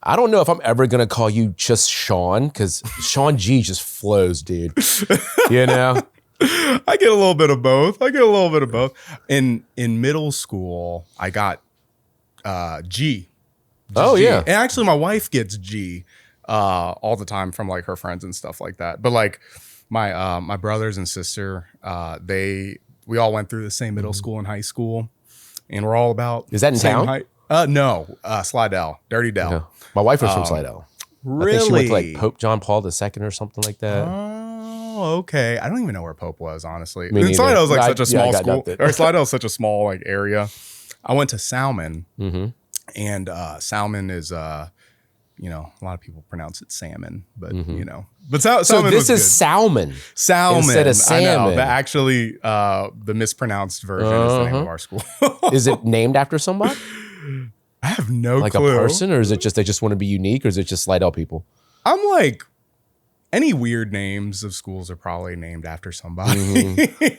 I don't know if I'm ever going to call you just Shawn, because Shawn G just flows, dude. You know? I get a little bit of both. In middle school, I got G. Oh, G. yeah. And actually, my wife gets G all the time from like her friends and stuff like that. But like my brothers and sister, we all went through the same middle school and high school, and we're all about Is that in same town? height. No, Slidell, Dirty Dell. No. My wife was from Slidell. Really? I think she went to like Pope John Paul II or something like that. Oh, okay. I don't even know where Pope was, honestly. Me neither. Slidell's like I such a small got school. nothing. Or Slidell's such a small like area. I went to Salmon, Mm-hmm. and Salmon is a lot of people pronounce it salmon, but but So Salmon this was is good. salmon. Salmon instead of I know, salmon. but actually, the mispronounced version is the name of our school. Is it named after somebody? I have no Like clue. a person, or is it just they just want to be unique, or is it just Slidell people? I'm like, any weird names of schools are probably named after somebody.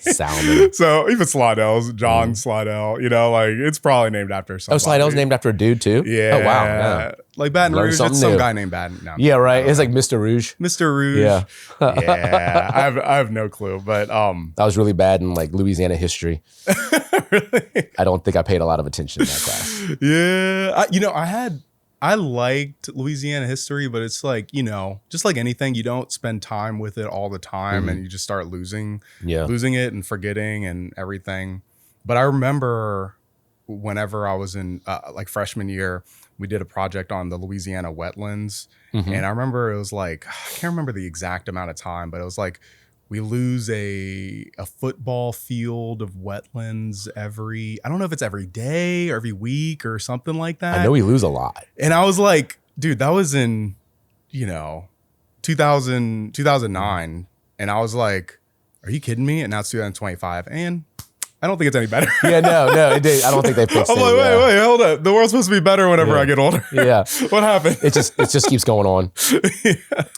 Salmon. So even Slidell's, John Slidell, like it's probably named after somebody. Oh, Slidell's named after a dude too? Yeah. Oh, wow. Yeah. Like Baton Learn Rouge, something it's some new. guy named Baton. No, Yeah, right. It's like Mr. Rouge. Mr. Rouge. Yeah. Yeah. I have no clue, but I was really bad in like Louisiana history. really? I don't think I paid a lot of attention in that class. Yeah. I liked Louisiana history, but it's like, just like anything, you don't spend time with it all the time and you just start losing it and forgetting and everything. But I remember whenever I was in like freshman year, we did a project on the Louisiana wetlands. And I remember it was like, I can't remember the exact amount of time, but it was like, we lose a football field of wetlands I don't know if it's every day or every week or something like that. I know we lose a lot. And I was like, dude, that was in, 2009. And I was like, are you kidding me? And now it's 2025. And I don't think it's any better. Yeah, no, it did. I don't think they fixed I'm it. like, wait, hold up. The world's supposed to be better whenever I get older. Yeah. What happened? It just keeps going on.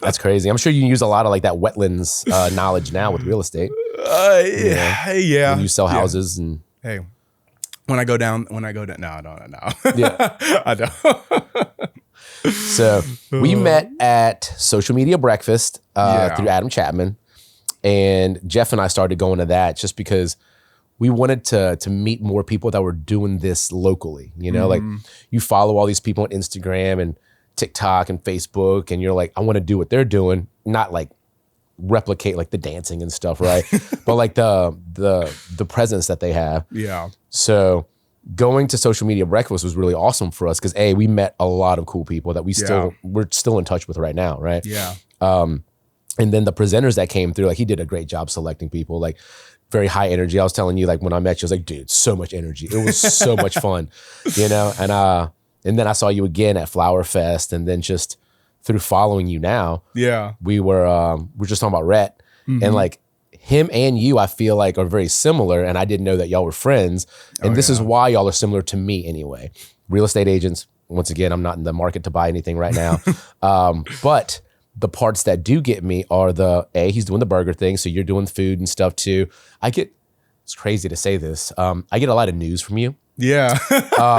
That's crazy. I'm sure you use a lot of like that wetlands knowledge now with real estate. Yeah. When you sell houses and Hey, when I go down, no, I don't. Yeah. I don't. So we met at Social Media Breakfast through Adam Chapman, and Jeff and I started going to that just because we wanted to meet more people that were doing this locally. Like you follow all these people on Instagram and TikTok and Facebook, and you're like, I want to do what they're doing, not like replicate like the dancing and stuff, right? But like the presence that they have. Yeah. So going to Social Media Breakfast was really awesome for us because we met a lot of cool people that we're still in touch with right now, right? Yeah. And then the presenters that came through, like he did a great job selecting people, like very high energy. I was telling you, like when I met you, I was like, dude, so much energy. It was so much fun, And then I saw you again at Flower Fest, and then just through following you now, we're just talking about Rhett, and like him and you, I feel like are very similar, and I didn't know that y'all were friends, and this is why y'all are similar to me anyway. Real estate agents. Once again, I'm not in the market to buy anything right now, but the parts that do get me are he's doing the burger thing, so you're doing food and stuff too. It's crazy to say this, I get a lot of news from you. Yeah.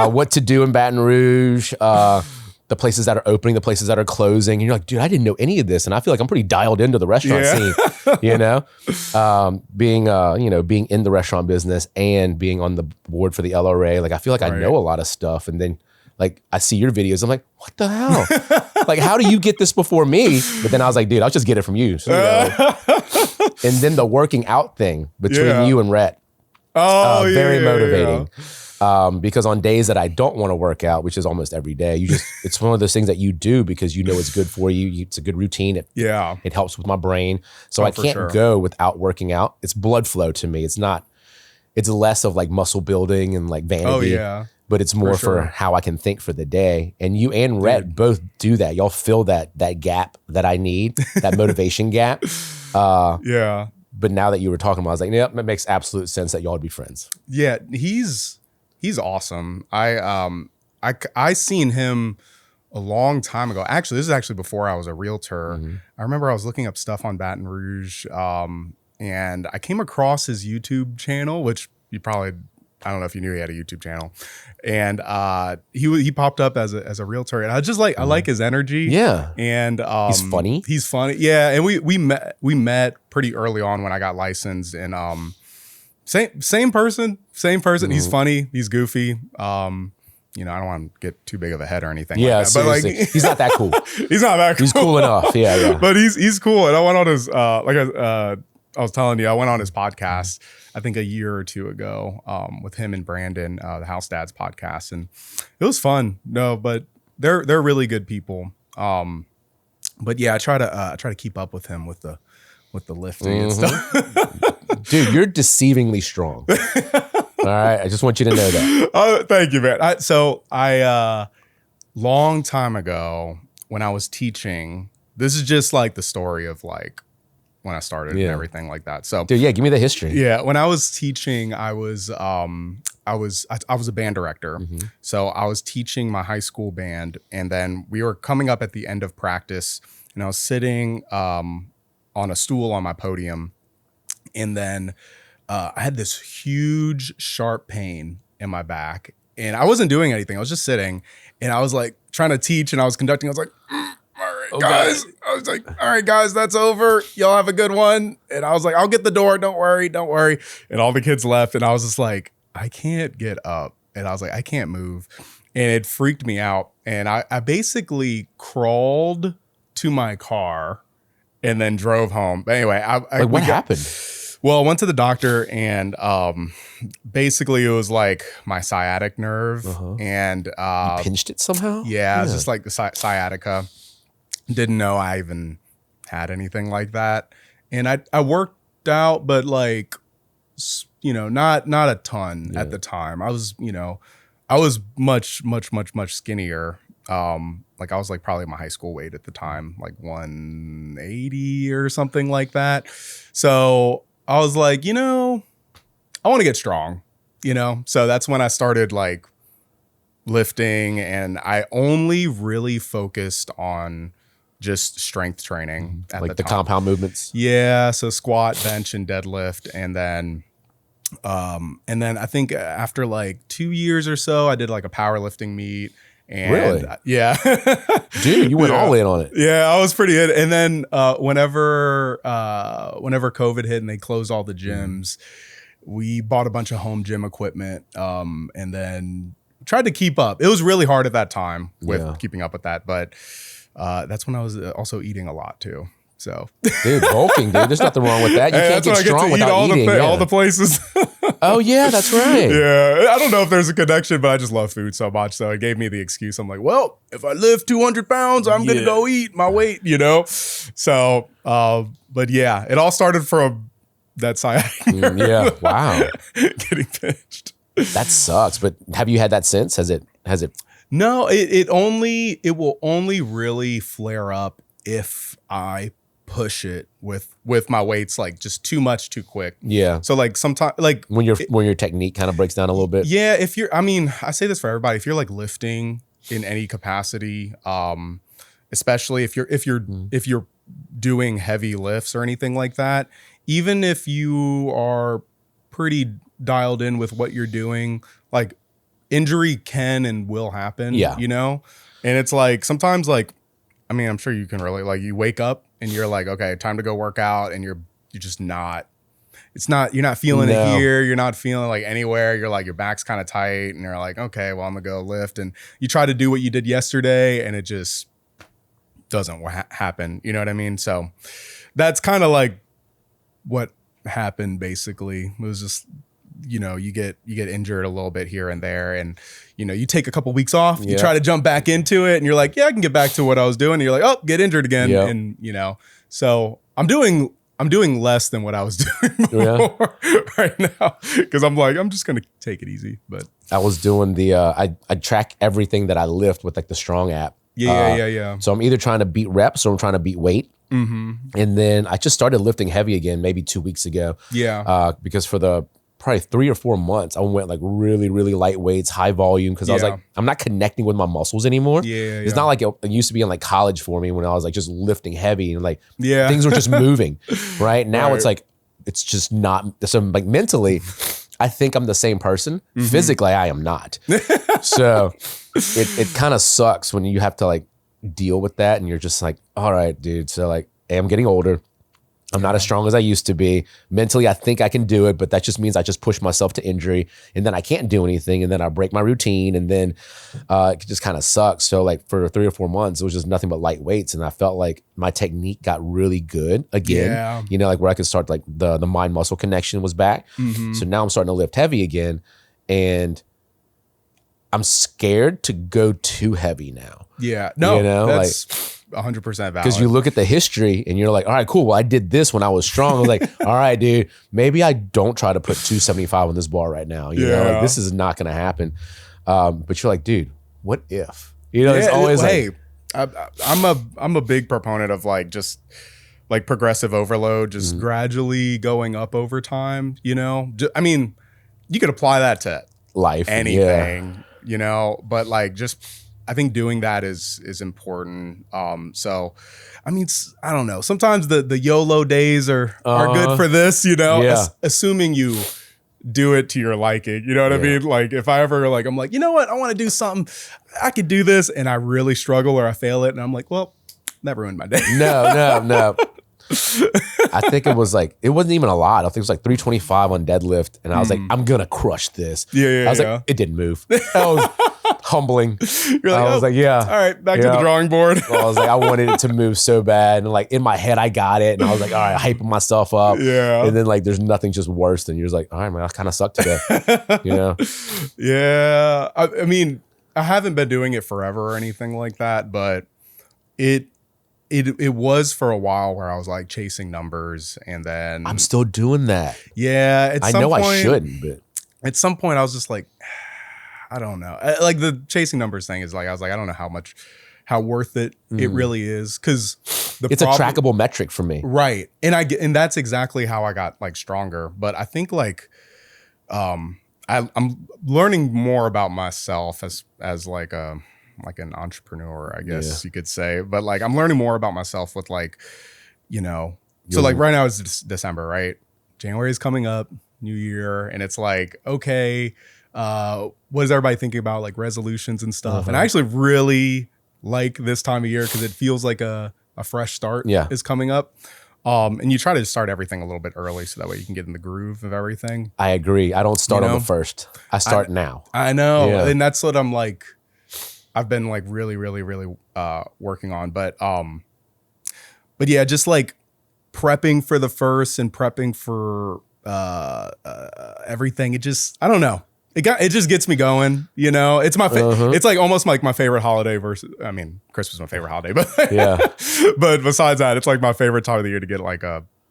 What to do in Baton Rouge, the places that are opening, the places that are closing. And you're like, dude, I didn't know any of this. And I feel like I'm pretty dialed into the restaurant scene, being in the restaurant business and being on the board for the LRA. Like, I feel like I know a lot of stuff. And then like, I see your videos. I'm like, what the hell? Like, how do you get this before me? But then I was like, dude, I'll just get it from you. So, and then the working out thing between you and Rhett. Very motivating. Because on days that I don't want to work out, which is almost every day, it's one of those things that you do because you know it's good for you. It's a good routine. It helps with my brain. So I can't go without working out. It's blood flow to me. It's less of like muscle building and like vanity. But it's more for how I can think for the day. And you and Rhett both do that. Y'all fill that gap that I need, that motivation gap. But now that you were talking about it, I was like, yep, it makes absolute sense that y'all would be friends. Yeah, he's awesome. I seen him a long time ago. Actually, this is actually before I was a realtor. I remember I was looking up stuff on Baton Rouge, and I came across his YouTube channel, which you probably I don't know if you knew he had a YouTube channel, and he popped up as a realtor, and I just like I like his energy. Yeah, and he's funny. He's funny. Yeah, and we met pretty early on when I got licensed, and same person. He's funny. He's goofy. You know, I don't want to get too big of a head or anything. Yeah, like that, but like he's not that cool. He's not that cool. He's cool enough. Yeah. But he's cool, and I went on his I was telling you, I went on his podcast, I think a year or two ago, with him and Brandon, the House Dads podcast, and it was fun. No, but they're really good people. But yeah, I try to keep up with him with the lifting and stuff. Dude, you're deceivingly strong. All right, I just want you to know that. Oh, thank you, man. I long time ago when I was teaching, this is just like the story of like when I started and everything like that. So, dude, yeah, give me the history. Yeah, when I was teaching, I was a band director. So I was teaching my high school band, and then we were coming up at the end of practice, and I was sitting on a stool on my podium, and then I had this huge sharp pain in my back, and I wasn't doing anything. I was just sitting, and I was like trying to teach, and I was conducting. I was like, all right, guys. I was like, all right, guys, that's over. Y'all have a good one. And I was like, I'll get the door. Don't worry. And all the kids left, and I was just like, I can't get up. And I was like, I can't move. And it freaked me out. And I basically crawled to my car and then drove home. But anyway, what happened? Well, I went to the doctor, and basically it was like my sciatic nerve, and you pinched it somehow. Yeah, it's just like the sciatica. Didn't know I even had anything like that, and I worked out, but like, you know, not a ton at the time. I was much skinnier. Like I was like probably my high school weight at the time, like 180 or something like that. So I was like, you know, I want to get strong, you know? So that's when I started like lifting, and I only really focused on just strength training at like the time. Compound movements. Yeah. So squat, bench, and deadlift. And then I think after like 2 years or so, I did like a powerlifting meet. And really? Yeah. Dude, you went all in on it. Yeah, I was pretty good. And then whenever COVID hit and they closed all the gyms, we bought a bunch of home gym equipment, and then tried to keep up. It was really hard at that time with keeping up with that. But that's when I was also eating a lot too. So, dude, bulking, dude. There's nothing wrong with that. You can't get strong without eating. All the places. Oh yeah, that's right. Yeah, I don't know if there's a connection, but I just love food so much. So it gave me the excuse. I'm like, well, if I lift 200 pounds, I'm gonna go eat my weight, you know. So, but yeah, it all started from that sciatic nerve. Yeah, wow, getting pinched. That sucks. But have you had that since? Has it? No, it will only really flare up if I push it with my weights like just too much too quick. Yeah. So like sometimes like when your technique kind of breaks down a little bit. Yeah. If you're, I mean, I say this for everybody, if you're like lifting in any capacity, especially if you're doing heavy lifts or anything like that, even if you are pretty dialed in with what you're doing, like injury can and will happen. Yeah. You know? And it's like sometimes like, I mean, I'm sure you can relate. Like you wake up and you're like, okay, time to go work out, and you're just not. You're not feeling it here. You're not feeling like anywhere. You're like your back's kind of tight, and you're like, okay, well I'm gonna go lift, and you try to do what you did yesterday, and it just doesn't happen. You know what I mean? So that's kind of like what happened. Basically, it was just, you know, you get injured a little bit here and there, and you know, you take a couple weeks off, you try to jump back into it, and you're like, yeah, I can get back to what I was doing. And you're like, oh, get injured again. And you know, so I'm doing less than what I was doing before right now, because I'm like, I'm just gonna take it easy. But I was doing the I track everything that I lift with like the Strong app. Yeah. So I'm either trying to beat reps or I'm trying to beat weight. And then I just started lifting heavy again maybe 2 weeks ago. Because for the probably 3 or 4 months, I went like really, really light weights, high volume, because I was like, I'm not connecting with my muscles anymore. It's not like it used to be in like college for me when I was like just lifting heavy and like things were just moving. Right now it's like, it's just not. So like mentally, I think I'm the same person. Physically, I am not. So it kind of sucks when you have to like deal with that and you're just like, all right, dude. So like, hey, I'm getting older. I'm not as strong as I used to be. Mentally, I think I can do it, but that just means I just push myself to injury and then I can't do anything and then I break my routine and then it just kind of sucks. So like for 3 or 4 months, it was just nothing but light weights and I felt like my technique got really good again. You know, like where I could start like the mind muscle connection was back. So now I'm starting to lift heavy again and I'm scared to go too heavy now. Yeah. No, you know, that's 100% valid. Because you look at the history and you're like, all right, cool. Well, I did this when I was strong. I was like, all right, dude, maybe I don't try to put 275 on this bar right now. You know, like this is not going to happen. But you're like, dude, what if? You know, it's always hey, I'm a big proponent of like just like progressive overload, just gradually going up over time. You know, I mean, you could apply that to life, anything, you know, but like just I think doing that is important. So, I mean, I don't know. Sometimes the YOLO days are good for this, you know, assuming you do it to your liking. You know what I mean? Like if I ever like, I'm like, you know what? I want to do something. I could do this. And I really struggle or I fail it. And I'm like, well, that ruined my day. No. I think it was like, it wasn't even a lot. I think it was like 325 on deadlift. And I was like, I'm going to crush this. I was like, it didn't move. That was humbling. You're like, I was like, all right, back to the drawing board. I was like, I wanted it to move so bad. And like in my head, I got it. And I was like, all right, hyping myself up. And then like, there's nothing just worse than you're just like, all right, man, I kind of suck today. You know? Yeah. I mean, I haven't been doing it forever or anything like that, but it was for a while where I was like chasing numbers and then I'm still doing that. Yeah. I know I shouldn't, but at some point I was just like, I don't know. Like the chasing numbers thing is like, I was like, I don't know how worth it it really is. Cause it's a trackable metric for me. Right. And that's exactly how I got like stronger. But I think like, I'm learning more about myself as like an entrepreneur, I guess you could say. But like, I'm learning more about myself with like, you know, so like right now it's December, right? January is coming up, new year. And it's like, okay, what is everybody thinking about like resolutions and stuff? And I actually really like this time of year because it feels like a fresh start is coming up. And you try to start everything a little bit early so that way you can get in the groove of everything. I agree. I don't start on the first. I start now. I know. Yeah. And that's what I'm like, I've been like really, really, really working on. But yeah, just like prepping for the first and prepping for everything. It just, I don't know. It just gets me going, you know. It's my it's like almost like my favorite holiday versus. I mean, Christmas is my favorite holiday, but but besides that, it's like my favorite time of the year to get like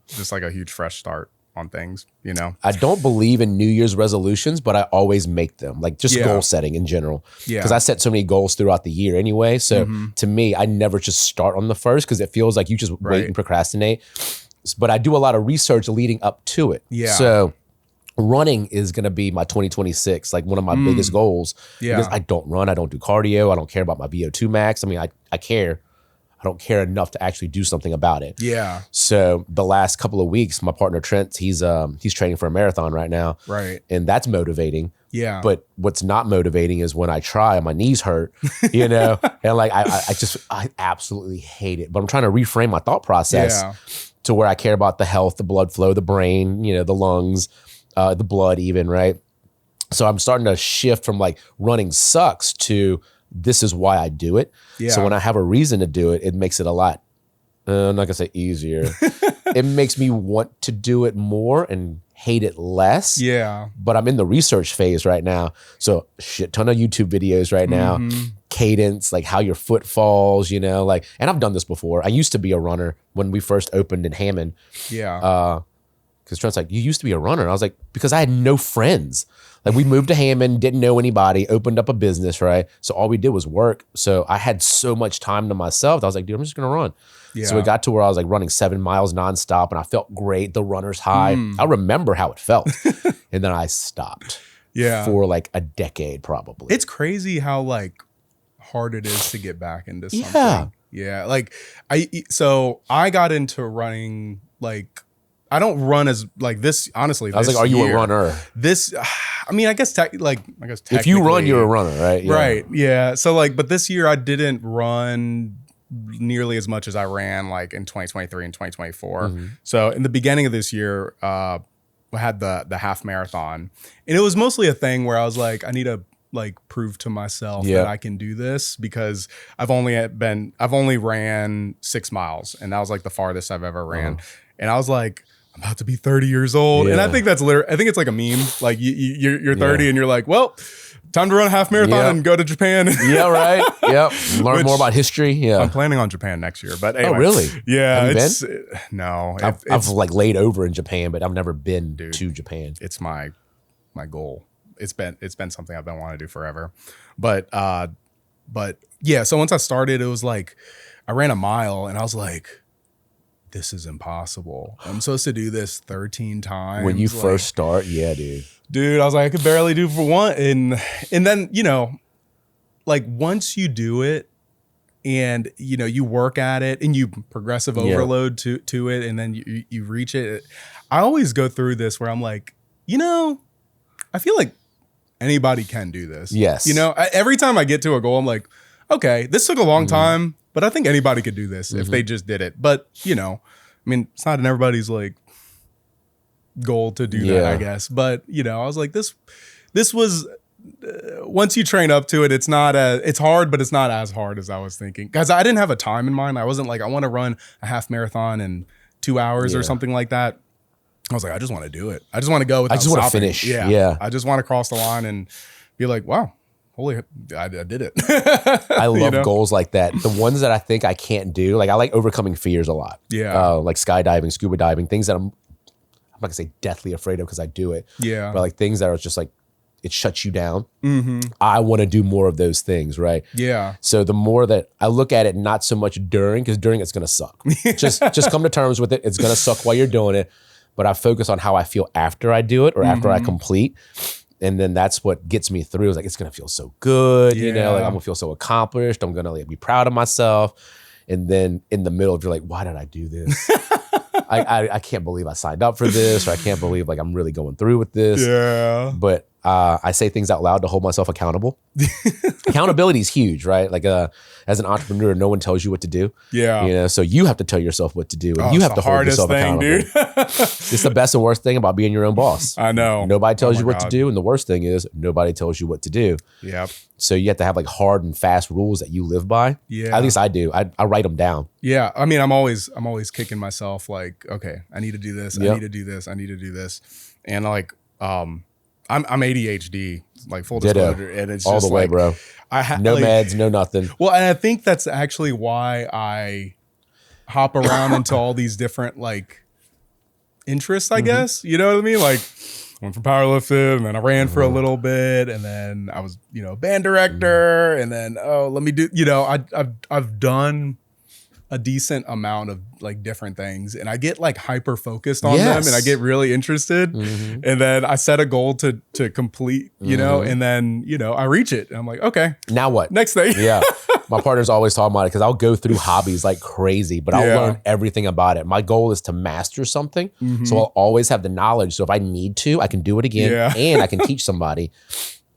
just like a huge fresh start on things, you know. I don't believe in New Year's resolutions, but I always make them, like just goal setting in general. Because I set so many goals throughout the year anyway. So to me, I never just start on the first because it feels like you just wait and procrastinate. But I do a lot of research leading up to it. So running is going to be my 2026, like one of my biggest goals. Because I don't run, I don't do cardio, I don't care about my VO2 max. I mean, I care. I don't care enough to actually do something about it. So the last couple of weeks, my partner Trent, he's training for a marathon right now. And that's motivating. But what's not motivating is when I try and my knees hurt, you know, and like I absolutely hate it. But I'm trying to reframe my thought process to where I care about the health, the blood flow, the brain, you know, the lungs, the blood even, right? So I'm starting to shift from like running sucks to this is why I do it. So when I have a reason to do it, it makes it a lot, I'm not gonna say easier. It makes me want to do it more and hate it less. But I'm in the research phase right now. So shit ton of YouTube videos right now, cadence, like how your foot falls, you know, like, and I've done this before. I used to be a runner when we first opened in Hammond. Because Trent's like, you used to be a runner. And I was like, because I had no friends. Like we moved to Hammond, didn't know anybody, opened up a business, right? So all we did was work. So I had so much time to myself. I was like, dude, I'm just going to run. So it got to where I was like running 7 miles nonstop and I felt great. The runner's high. I remember how it felt. And then I stopped for like a decade probably. It's crazy how like hard it is to get back into something. Like I got into running like I don't run as like this. Honestly, I was like, are you a runner? This, I mean, I guess if you run, you're a runner, right? Yeah. Right. Yeah. So like, but this year I didn't run nearly as much as I ran like in 2023 and 2024. Mm-hmm. So in the beginning of this year, I had the half marathon, and it was mostly a thing where I was like, I need to like prove to myself that I can do this, because I've only ran 6 miles, and that was like the farthest I've ever ran. And I was like, I'm about to be 30 years old. And I think that's I think it's like a meme. Like you're 30 and you're like, well, time to run a half marathon and go to Japan. Yeah, right. Yep. Learn more about history. Yeah. I'm planning on Japan next year. But anyway. Oh, really? Yeah. Have you been? No. I've like laid over in Japan, but I've never been to Japan. It's my goal. It's been something I've been wanting to do forever. But yeah, so once I started, it was like I ran a mile and I was like, this is impossible. I'm supposed to do this 13 times. When you first start, yeah, dude. Dude, I was like, I could barely do for one. And then, you know, like once you do it and, you know, you work at it and you progressive overload to it, and then you reach it. I always go through this where I'm like, you know, I feel like anybody can do this. Yes. You know, every time I get to a goal, I'm like, okay, this took a long time, but I think anybody could do this if they just did it. But, you know, I mean, it's not in everybody's like goal to do that, I guess. But, you know, I was like, this was, once you train up to it, it's hard, but it's not as hard as I was thinking. Because I didn't have a time in mind. I wasn't like, I want to run a half marathon in 2 hours or something like that. I was like, I just want to do it. I just want to go without stopping. I just want to finish. Yeah. I just want to cross the line and be like, wow. Holy, I did it. I love goals like that. The ones that I think I can't do, like I like overcoming fears a lot. Yeah. Like skydiving, scuba diving, things that I'm not gonna say deathly afraid of because I do it. Yeah. But like things that are just like, it shuts you down. Mm-hmm. I want to do more of those things, right? Yeah. So the more that I look at it, not so much during, because during it's gonna suck. Just come to terms with it. It's gonna suck while you're doing it. But I focus on how I feel after I do it or after I complete. And then that's what gets me through. It's like, it's going to feel so good. You know, like I'm going to feel so accomplished. I'm going to like be proud of myself. And then in the middle, you're like, why did I do this? I can't believe I signed up for this, or I can't believe like I'm really going through with this. Yeah. But I say things out loud to hold myself accountable. Accountability is huge, right? Like as an entrepreneur, no one tells you what to do. Yeah. You know, so you have to tell yourself what to do, and you have to hold yourself accountable. Dude. It's the best and worst thing about being your own boss. I know. Nobody tells you what to do, and the worst thing is nobody tells you what to do. Yep. So you have to have like hard and fast rules that you live by. Yeah. At least I do. I write them down. Yeah. I mean, I'm always kicking myself like, okay, I need to do this. I need to do this. I need to do this. And like, I'm ADHD, like full disclosure, and it's all just the way, like, bro. No meds, no nothing. Well, and I think that's actually why I hop around into all these different like interests, I guess. You know what I mean? Like I went for powerlifting, and then I ran for a little bit, and then I was, you know, band director, and then let me do, you know, I've done a decent amount of like different things, and I get like hyper focused on them, and I get really interested, and then I set a goal to complete, you know, and then, you know, I reach it and I'm like, okay, now what? Next thing. Yeah. My partner's always talking about it because I'll go through hobbies like crazy, but I'll learn everything about it. My goal is to master something. So I'll always have the knowledge. So if I need to, I can do it again and I can teach somebody,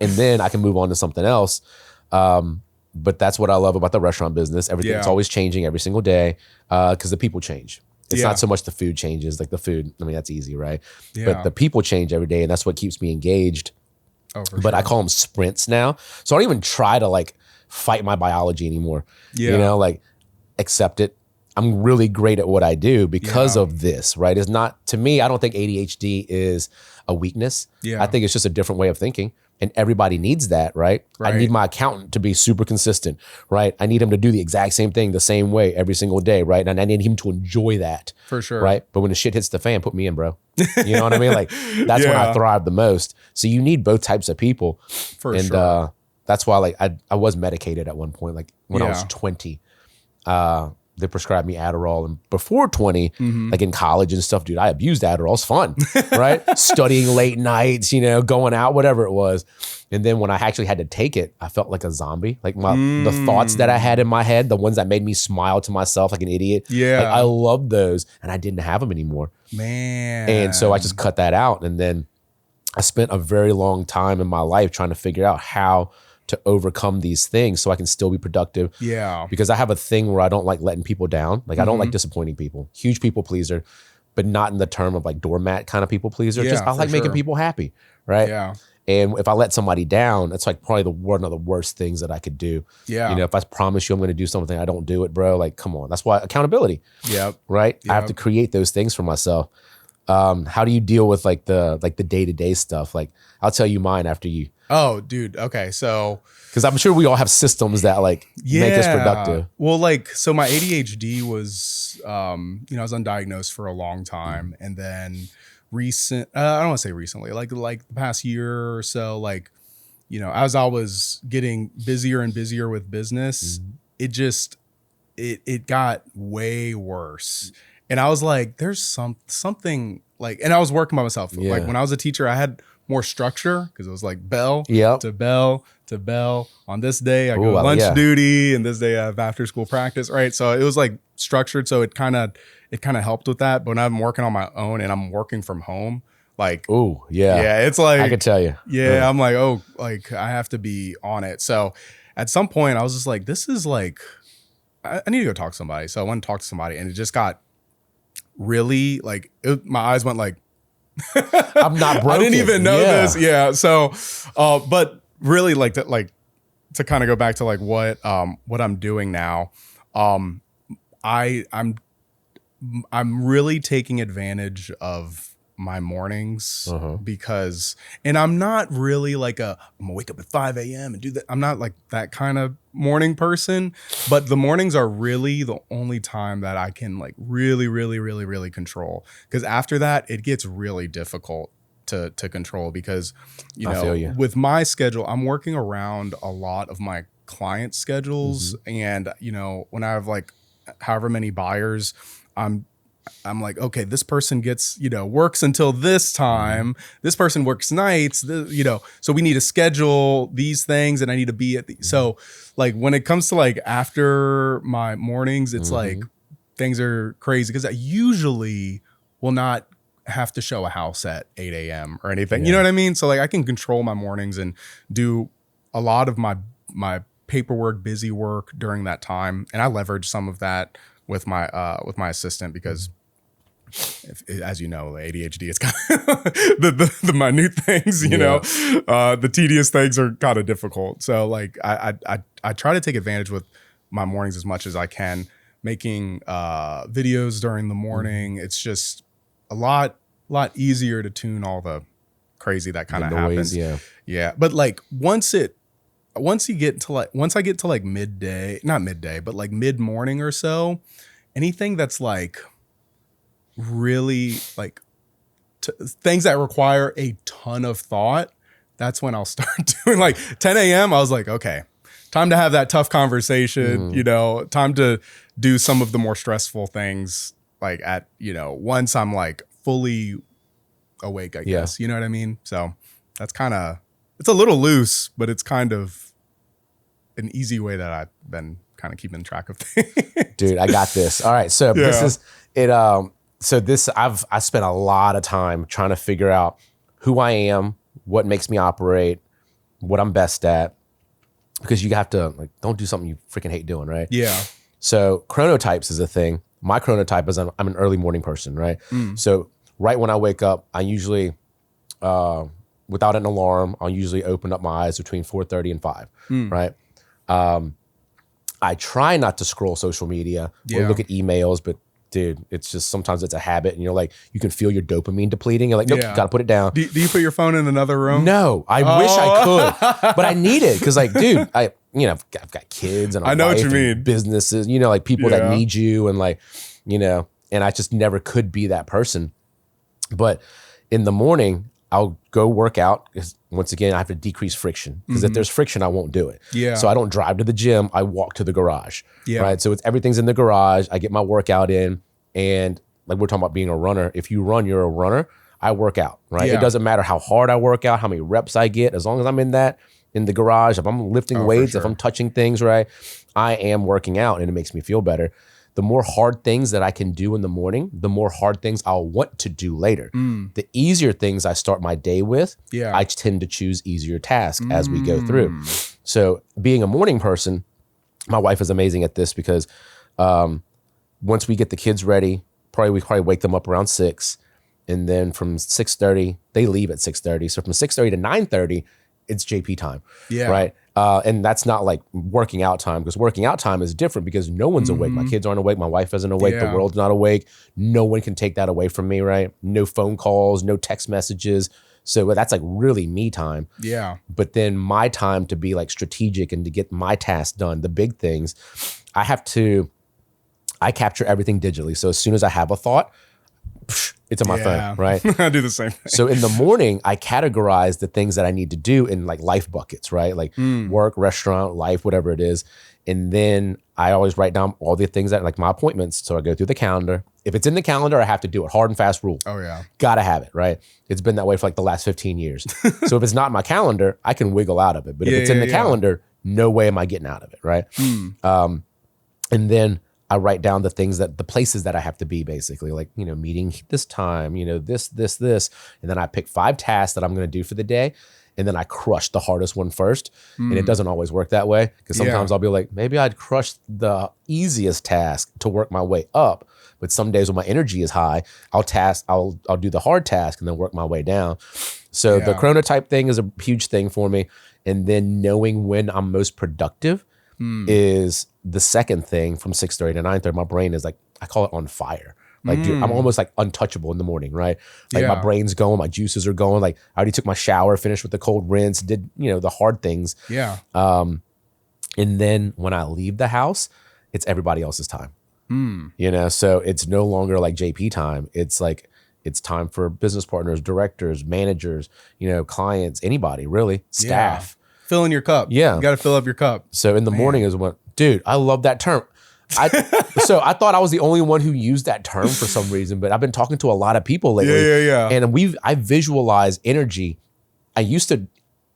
and then I can move on to something else. But that's what I love about the restaurant business. Everything's always changing every single day because the people change. It's not so much the food changes. Like the food, I mean, that's easy, right? Yeah. But the people change every day, and that's what keeps me engaged. Oh, for but sure. I call them sprints now. So I don't even try to like fight my biology anymore. Yeah. You know, like accept it. I'm really great at what I do because of this, right? It's not, to me, I don't think ADHD is a weakness. Yeah. I think it's just a different way of thinking. And everybody needs that, right? I need my accountant to be super consistent, right? I need him to do the exact same thing the same way every single day, right? And I need him to enjoy that. For sure. Right? But when the shit hits the fan, put me in, bro. You know what I mean? Like, that's when I thrive the most. So you need both types of people. For sure. That's why, like, I was medicated at one point, like when I was 20. they prescribed me Adderall. And before 20, like in college and stuff, dude, I abused Adderall. It's fun, right? Studying late nights, you know, going out, whatever it was. And then when I actually had to take it, I felt like a zombie. Like the thoughts that I had in my head, the ones that made me smile to myself like an idiot. Yeah. Like, I loved those, and I didn't have them anymore. Man. And so I just cut that out. And then I spent a very long time in my life trying to figure out how to overcome these things so I can still be productive. Yeah. Because I have a thing where I don't like letting people down. Like I don't like disappointing people. Huge people pleaser, but not in the term of like doormat kind of people pleaser. Yeah, just I like making people happy, right? Yeah. And if I let somebody down, that's like probably one of the worst things that I could do. Yeah. You know, if I promise you I'm going to do something, I don't do it, bro. Like, come on. That's why accountability. Yep. Right. Yep. I have to create those things for myself. How do you deal with like the day-to-day stuff? Like I'll tell you mine after you. Oh, dude. Okay. So, because I'm sure we all have systems that like make us productive. Well, like, so my ADHD was, you know, I was undiagnosed for a long time. And then I don't want to say recently, like the past year or so, like, you know, as I was getting busier and busier with business, it just, it got way worse. And I was like, there's something like, and I was working by myself. Yeah. Like when I was a teacher, I had more structure because it was like bell to bell to bell. On this day, I go lunch duty, and this day I have after school practice, right? So it was like structured. So it kind of helped with that. But when I'm working on my own and I'm working from home, like, it's like, I could tell you. Yeah, I'm like, oh, like I have to be on it. So at some point I was just like, this is like, I need to go talk to somebody. So I went and talked to somebody, and it just got really like, my eyes went like, I'm not broken. I didn't even know this. Yeah. So, but really like to kind of go back to like what I'm doing now. I'm really taking advantage of my mornings because, and I'm not really like I'm gonna wake up at 5 a.m. and do that. I'm not like that kind of morning person, but the mornings are really the only time that I can like really, really, really, really control. Because after that, it gets really difficult to control because, you know, with my schedule, I'm working around a lot of my client schedules. And, you know, when I have like however many buyers, I'm like, okay, this person gets, you know, works until this time. This person works nights, you know, so we need to schedule these things and I need to be at so like when it comes to like after my mornings, it's like things are crazy because I usually will not have to show a house at 8 a.m. or anything. You know what I mean? So like I can control my mornings and do a lot of my paperwork, busy work during that time. And I leverage some of that with my assistant because as you know, ADHD is kind of the minute things, you know, the tedious things are kind of difficult. So like I try to take advantage with my mornings as much as I can, making videos during the morning. It's just a lot easier to tune all the crazy that kind of happens. Yeah. But like once I get to like midday, not midday, but like mid-morning or so, anything that's like really like things that require a ton of thought, that's when I'll start doing like 10 a.m. I was like, okay, time to have that tough conversation, you know, time to do some of the more stressful things like at, you know, once I'm like fully awake, I guess, you know what I mean? So that's kind of, it's a little loose, but it's kind of an easy way that I've been kind of keeping track of things. Dude, I got this. All right. So this is it. So this, I spent a lot of time trying to figure out who I am, what makes me operate, what I'm best at, because you have to like, don't do something you freaking hate doing. Right. Yeah. So chronotypes is a thing. My chronotype is I'm an early morning person. Right. So right when I wake up, I usually, without an alarm, I'll usually open up my eyes between 4:30 and 5. Right. I try not to scroll social media or look at emails, but dude, it's just sometimes it's a habit and you're like, you can feel your dopamine depleting. You're like, nope, gotta put it down. Do you put your phone in another room? No, I wish I could, but I need it because like, dude, I've got kids and I know what you mean. Businesses, you know, like people that need you and like, you know, and I just never could be that person. But in the morning, I'll go work out. Once again, I have to decrease friction because if there's friction, I won't do it. Yeah. So I don't drive to the gym. I walk to the garage. Yeah. Right. So everything's in the garage. I get my workout in, and like we're talking about being a runner. If you run, you're a runner. I work out. Right. Yeah. It doesn't matter how hard I work out, how many reps I get, as long as I'm in the garage. If I'm lifting weights, if I'm touching things, right, I am working out, and it makes me feel better. The more hard things that I can do in the morning, the more hard things I'll want to do later. The easier things I start my day with, I tend to choose easier tasks as we go through. So being a morning person, my wife is amazing at this because once we get the kids ready, we probably wake them up around 6. And then from 6:30, they leave at 6:30. So from 6:30 to 9:30, it's JP time, right? And that's not like working out time, because working out time is different because no one's awake. My kids aren't awake. My wife isn't awake. The world's not awake. No one can take that away from me, right? No phone calls, no text messages. So that's like really me time. Yeah. But then my time to be like strategic and to get my tasks done, the big things, I capture everything digitally. So as soon as I have a thought, it's on my phone, right? I do the same thing. So in the morning, I categorize the things that I need to do in like life buckets, right? Like work, restaurant, life, whatever it is. And then I always write down all the things that like my appointments. So I go through the calendar. If it's in the calendar, I have to do it. Hard and fast rule. Oh yeah. Gotta have it, right? It's been that way for like the last 15 years. So if it's not in my calendar, I can wiggle out of it. But if it's in the calendar, no way am I getting out of it, right? And then I write down the places that I have to be, basically, like, meeting this time, this. And then I pick 5 tasks that I'm going to do for the day. And then I crush the hardest one first. And it doesn't always work that way, because sometimes I'll be like, maybe I'd crush the easiest task to work my way up. But some days when my energy is high, I'll do the hard task and then work my way down. So the chronotype thing is a huge thing for me. And then knowing when I'm most productive is the second thing. From 6:30 to 9:30, my brain is like, I call it on fire. Like, dude, I'm almost like untouchable in the morning, right? Like my brain's going, my juices are going. Like I already took my shower, finished with the cold rinse, did, the hard things. Yeah. And then when I leave the house, it's everybody else's time. So it's no longer like JP time. It's like, it's time for business partners, directors, managers, clients, anybody really, staff. Fill in your cup. Yeah. You got to fill up your cup. So in the morning is when, dude, I love that term. So I thought I was the only one who used that term for some reason, but I've been talking to a lot of people lately. And I visualize energy. I used to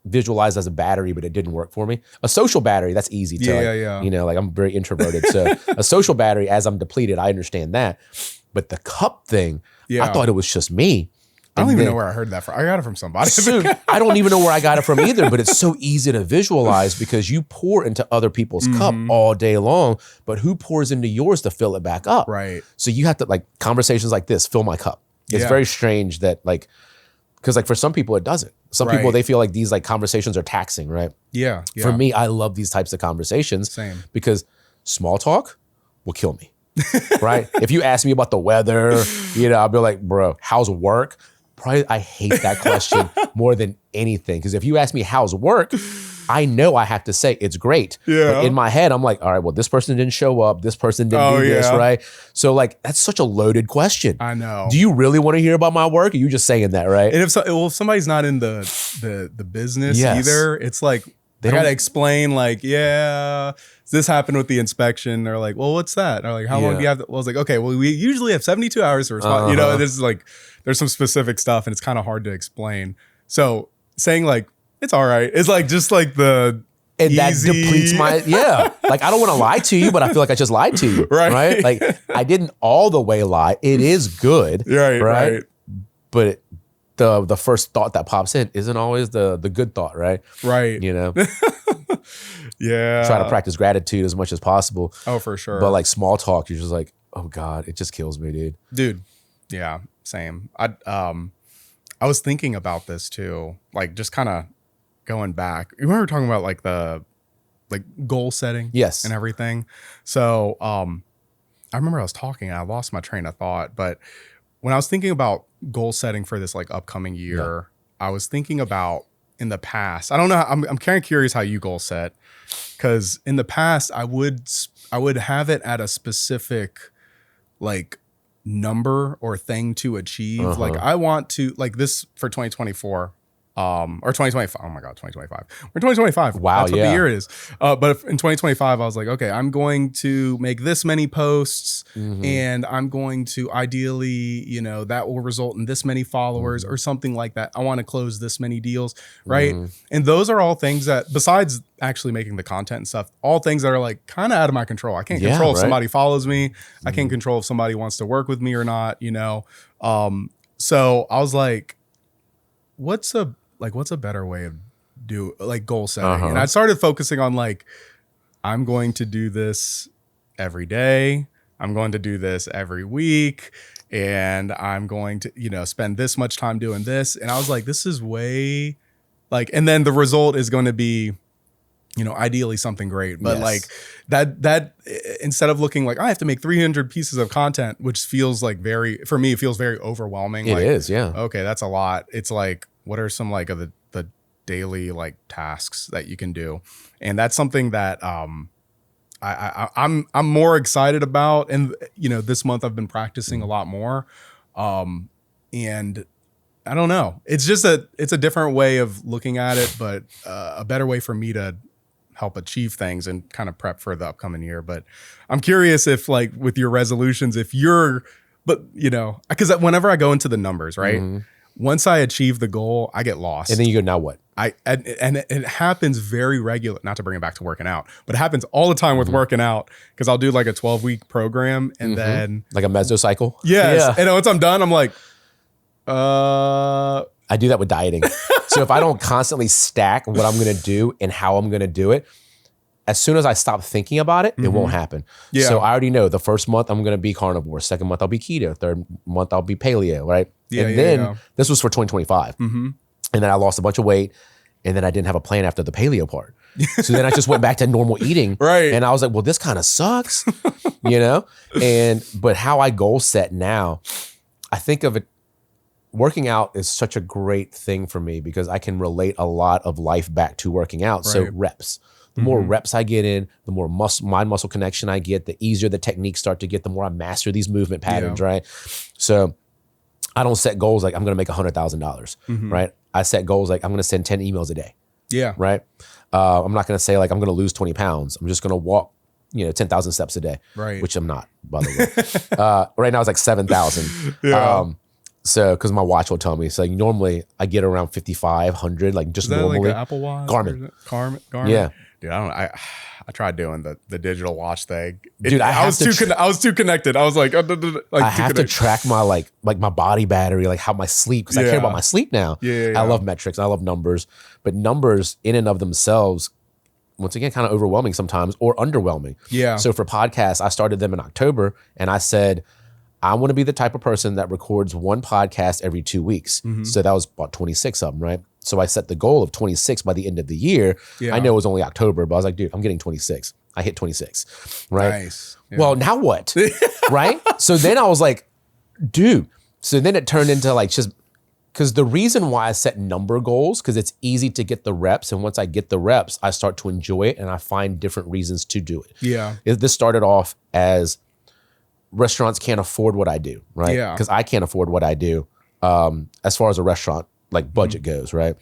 visualize as a battery, but it didn't work for me. A social battery, that's easy to, like I'm very introverted. So a social battery, as I'm depleted, I understand that. But the cup thing, I thought it was just me. I don't even know where I heard that from. I got it from somebody. I don't even know where I got it from either, but it's so easy to visualize because you pour into other people's cup all day long, but who pours into yours to fill it back up? Right. So you have to, like, conversations like this, fill my cup. It's very strange that, like, because like for some people it doesn't. Some people, they feel like these like conversations are taxing, right? Yeah. For me, I love these types of conversations. Same. Because small talk will kill me, right? If you ask me about the weather, I'll be like, bro, how's work? Probably, I hate that question more than anything. Because if you ask me how's work, I know I have to say it's great. Yeah. But in my head, I'm like, all right, well, this person didn't show up. This person didn't do this, right? So like, that's such a loaded question. I know. Do you really want to hear about my work? Or are you just saying that, right? And if somebody's not in the business either, it's like, they got to explain, like, this happened with the inspection. They're like, well, what's that? They're like, how long do you have? Well, I was like, okay, well, we usually have 72 hours to respond. This is like, there's some specific stuff and it's kind of hard to explain. So saying like, it's all right. It's like, just like and easy. That depletes my, like, I don't want to lie to you, but I feel like I just lied to you. Right. Like I didn't all the way lie. It is good. Right. But the first thought that pops in isn't always the good thought. Right. Right. Try to practice gratitude as much as possible. Oh, for sure. But like small talk, you're just like, oh God, it just kills me, dude. Yeah, same. I was thinking about this too, like just kind of going back. You remember talking about like the goal setting, and everything. So I remember I was talking and I lost my train of thought, but when I was thinking about goal setting for this like upcoming year, I was thinking about in the past. I don't know. I'm kind of curious how you goal set, because in the past I would have it at a specific like number or thing to achieve. Like I want to, like this for 2024. Or 2025. Oh my God, 2025. We're 2025. Wow, that's what the year is. But in 2025, I was like, okay, I'm going to make this many posts, and I'm going to ideally, you know, that will result in this many followers or something like that. I want to close this many deals, right? And those are all things that, besides actually making the content and stuff, all things that are like kind of out of my control. I can't control if somebody follows me. I can't control if somebody wants to work with me or not. You know, so I was like, what's a better way of goal setting? And I started focusing on like, I'm going to do this every day. I'm going to do this every week. And I'm going to, you know, spend this much time doing this. And I was like, this is way like, and then the result is going to be, you know, ideally something great. But like that instead of looking like I have to make 300 pieces of content, which feels like for me, it feels very overwhelming. It is, yeah. Okay, that's a lot. It's like, what are some like of the daily like tasks that you can do? And that's something that I'm more excited about. And you know, this month I've been practicing a lot more. And I don't know. It's just it's a different way of looking at it, but a better way for me to help achieve things and kind of prep for the upcoming year. But I'm curious if like with your resolutions, but you know, because whenever I go into the numbers, right? Once I achieve the goal, I get lost. And then you go, now what? And it happens very regular, not to bring it back to working out, but it happens all the time with working out, because I'll do like a 12-week program and then like a mesocycle. Yes. Yeah. And once I'm done, I'm like, I do that with dieting. So if I don't constantly stack what I'm going to do and how I'm going to do it, as soon as I stop thinking about it, it won't happen. Yeah. So I already know the first month I'm going to be carnivore. Second month I'll be keto. Third month I'll be paleo, right? Yeah, and then this was for 2025. And then I lost a bunch of weight, and then I didn't have a plan after the paleo part. So then I just went back to normal eating. Right. And I was like, well, this kind of sucks, you know? But how I goal set now, I think of it, working out is such a great thing for me because I can relate a lot of life back to working out. Right. So reps. The more reps I get in, the more mind muscle connection I get, the easier the techniques start to get, the more I master these movement patterns, right? So I don't set goals like I'm going to make $100,000, right? I set goals like I'm going to send 10 emails a day. Yeah. Right. I'm not going to say like I'm going to lose 20 pounds. I'm just going to walk, 10,000 steps a day, right? Which I'm not, by the way. Right now it's like 7,000. Yeah. So, because my watch will tell me. So, like, normally I get around 5,500, like just normally. Like an Apple Watch? Garmin? Yeah. Dude, I tried doing the digital watch thing. Dude, I was too connected. I was like, I have to track my like my body battery, like how my sleep, because I care about my sleep now. Yeah. I love metrics. I love numbers, but numbers in and of themselves, once again, kind of overwhelming sometimes or underwhelming. Yeah. So for podcasts, I started them in October, and I said, I want to be the type of person that records one podcast every 2 weeks. So that was about 26 of them, right? So I set the goal of 26 by the end of the year. Yeah. I know it was only October, but I was like, dude, I'm getting 26. I hit 26, right? Nice. Yeah. Well, now what? Right? So then I was like, dude. So then it turned into like just, because the reason why I set number goals, because it's easy to get the reps. And once I get the reps, I start to enjoy it and I find different reasons to do it. Yeah. This started off as restaurants can't afford what I do, right? Yeah. Because I can't afford what I do as far as a restaurant like budget goes, right?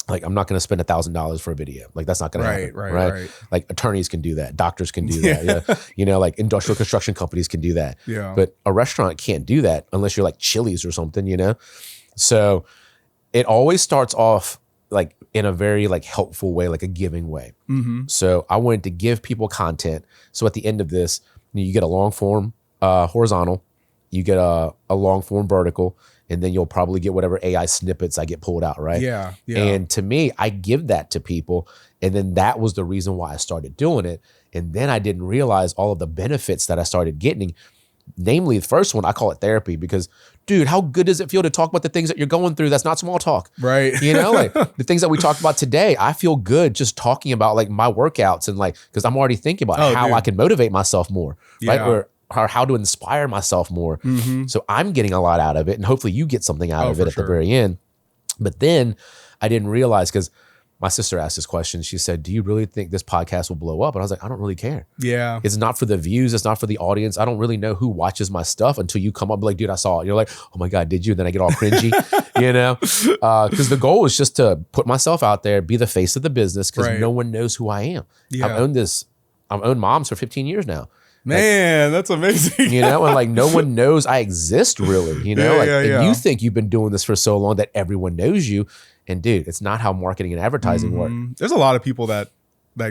Like I'm not going to spend $1,000 for a video. Like that's not going to happen, right? Like attorneys can do that, doctors can do that, yeah. Like industrial construction companies can do that. Yeah. But a restaurant can't do that unless you're like Chili's or something, So it always starts off like in a very like helpful way, like a giving way. So I wanted to give people content. So at the end of this, you get a long form horizontal, you get a long form vertical, and then you'll probably get whatever AI snippets I get pulled out, right? Yeah. And to me, I give that to people. And then that was the reason why I started doing it. And then I didn't realize all of the benefits that I started getting. Namely, the first one, I call it therapy because, dude, how good does it feel to talk about the things that you're going through? That's not small talk. Right. Like the things that we talked about today, I feel good just talking about like my workouts and like, because I'm already thinking about how I can motivate myself more, right? Or how to inspire myself more. So I'm getting a lot out of it, and hopefully you get something out of it at the very end. But then I didn't realize, because my sister asked this question. She said, do you really think this podcast will blow up? And I was like, I don't really care. Yeah. It's not for the views. It's not for the audience. I don't really know who watches my stuff until you come up and be like, dude, I saw it. You're like, oh my God, did you? And then I get all cringy, you know? Because the goal is just to put myself out there, be the face of the business, because no one knows who I am. Yeah. I've owned moms for 15 years now. Man, that's amazing. You know, and like no one knows I exist really, you know, and you think you've been doing this for so long that everyone knows you. And dude, it's not how marketing and advertising work. There's a lot of people that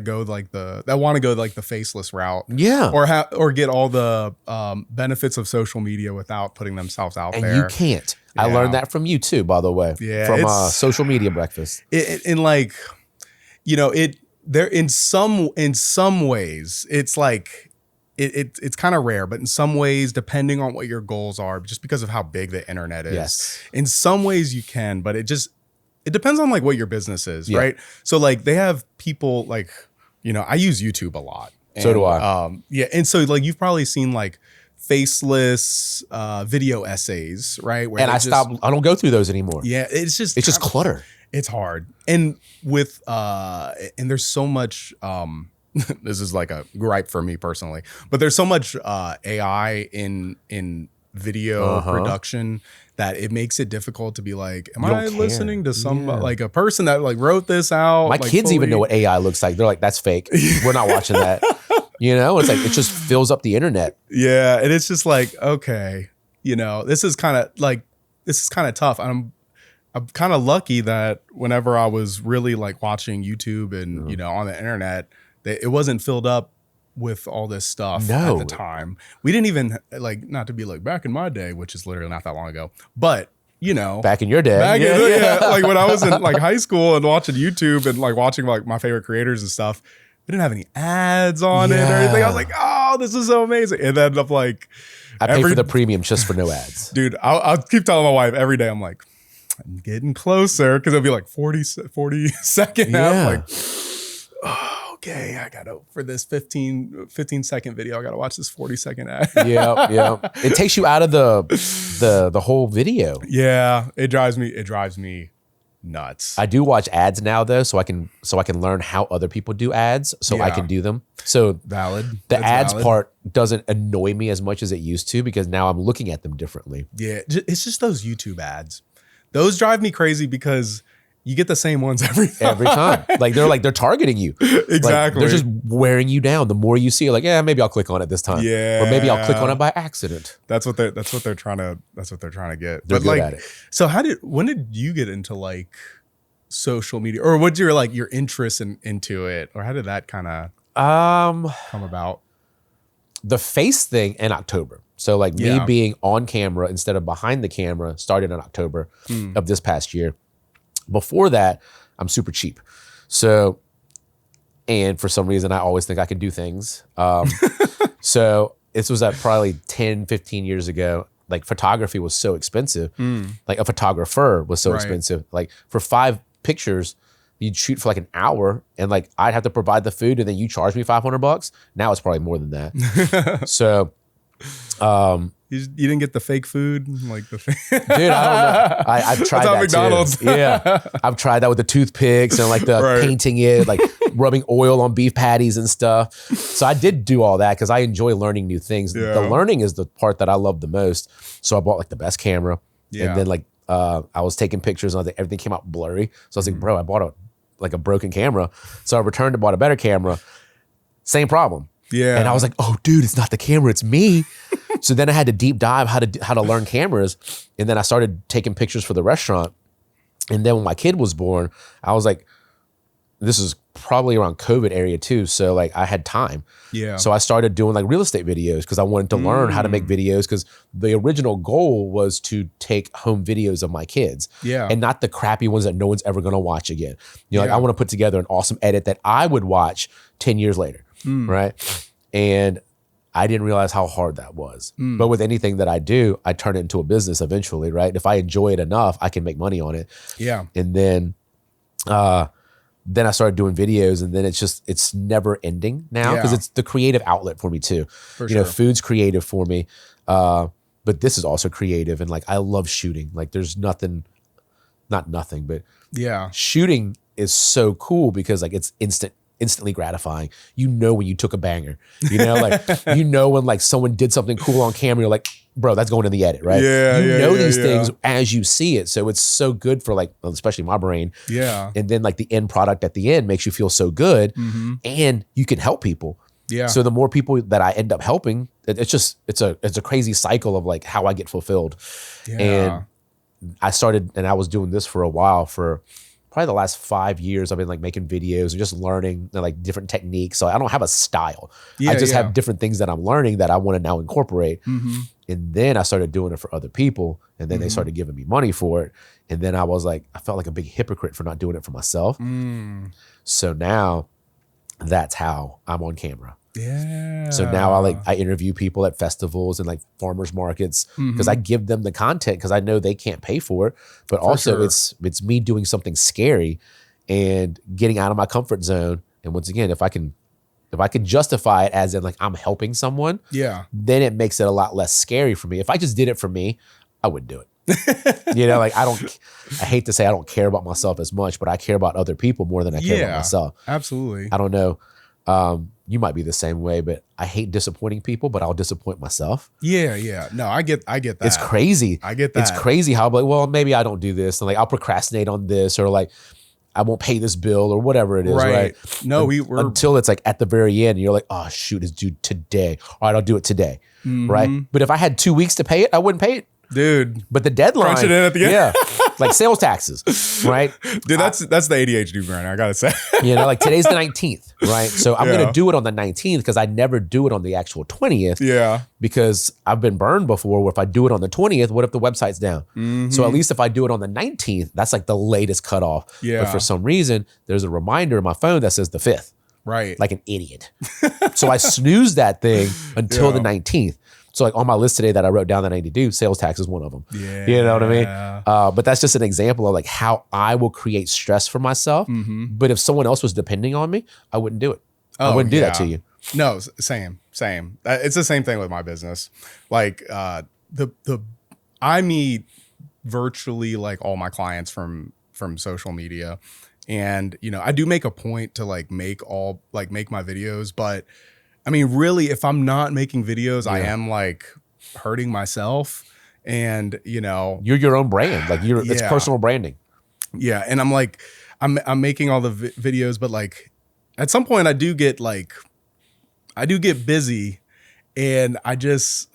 go like that want to go like the faceless route. Yeah. Or get all the benefits of social media without putting themselves out there. And you can't. Yeah. I learned that from you too, by the way. Yeah. From social media breakfast. In like, you know, there in some ways, it's like it's kind of rare, but in some ways, depending on what your goals are, just because of how big the internet is, in some ways you can, but it depends on like what your business is, right? So like they have people like, you know, I use YouTube a lot. So do I. Yeah. And so like you've probably seen like faceless video essays, right? Where and I don't go through those anymore. Yeah. It's just clutter. It's hard. And with and there's so much this is like a gripe for me personally, but there's so much AI in video production that it makes it difficult to be like, am I listening to like a person that like wrote this out? My kids even know what AI looks like. They're like, that's fake. We're not watching that. You know, it's like, it just fills up the internet. Yeah. And it's just like, okay, you know, this is kind of tough. I'm kind of lucky that whenever I was really like watching YouTube and, you know, on the internet, that it wasn't filled up with all this stuff at the time. We didn't even like, not to be like back in my day, which is literally not that long ago, but you know, back in your day, like when I was in like high school and watching YouTube and like watching like my favorite creators and stuff, we didn't have any ads on it or anything. I was like, oh, this is so amazing. And then I'm like, I pay for the premium just for no ads. Dude, I'll keep telling my wife every day, I'm like, I'm getting closer, because it'll be like 40 second ad. Like, oh, okay, I gotta, for this 15 second video, I gotta watch this 40-second ad. Yeah. It takes you out of the whole video. Yeah, it drives me nuts. I do watch ads now though, so I can learn how other people do ads, so I can do them. So valid. The ads part doesn't annoy me as much as it used to, because now I'm looking at them differently. Yeah, it's just those YouTube ads. Those drive me crazy because you get the same ones every time. Like they're targeting you. Exactly. Like, they're just wearing you down. The more you see, you're like, yeah, maybe I'll click on it this time. Yeah. Or maybe I'll click on it by accident. That's what they're trying to get. They're but good like, at it. So when did you get into like social media, or what's your like your interest into it, or how did that kind of come about? The face thing in October. So like me being on camera instead of behind the camera started in October of this past year. Before that, I'm super cheap. So, and for some reason, I always think I can do things. So this was at probably 10, 15 years ago. Like photography was so expensive. Like a photographer was so expensive. Like for 5 pictures, you'd shoot for like an hour, and like I'd have to provide the food, and then you charge me $500. Now it's probably more than that. So, you didn't get the fake food, like the dude. I don't know. I've tried that McDonald's. Too. Yeah, I've tried that with the toothpicks and like the painting it, like rubbing oil on beef patties and stuff. So I did do all that because I enjoy learning new things. Yeah. The learning is the part that I love the most. So I bought like the best camera, and then like I was taking pictures and everything came out blurry. So I was like, bro, I bought a broken camera. So I returned and bought a better camera. Same problem. Yeah. And I was like, oh, dude, it's not the camera, it's me. So then I had to deep dive how to learn cameras. And then I started taking pictures for the restaurant. And then when my kid was born, I was like, this is probably around COVID area too. So like I had time. Yeah. So I started doing like real estate videos because I wanted to learn how to make videos, because the original goal was to take home videos of my kids. Yeah. And not the crappy ones that no one's ever going to watch again. You know, like I want to put together an awesome edit that I would watch 10 years later. Right. And I didn't realize how hard that was. But with anything that I do, I turn it into a business eventually, right? If I enjoy it enough, I can make money on it. Yeah. And then I started doing videos, and then it's never ending now, because it's the creative outlet for me too. You know, food's creative for me. But this is also creative, and like I love shooting. Like there's not nothing, but shooting is so cool because like it's instantly gratifying. You know when you took a banger, you know, like you know when like someone did something cool on camera, you're like, bro, that's going in the edit, right? Yeah, you yeah, know yeah, these yeah. things as you see it. So it's so good for like, especially my brain. Yeah. And then like the end product at the end makes you feel so good, and you can help people. Yeah. So the more people that I end up helping, it's a crazy cycle of like how I get fulfilled. Yeah. And I started, and I was doing this for a while, for probably the last 5 years. I've been like making videos and just learning like different techniques. So I don't have a style. I just have different things that I'm learning that I want to now incorporate. And then I started doing it for other people, and then they started giving me money for it. And then I was like, I felt like a big hypocrite for not doing it for myself. So now that's how I'm on camera. Yeah. So now I interview people at festivals and like farmers markets, because I give them the content because I know they can't pay for it. But also it's me doing something scary and getting out of my comfort zone. And once again, if I can justify it as in like I'm helping someone, then it makes it a lot less scary for me. If I just did it for me, I wouldn't do it. You know, like I hate to say I don't care about myself as much, but I care about other people more than I care about myself. Absolutely. I don't know. You might be the same way, but I hate disappointing people, but I'll disappoint myself. Yeah, yeah. No, I get that. It's crazy. I get that. It's crazy how I'm like, well, maybe I don't do this. And like, I'll procrastinate on this, or like, I won't pay this bill or whatever it is, right? No, we're until it's like at the very end and you're like, oh shoot, it's due today. All right, I'll do it today, right? But if I had 2 weeks to pay it, I wouldn't pay it. Dude. But the deadline. Crunch it in at the end. Yeah. Like sales taxes, right? Dude, that's the ADHD brain, I gotta say. You know, like today's the 19th, right? So I'm going to do it on the 19th because I never do it on the actual 20th. Yeah. Because I've been burned before where if I do it on the 20th, what if the website's down? So at least if I do it on the 19th, that's like the latest cutoff. Yeah. But for some reason, there's a reminder in my phone that says the 5th. Right. Like an idiot. So I snooze that thing until the 19th. So like on my list today that I wrote down that I need to do, sales tax is one of them. Yeah. You know what I mean? But that's just an example of like how I will create stress for myself. But if someone else was depending on me, I wouldn't do it. I wouldn't do that to you. No, same. It's the same thing with my business. Like I meet virtually like all my clients from social media, and you know I do make a point to like make my videos, but I mean, really, if I'm not making videos, I am like hurting myself. And, you know, you're your own brand. Like it's personal branding. Yeah. And I'm like, I'm making all the videos, but like at some point I do get busy, and I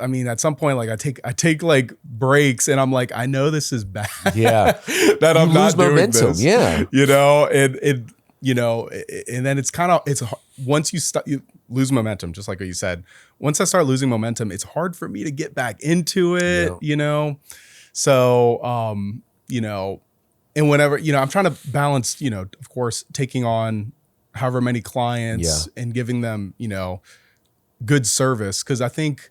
mean, at some point, like I take like breaks, and I'm like, I know this is bad. Yeah. that I'm not doing momentum. This, you know, and you know, and then it's once you lose momentum, just like what you said. Once I start losing momentum, it's hard for me to get back into it, you know? So, you know, and whenever, you know, I'm trying to balance, you know, of course, taking on however many clients and giving them, you know, good service. Cause I think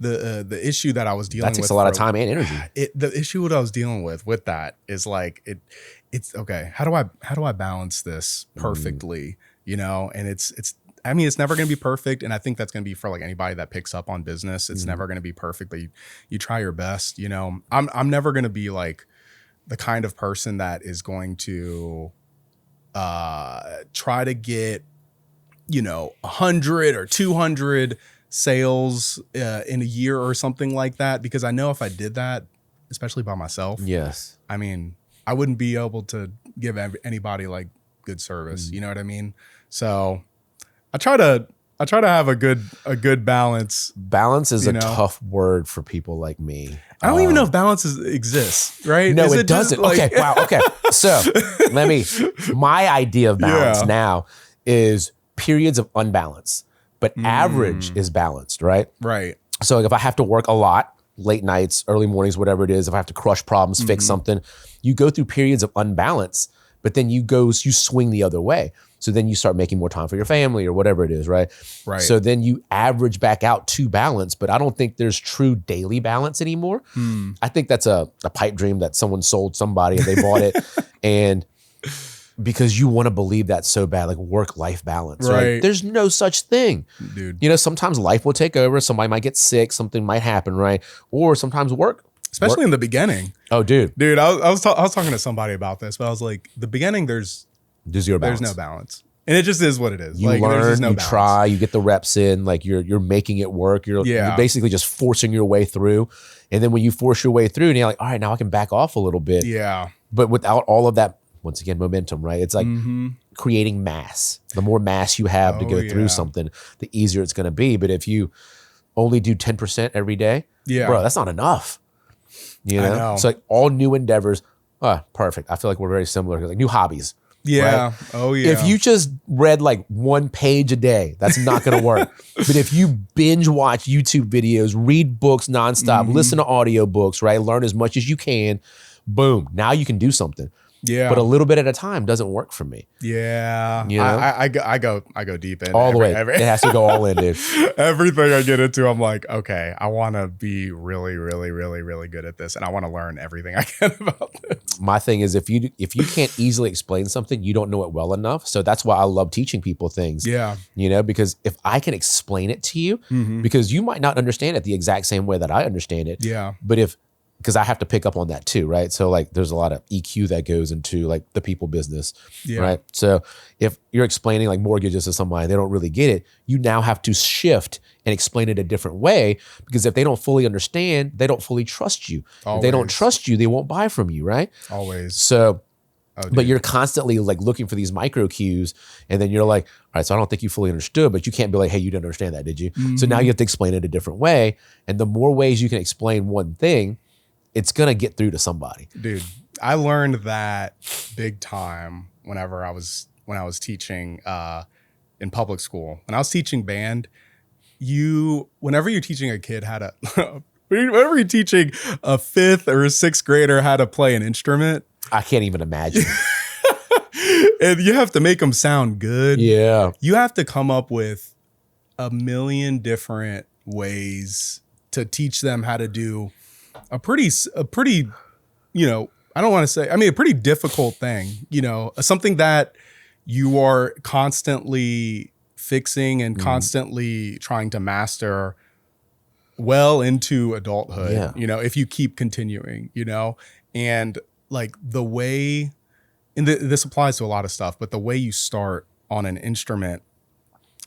the issue that I was dealing with. That takes a lot of time and energy. The issue what I was dealing with that is like, it's okay. How do I balance this perfectly? You know, and I mean, it's never going to be perfect. And I think that's going to be for like anybody that picks up on business. It's never going to be perfect, but you try your best. You know, I'm never going to be like the kind of person that is going to try to get, you know, 100 or 200 sales in a year or something like that. Because I know if I did that, especially by myself, I mean, I wouldn't be able to give anybody like good service. You know what I mean? So I try to have a good balance. Balance is a tough word for people like me. I don't even know if balance exists, right? No, it doesn't. Like... Okay, wow. Okay, so my idea of balance now is periods of unbalance, but average is balanced, right? Right. So if I have to work a lot, late nights, early mornings, whatever it is, if I have to crush problems, fix something, you go through periods of unbalance, but then you swing the other way. So then you start making more time for your family or whatever it is, right? Right. So then you average back out to balance, but I don't think there's true daily balance anymore. I think that's a pipe dream that someone sold somebody and they bought it. And because you want to believe that so bad, like work-life balance, right? There's no such thing. Dude. You know, sometimes life will take over. Somebody might get sick. Something might happen, right? Or sometimes especially in the beginning. Oh, dude. I was talking to somebody about this, but I was like, the beginning, there's There's zero balance. There's no balance. And it just is what it is. You like, learn, no you balance. try, you get the reps in, like you're making it work. You're basically just forcing your way through. And then when you force your way through and you're like, all right, now I can back off a little bit. Yeah. But without all of that, once again, momentum, right? It's like creating mass. The more mass you have to go through something, the easier it's going to be. But if you only do 10% every day, bro, that's not enough. You know? I know. So like all new endeavors, perfect. I feel like we're very similar. Like new hobbies. Yeah. Right? Oh, yeah. If you just read like 1 page a day, that's not going to work. But if you binge watch YouTube videos, read books nonstop, listen to audiobooks, right? Learn as much as you can, boom, now you can do something. Yeah. But a little bit at a time doesn't work for me. Yeah. You know? I go deep in. All the way. It has to go all in, dude. Everything I get into, I'm like, okay, I want to be really, really, really, really good at this. And I want to learn everything I can about this. My thing is if you can't easily explain something, you don't know it well enough. So that's why I love teaching people things. Yeah. You know, because if I can explain it to you, because you might not understand it the exact same way that I understand it. Yeah. But because I have to pick up on that too, right? So like there's a lot of EQ that goes into like the people business, right? So if you're explaining like mortgages to somebody, they don't really get it, you now have to shift and explain it a different way, because if they don't fully understand, they don't fully trust you. Always. If they don't trust you, they won't buy from you, right? Always. So, but you're constantly like looking for these micro cues, and then you're like, all right, so I don't think you fully understood, but you can't be like, hey, you didn't understand that, did you? So now you have to explain it a different way. And the more ways you can explain one thing, it's going to get through to somebody. Dude, I learned that big time when I was teaching in public school. When I was teaching band, whenever you're teaching a kid how to, whenever you're teaching a 5th or a 6th grader how to play an instrument. I can't even imagine. And you have to make them sound good. Yeah. You have to come up with a million different ways to teach them how to do a pretty, you know, I don't want to say, I mean, a pretty difficult thing, you know, something that you are constantly fixing and constantly trying to master well into adulthood, you know, if you keep continuing, you know, and like the way, and this applies to a lot of stuff, but the way you start on an instrument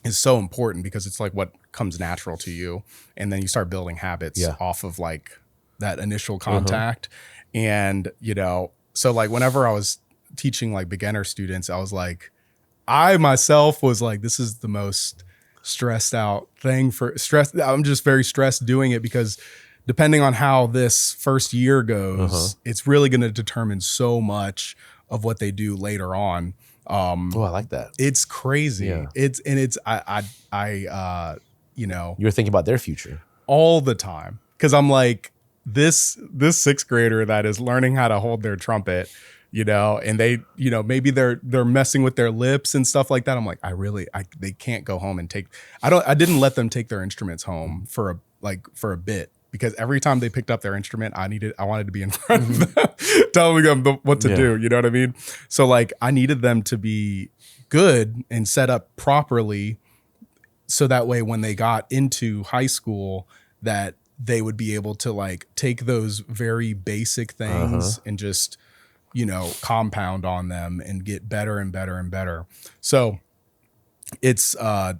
is so important, because it's like what comes natural to you. And then you start building habits off of like that initial contact. And, you know, so like whenever I was teaching like beginner students, I was like, I myself was like, this is the most stressed out thing for stress. I'm just very stressed doing it, because depending on how this first year goes, it's really going to determine so much of what they do later on. Oh, I like that. It's crazy. Yeah. I you know, you're thinking about their future all the time. 'Cause I'm like, this 6th grader that is learning how to hold their trumpet, you know, and they, you know, maybe they're messing with their lips and stuff like that. I'm like, they can't go home and I didn't let them take their instruments home for a bit, because every time they picked up their instrument, I wanted to be in front of them, telling them what to do. You know what I mean? So like, I needed them to be good and set up properly, so that way when they got into high school, that they would be able to like take those very basic things and just, you know, compound on them and get better and better and better. So it's I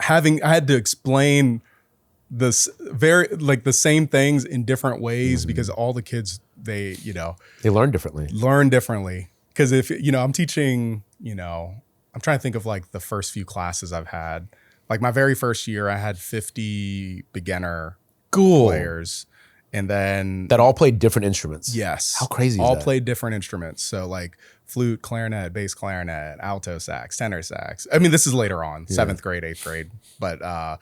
had to explain this very like the same things in different ways, because all the kids, they learn differently. Because if, you know, I'm teaching, you know, I'm trying to think of like the first few classes I've had. Like my very first year, I had 50 beginner players, and then that all played different instruments. Yes. How crazy is all that? Played different instruments. So like flute, clarinet, bass clarinet, alto sax, tenor sax. I mean, this is later on, 7th grade, 8th grade. But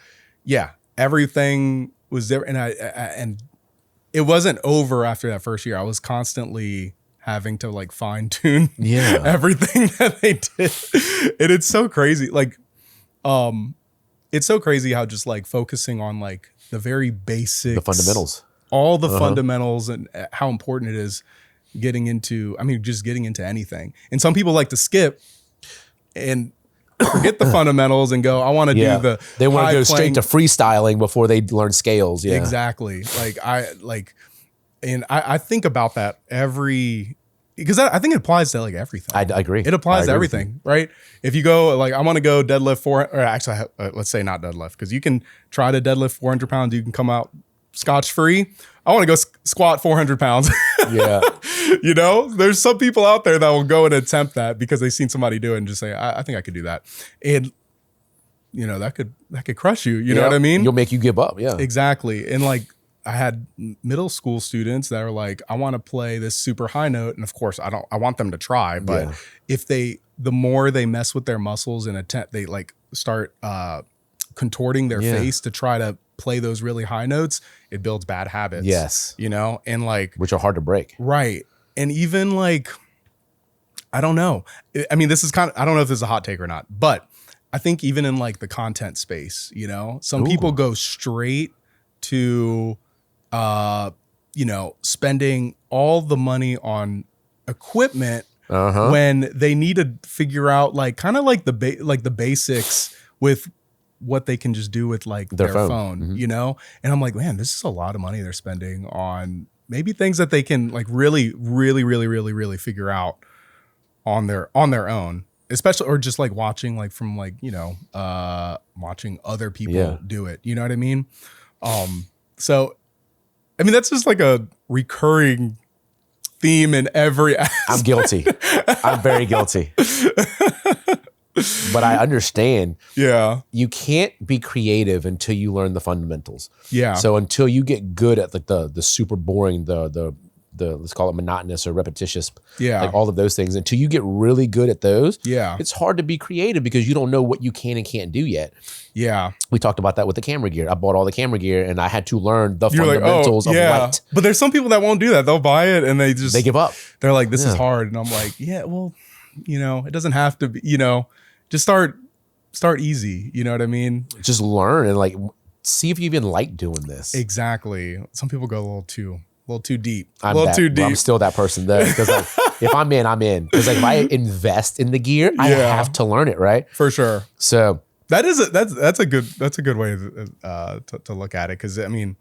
everything was there. And it wasn't over after that first year. I was constantly having to like fine tune everything that they did. And it's so crazy. Like, it's so crazy how just like focusing on like the very basics, the fundamentals, all the fundamentals, and how important it is getting into anything. And some people like to skip and forget the fundamentals and go, I want to do they want to go straight to freestyling before they learn scales. Yeah, exactly. I think about that every because I think it applies to like everything. I agree. It applies to everything, right? If you go like, I want to go deadlift or actually, let's say not deadlift, because you can try to deadlift 400 pounds. You can come out scotch free. I want to go squat 400 pounds. Yeah. You know, there's some people out there that will go and attempt that because they've seen somebody do it and just say, I think I could do that. And, you know, that could crush you. You know what I mean? You'll make you give up. Yeah. Exactly. And like, I had middle school students that are like, I want to play this super high note. And of course I want them to try, but if the more they mess with their muscles and they like start contorting their face to try to play those really high notes, it builds bad habits. Yes. You know, and like, which are hard to break. Right. And even like, I don't know. I mean, this is I don't know if this is a hot take or not, but I think even in like the content space, you know, some people go straight to, you know, spending all the money on equipment when they need to figure out like kind of like the basics with what they can just do with like their phone, you know? And I'm like, man, this is a lot of money they're spending on maybe things that they can like really figure out on their own, especially, or just like watching like from like, you know, watching other people do it. You know what I mean? So, I mean, that's just like a recurring theme in every aspect. I'm guilty. I'm very guilty. But I understand. Yeah. You can't be creative until you learn the fundamentals. Yeah. So until you get good at like the super boring, the let's call it monotonous or repetitious, like all of those things, until you get really good at those, it's hard to be creative because you don't know what you can and can't do yet. Yeah. We talked about that with the camera gear. I bought all the camera gear and I had to learn the fundamentals of light. But there's some people that won't do that. They'll buy it and they give up. They're like, this is hard. And I'm like, yeah, well, you know, it doesn't have to be, you know, just start easy. You know what I mean? Just learn and like see if you even like doing this. Exactly. Some people go a little too deep. Too deep. I'm still that person though, because like, if I'm in, I'm in. Because like if I invest in the gear, I have to learn it, right? For sure. So that's a good way to look at it. Because I mean,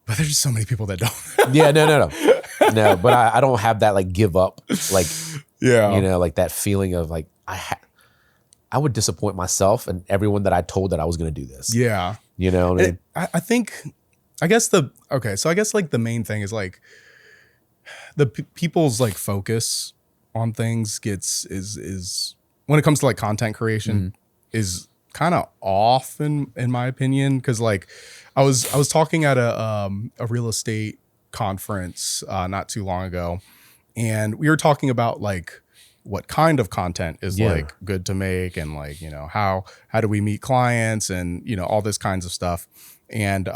but there's just so many people that don't. No. But I don't have that like give up, like you know, like that feeling of like I would disappoint myself and everyone that I told that I was going to do this. Yeah. You know what I mean? I think, I guess like the main thing is like the people's like focus on things is when it comes to like content creation is kind of off in my opinion. Cause like I was talking at a real estate conference not too long ago, and we were talking about like what kind of content is like good to make, and like, you know, how do we meet clients, and, you know, all this kinds of stuff. And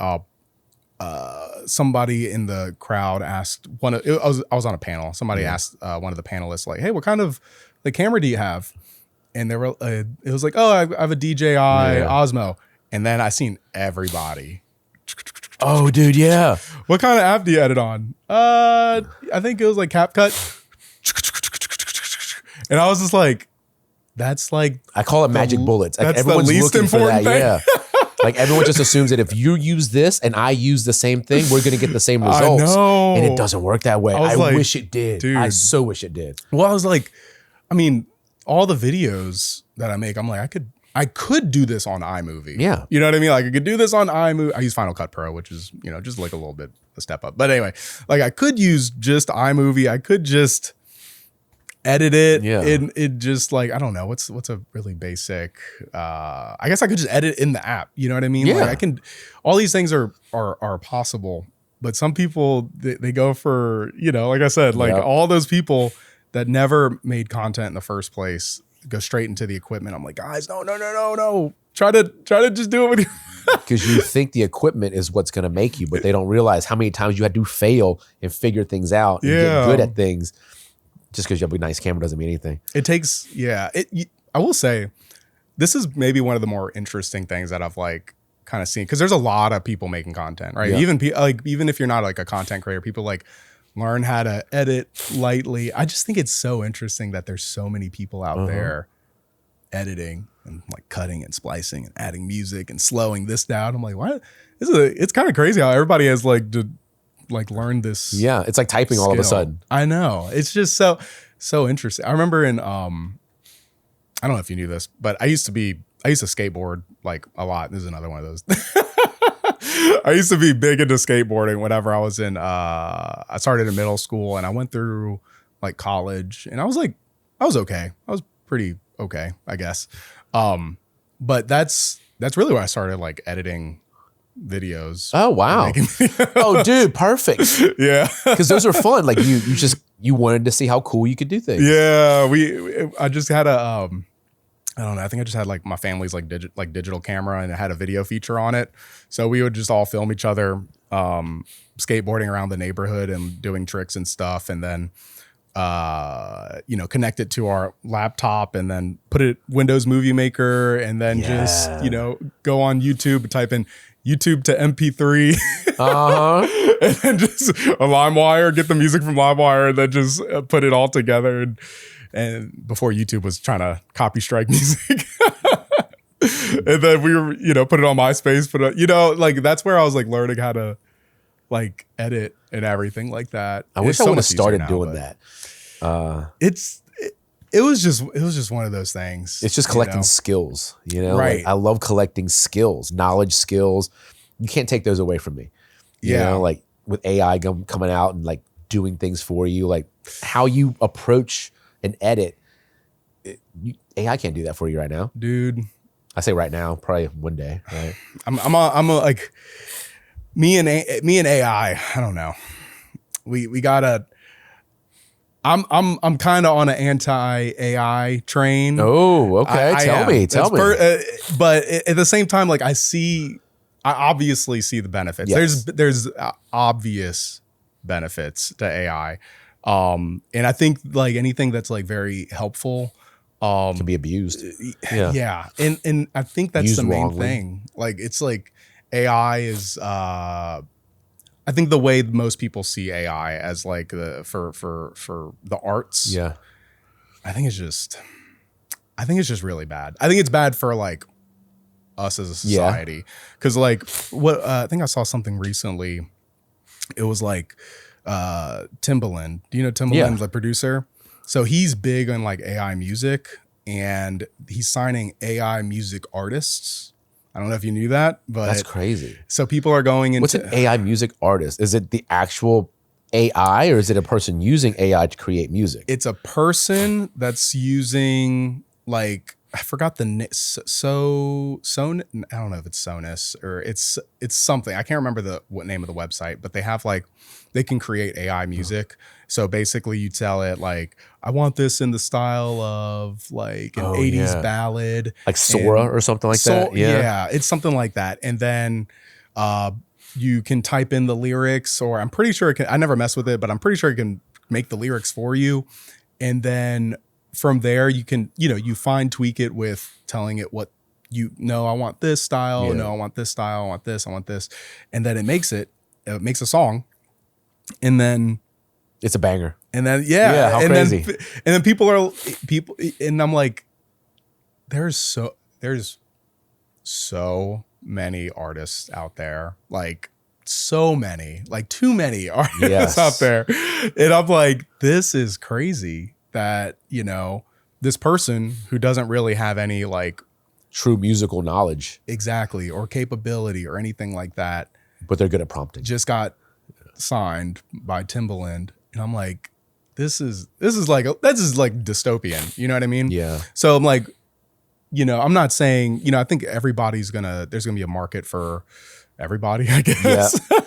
somebody in the crowd asked I was on a panel. Somebody asked one of the panelists like, hey, what kind of like camera do you have? And they were it was like, oh, I have a DJI Osmo. And then I seen everybody. Oh, dude, yeah. What kind of app do you edit on? I think it was like CapCut. And I was just like, that's like, I call it magic bullets. Like, that's everyone's the least looking for that. important thing. Yeah. Like everyone just assumes that if you use this and I use the same thing, we're going to get the same results. I know. And it doesn't work that way. I like, wish it did. Dude. I so wish it did. Well, I was like, I mean, all the videos that I make, I'm like, I could do this on iMovie. Yeah. You know what I mean? Like I could do this on iMovie. I use Final Cut Pro, which is, you know, just like a little bit a step up. But anyway, like I could use just iMovie. I could just edit it. Yeah. It just like, I don't know, what's a really basic, I guess I could just edit in the app. You know what I mean? Yeah. Like all these things are possible, but some people, they go for, you know, like I said, like all those people that never made content in the first place go straight into the equipment. I'm like, guys, no. Try to just do it with you. Because you think the equipment is what's going to make you, but they don't realize how many times you had to fail and figure things out and get good at things. Just because you have a nice camera doesn't mean anything. It takes, I will say, this is maybe one of the more interesting things that I've like kind of seen, because there's a lot of people making content, right? Yeah. Even if you're not like a content creator, people like learn how to edit lightly. I just think it's so interesting that there's so many people out there editing and like cutting and splicing and adding music and slowing this down. I'm like, what? It's kind of crazy how everybody has like like learn this. Yeah, it's like typing all of a sudden. I know. It's just so interesting. I remember in I don't know if you knew this, but I used to skateboard like a lot. This is another one of those. I used to be big into skateboarding whenever I was in I started in middle school and I went through like college, and I was okay. I was pretty okay, I guess. But that's really where I started like editing videos. Oh wow. Oh dude, perfect. Yeah. Because those are fun. Like you wanted to see how cool you could do things. Yeah. I just had a I don't know. I think I just had like my family's like digital camera, and it had a video feature on it. So we would just all film each other skateboarding around the neighborhood and doing tricks and stuff, and then connect it to our laptop, and then put it Windows Movie Maker, and then just go on YouTube, type in YouTube to MP3, and then just a LimeWire, get the music from LimeWire, and then just put it all together. And before YouTube was trying to copy strike music. And then we were, put it on MySpace, like that's where I was like learning how to like edit and everything like that. I wish I would have started doing that. It was just one of those things. It's just collecting skills, Right. Like, I love collecting skills, knowledge skills. You can't take those away from me. You know, like with AI coming out and like doing things for you, like how you approach and edit. AI can't do that for you right now, dude. I say right now, probably one day. Right? I'm like me and AI. I don't know. We gotta. I'm kind of on an anti-AI train. Oh, okay. Tell me. But at the same time, like I obviously see the benefits. Yes. There's obvious benefits to AI. And I think like anything that's like very helpful can be abused. Yeah. And I think that's used the main thing. Like it's like AI is I think the way most people see AI as like for the arts. Yeah. I think it's just really bad. I think it's bad for like us as a society. Cause like what I think I saw something recently. It was like Timbaland. Do you know Timbaland, the producer? So he's big on like AI music, and he's signing AI music artists. I don't know if you knew that, but that's crazy. So people are going into what's an AI music artist? Is it the actual AI, or is it a person using AI to create music? It's a person that's using like I forgot the name. I don't know if it's Sonus or it's something. I can't remember what name of the website, but they have like they can create AI music. So basically, you tell it like, I want this in the style of like an 80s ballad, like Sora or something like that. Yeah, it's something like that. And then you can type in the lyrics, or I'm pretty sure it can. I never mess with it, but I'm pretty sure it can make the lyrics for you. And then from there, you can, you fine tweak it with telling it what I want this style. Yeah. No, I want this style. I want this. I want this. And then it makes a song. And then it's a banger. And then, how and crazy. And then people, and I'm like, there's so many artists out there, like so many, like too many artists out there. And I'm like, this is crazy that, this person who doesn't really have any like true musical knowledge. Exactly. Or capability or anything like that. But they're good at prompting. Just got signed by Timbaland. And I'm like, this is like dystopian. You know what I mean? Yeah. So I'm like, I'm not saying, I think there's gonna be a market for everybody, I guess. Yeah.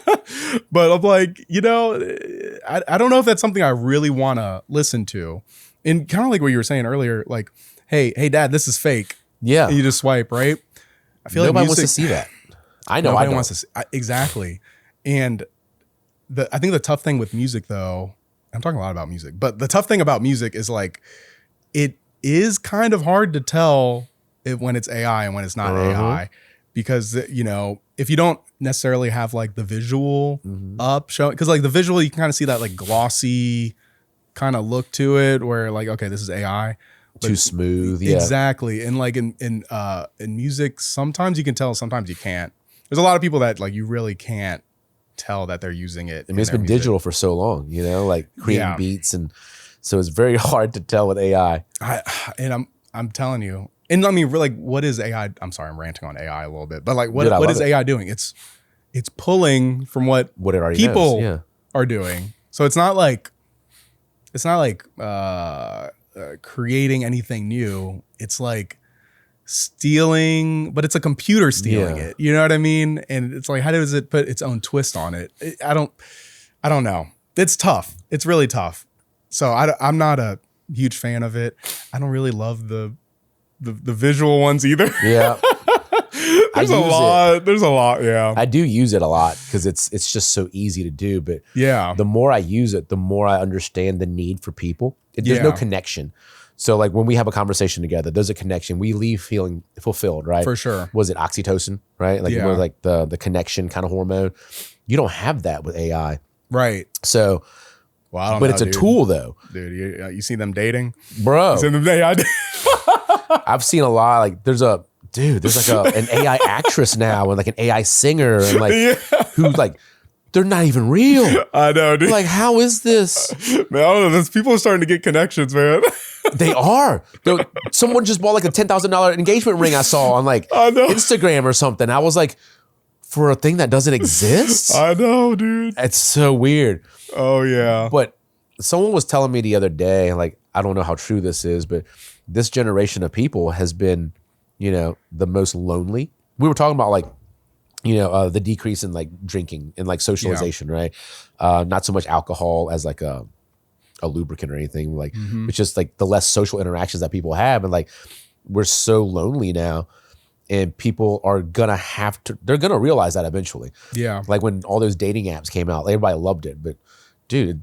But I'm like, I don't know if that's something I really want to listen to. And kind of like what you were saying earlier, like, hey, dad, this is fake. Yeah. And you just swipe, right? I feel nobody wants to see that. I know. Nobody wants to see, exactly. And I think the tough thing with music, though, I'm talking a lot about music, but the tough thing about music is like, it is kind of hard to tell when it's AI and when it's not AI, because, if you don't necessarily have like the visual up showing, because like the visual, you can kind of see that like glossy kind of look to it where like, okay, this is AI. Too smooth. Yeah. Exactly. And like in music, sometimes you can tell, sometimes you can't. There's a lot of people that like you really can't tell that they're using it. I mean, it's been digital for so long, you know, like creating beats, and so it's very hard to tell with AI. I'm telling you, and I mean, like, what is AI? I'm sorry, I'm ranting on AI a little bit, but like, what is AI doing? It's pulling from what it already people are doing. So it's not like creating anything new. It's like stealing, but it's a computer stealing it. You know what I mean? And it's like, how does it put its own twist on it? I don't know. It's tough. It's really tough. So I'm not a huge fan of it. I don't really love the visual ones either. Yeah. There's a lot. Yeah. I do use it a lot because it's just so easy to do. But the more I use it, the more I understand the need for people. There's no connection. So like when we have a conversation together, there's a connection. We leave feeling fulfilled, right? For sure. Was it oxytocin, right? Like more like the connection kind of hormone. You don't have that with AI. Right. So, well, I don't but know, it's a tool though. Dude, you see them dating? Bro. You see them dating? I've seen a lot. Like there's like an AI actress now and like an AI singer and like who like they're not even real. I know, dude. Like, how is this? Man, I don't know. People are starting to get connections, man. They are. Someone just bought like a $10,000 engagement ring I saw on like Instagram or something. I was like, for a thing that doesn't exist? I know, dude. It's so weird. Oh, yeah. But someone was telling me the other day, like, I don't know how true this is, but this generation of people has been, you know, the most lonely. We were talking about like, you know, the decrease in like drinking and like socialization, right? Not so much alcohol as like a lubricant or anything. Like it's just like the less social interactions that people have, and like we're so lonely now, and people are gonna they're gonna realize that eventually. Yeah, like when all those dating apps came out, everybody loved it, but dude,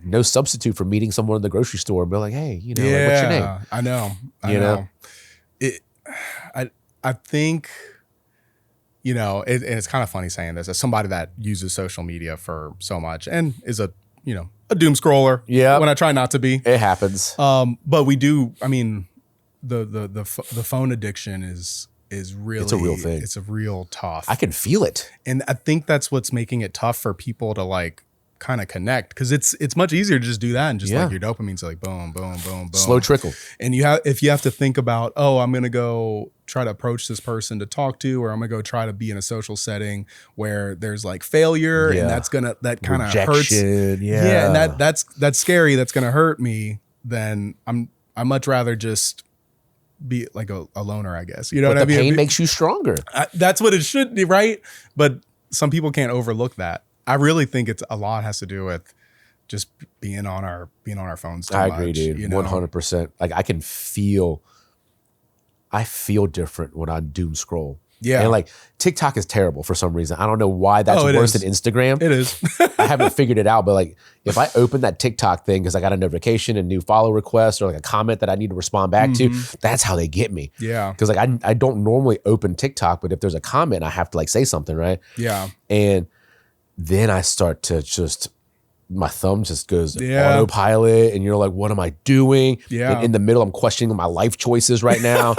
no substitute for meeting someone in the grocery store and be like, hey, you know, like, what's your name? I know. I know. I think. You know, and it's kind of funny saying this as somebody that uses social media for so much and is a doom scroller. Yeah. When I try not to be. It happens. But we do, I mean, the phone addiction is really, it's a real thing. It's a real tough. I can feel it. And I think that's what's making it tough for people to like kind of connect, because it's much easier to just do that and just like your dopamine's like boom, boom, boom, boom. Slow trickle. And if you have to think about, oh, I'm gonna go try to approach this person to talk to, or I'm gonna go try to be in a social setting where there's like failure and that kind of hurts. Yeah. And that's scary. That's gonna hurt me. Then I much rather just be like a loner, I guess. You know what I mean? The pain makes you stronger. That's what it should be, right? But some people can't overlook that. I really think a lot has to do with just being on our phones too much. I agree, dude. 100%. Like I feel different when I doom scroll. Yeah. And like TikTok is terrible for some reason. I don't know why that's worse than Instagram. It is. I haven't figured it out, but like if I open that TikTok thing because I got a notification, a new follow request, or like a comment that I need to respond back to, that's how they get me. Yeah. Because like I don't normally open TikTok, but if there's a comment, I have to like say something, right? Yeah. And then I start to my thumb just goes autopilot, and you're like, what am I doing? Yeah. And in the middle, I'm questioning my life choices right now.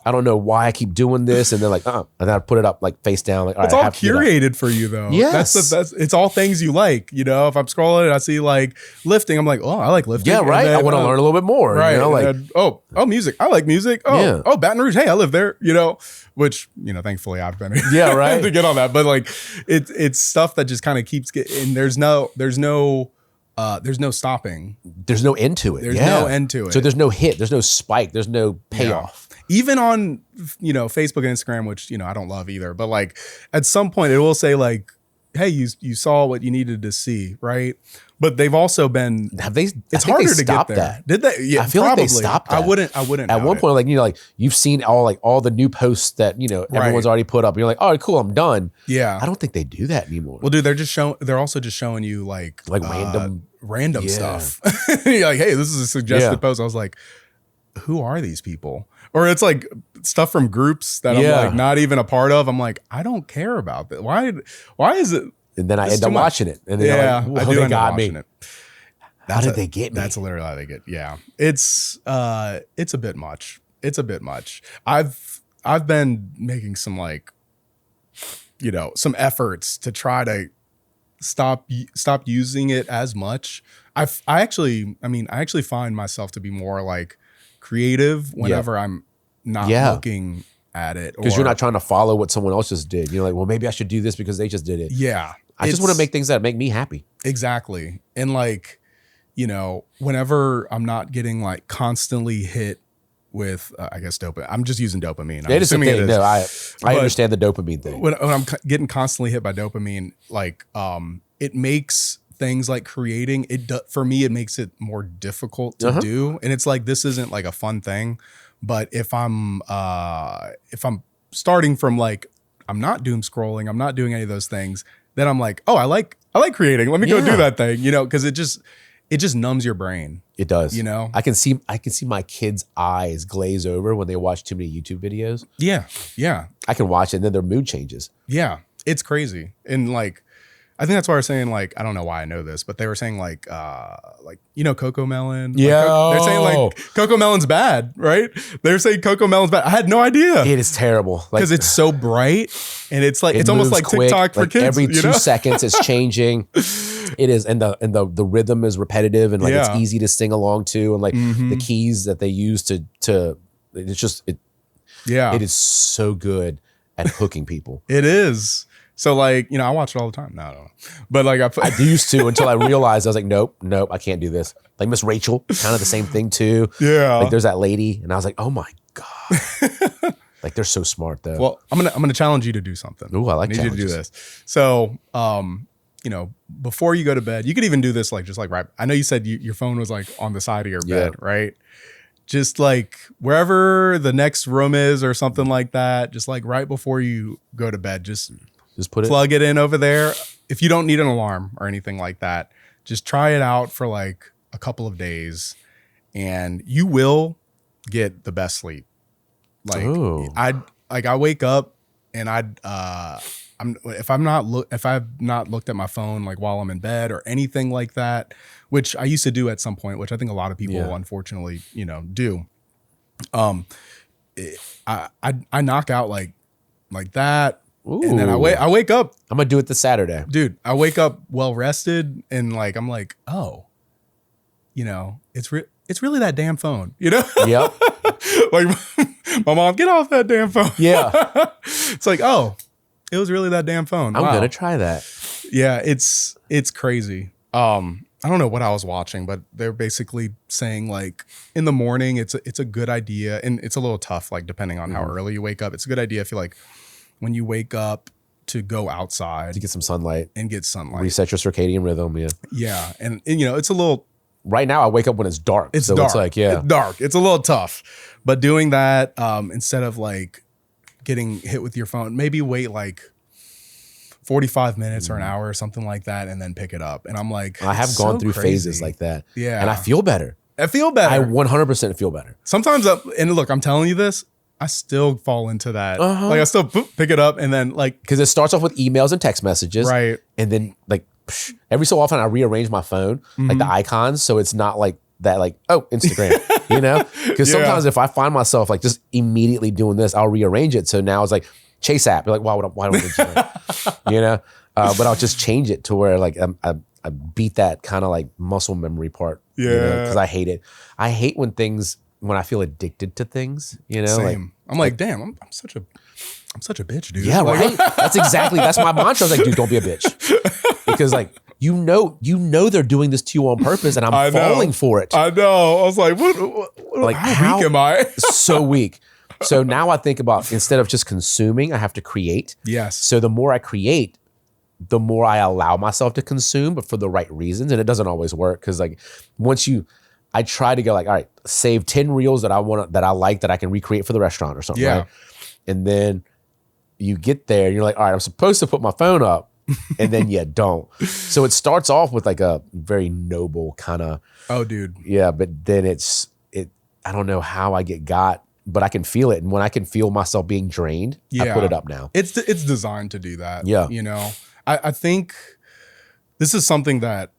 I don't know why I keep doing this. And then like, and then I put it up like face down. Like, all it's all curated for you though. Yes. That's it's all things you like. You know, if I'm scrolling and I see like lifting, I'm like, oh, I like lifting. Yeah, right. Then, I want to learn a little bit more. Right. You know, like, then, oh, music. I like music. Oh, Baton Rouge. Hey, I live there. You know, which, you know, thankfully I've been right. to get on that. But like it's stuff that just kind of keeps getting, there's no stopping. There's no end to it. There's no end to it. So there's no hit. There's no spike. There's no payoff. Even on, Facebook and Instagram, which, I don't love either. But like at some point it will say like, hey, you saw what you needed to see, right? But they've also been. Have they? It's harder to get there. That. Did they? Yeah, I feel like they stopped that. I wouldn't. At one point, like you've seen all the new posts that everyone's already put up. And you're like, all right, cool, I'm done. Yeah. I don't think they do that anymore. Well, dude, they're also just showing you like random stuff. You're like, hey, this is a suggested post. I was like, who are these people? Or it's like stuff from groups that I'm like not even a part of. I'm like, I don't care about that. Why is it? And then I end up watching it. And then I do end up watching it. How did they get me? That's literally how they get. Yeah. It's a bit much. It's a bit much. I've been making some like, some efforts to try to stopped using it as much. I actually find myself to be more like creative whenever I'm not looking at it, because you're not trying to follow what someone else just did. You're like, well, maybe I should do this because they just did it. Yeah, I just want to make things that make me happy. Exactly. And like, you know, whenever I'm not getting like constantly hit with, I guess dopamine. I'm just using dopamine. It is a thing. No, I understand the dopamine thing. When I'm getting constantly hit by dopamine, like, it makes things like creating it for me. It makes it more difficult to do, and it's like this isn't like a fun thing. But if I'm starting from like I'm not doom scrolling, I'm not doing any of those things, then I'm like, oh, I like creating. Let me go do that thing, you know, because it just numbs your brain. It does. You know, I can see my kids' eyes glaze over when they watch too many YouTube videos. Yeah. Yeah. I can watch it and then their mood changes. Yeah. It's crazy. And like, I think that's why they're saying like, I don't know why I know this, but they were saying like, you know, Coco Melon. Yeah. Like, they're saying like Coco Melon's bad, right? They're saying Coco Melon's bad. I had no idea. It is terrible. Because it's so bright and it's like, it's almost like quick. TikTok for kids. Every 2 seconds it's changing. It is. And the rhythm is repetitive and like it's easy to sing along to. And like the keys that they use to it's just, it is so good at hooking people. It is. So like, you know, I watch it all the time. No, I don't know. But like I used to until I realized I was like, nope, I can't do this. Like Miss Rachel, kind of the same thing too. Yeah. Like there's that lady and I was like, oh my God. Like they're so smart though. Well, I'm gonna challenge you to do something. Ooh, I like challenges. You to do this. So you know, before you go to bed, you could even do this like just like right. I know you said your phone was like on the side of your bed, right? Just like wherever the next room is or something like that, just like right before you go to bed, just plug it in over there. If you don't need an alarm or anything like that, just try it out for like a couple of days and you will get the best sleep. Like I wake up and if I've not looked at my phone like while I'm in bed or anything like that, which I used to do at some point, which I think a lot of people unfortunately, you know, do. I knock out like that. Ooh. And then I wake up. I'm gonna do it this Saturday, dude. I wake up well rested and like I'm like, oh, you know, it's really that damn phone, you know? Yep. Like my mom, get off that damn phone. Yeah. It's like, oh, it was really that damn phone. I'm gonna try that. Yeah, it's crazy. I don't know what I was watching, but they're basically saying like in the morning, it's a good idea, and it's a little tough, like depending on how early you wake up. It's a good idea if you like when you wake up to go outside to get some sunlight and get sunlight, reset your circadian rhythm. Yeah, and you know it's a little. Right now, I wake up when it's dark. It's so dark. It's like it's dark. It's a little tough, but doing that instead of like getting hit with your phone, maybe wait like 45 minutes or an hour or something like that, and then pick it up. And I'm like, I have gone through phases like that. Yeah, and I feel better. I feel better. I 100% feel better. Sometimes, and look, I'm telling you this. I still fall into that. Like I still pick it up and then like. Because it starts off with emails and text messages. Right. And then like every so often I rearrange my phone, like the icons. So it's not like that, like, oh, Instagram, you know? Because sometimes if I find myself like just immediately doing this, I'll rearrange it. So now it's like Chase app. You're like, why don't I do that? You know? But I'll just change it to where like I beat that kind of like muscle memory part. Yeah. Because I hate it. I hate when I feel addicted to things, you know. Same. I'm like, damn, I'm such a bitch, dude. Yeah, like, right. That's my mantra. I was like, dude, don't be a bitch, because like you know they're doing this to you on purpose, and I'm falling for it. I know. I was like, what like how weak am I? So weak. So now I think about, instead of just consuming, I have to create. Yes. So the more I create, the more I allow myself to consume, but for the right reasons, and it doesn't always work because like I try to go like, all right, save 10 reels that I like that I can recreate for the restaurant or something, right? And then you get there and you're like, all right, I'm supposed to put my phone up, and then you don't. So it starts off with like a very noble kind of, oh dude. Yeah, but then I don't know how I got, but I can feel it. And when I can feel myself being drained, I put it up now. It's designed to do that. Yeah. You know, I think this is something that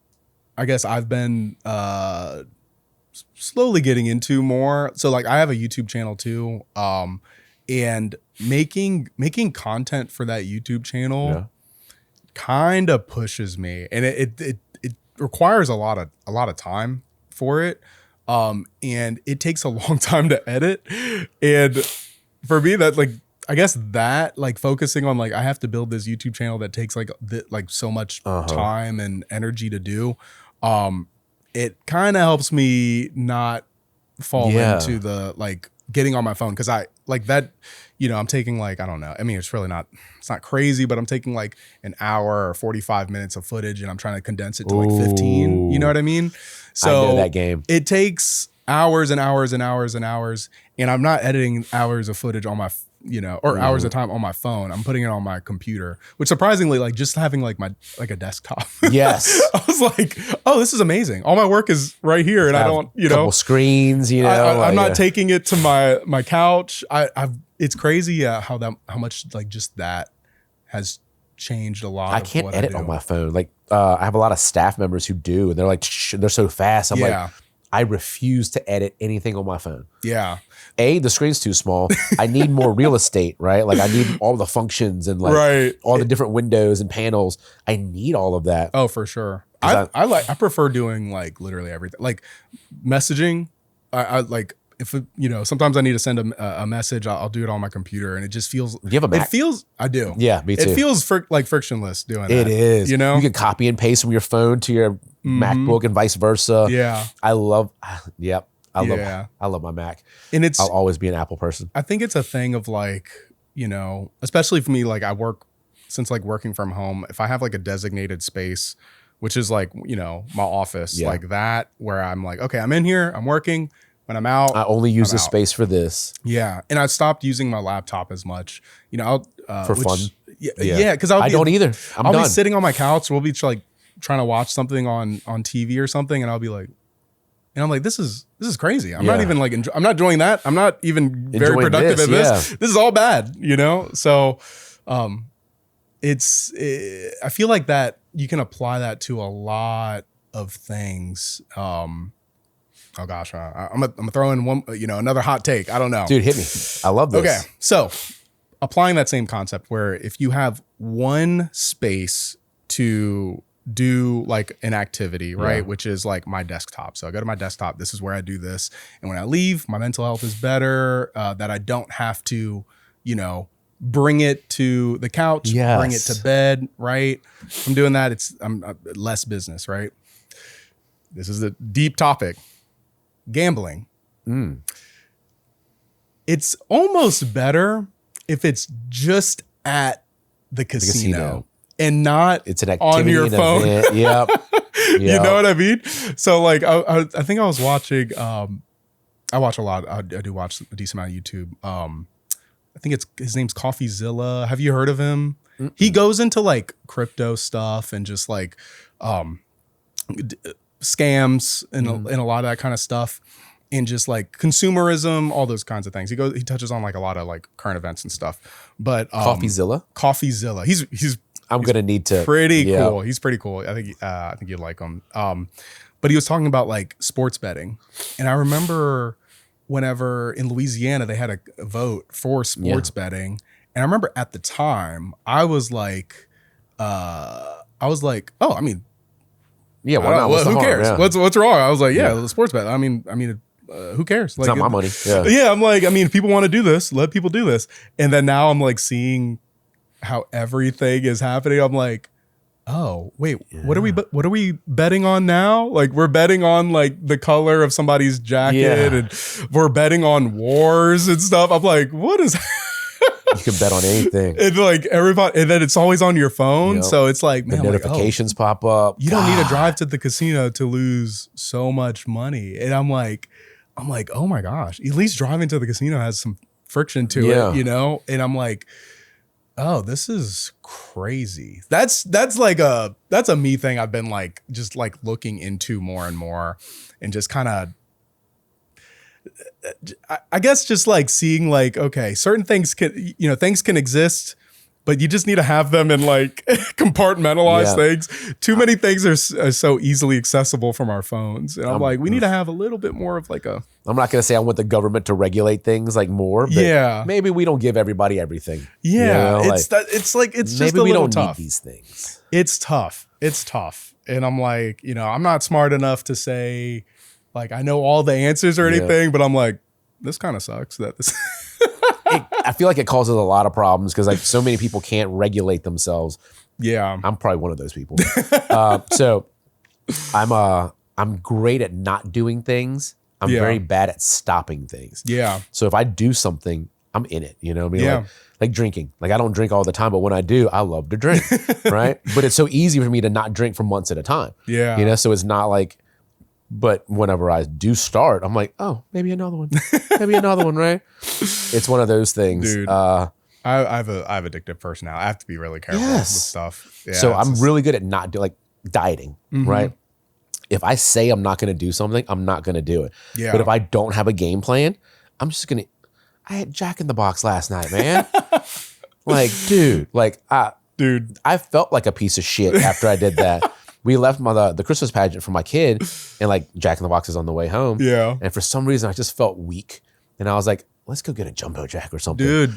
I guess I've been slowly getting into more. So like I have a YouTube channel too. And making content for that YouTube channel kind of pushes me, and it requires a lot of time for it. And it takes a long time to edit. And for me, that like, I guess that like focusing on like, I have to build this YouTube channel that takes like so much time and energy to do. It kind of helps me not fall into the like getting on my phone. Cause I like that, you know, I'm taking like, I don't know. I mean, it's not crazy, but I'm taking like an hour or 45 minutes of footage and I'm trying to condense it to like 15, you know what I mean? So I know that game. It takes hours and hours and hours and hours, and I'm not editing hours of footage on my, or hours of time on my phone. I'm putting it on my computer, which surprisingly, like just having like a desktop. Yes. I was like, oh, this is amazing. All my work is right here, and I don't, couple screens, I'm not taking it to my couch. It's crazy how much like just that has changed a lot. I can't edit on my phone. Like I have a lot of staff members who do, and they're like, they're so fast. I'm like, I refuse to edit anything on my phone. Yeah. The screen's too small. I need more real estate, right? Like I need all the functions and like all the different windows and panels. I need all of that. Oh, for sure. I prefer doing like literally everything. Like messaging. I like if sometimes I need to send a message. I'll do it on my computer, and it just feels. Do you have a Mac? I do. Yeah, me too. It feels like frictionless doing that. It is. You know, you can copy and paste from your phone to your MacBook and vice versa. Yeah, I love. Yep, I love my Mac, and I'll always be an Apple person. I think it's a thing of like, especially for me, like I work since like working from home. If I have like a designated space, which is like my office, like that, where I'm like, okay, I'm in here, I'm working. When I'm out, I only use this space for this. Yeah, and I stopped using my laptop as much. For fun. Yeah, because I don't either. I'll be sitting on my couch. We'll be like trying to watch something on TV or something, and I'll be like, and I'm like, this is crazy. I'm not even like I'm not enjoying that. I'm not even very productive at this. This is all bad, So, I feel like that you can apply that to a lot of things. Oh gosh, I'm gonna throw in one, another hot take. I don't know, dude. Hit me. I love this. Okay, so applying that same concept, where if you have one space to do like an activity, right, which is like my desktop. So I go to my desktop. This is where I do this, and when I leave, my mental health is better. That I don't have to, bring it to the couch, bring it to bed. Right, I'm doing that. I'm less business. Right. This is a deep topic. Gambling. It's almost better if it's just at the casino and not it's an activity on your phone. Yep. You know what I mean? So like I think I was watching I watch a lot. I do watch a decent amount of YouTube. I think his name's CoffeeZilla. Have you heard of him? Mm-mm. He goes into like crypto stuff and just like scams and a lot of that kind of stuff, and just like consumerism, all those kinds of things. He touches on like a lot of like current events and stuff. But CoffeeZilla. He's I'm gonna need to pretty cool. He's pretty cool. I think you'd like him. But he was talking about like sports betting, and I remember whenever in Louisiana they had a vote for sports betting, and I remember at the time I was like, oh, I mean. Yeah, why not? Who cares? Yeah. What's wrong? I was like, the sports bet. I mean, who cares? Like, it's not my money. Yeah, I'm like, if people want to do this, let people do this. And then now I'm like seeing how everything is happening. I'm like, oh wait, what are we betting on now? Like we're betting on like the color of somebody's jacket, and we're betting on wars and stuff. I'm like, what is? You can bet on anything. And like everybody, and then it's always on your phone. So it's like, man, the notifications pop up. You don't need to drive to the casino to lose so much money. And I'm like, oh my gosh, at least driving to the casino has some friction to it, And I'm like, oh, this is crazy. That's a me thing. I've been like, just like looking into more and more, and just kind of, I guess just like seeing like, okay, certain things can, things can exist but you just need to have them in like compartmentalized things. Too many things are so easily accessible from our phones. And I'm like, we need to have a little bit more of like a... I'm not going to say I want the government to regulate things like more, but maybe we don't give everybody everything. Yeah. You know, it's just a little tough. Need these things. It's tough. And I'm like, you know, I'm not smart enough to say like, I know all the answers or anything, but I'm like, this kind of sucks that this... I feel like it causes a lot of problems because like so many people can't regulate themselves. Yeah. I'm probably one of those people. So I'm great at not doing things. I'm very bad at stopping things. Yeah. So if I do something, I'm in it, you know what I mean? Like drinking. Like I don't drink all the time, but when I do, I love to drink, right? But it's so easy for me to not drink for months at a time. Yeah. You know, so it's not like, but whenever I do start, I'm like, oh, maybe another one, right? It's one of those things. Dude, I have addictive personality. I have to be really careful with stuff. Yeah, so I'm really good at not like dieting, right? If I say I'm not going to do something, I'm not going to do it. Yeah. But if I don't have a game plan, I'm just going to, I had Jack in the Box last night, man. Like, dude, I felt like a piece of shit after I did that. We left the Christmas pageant for my kid, and like Jack in the Box is on the way home. Yeah. And for some reason, I just felt weak, and I was like, "Let's go get a jumbo jack or something." Dude,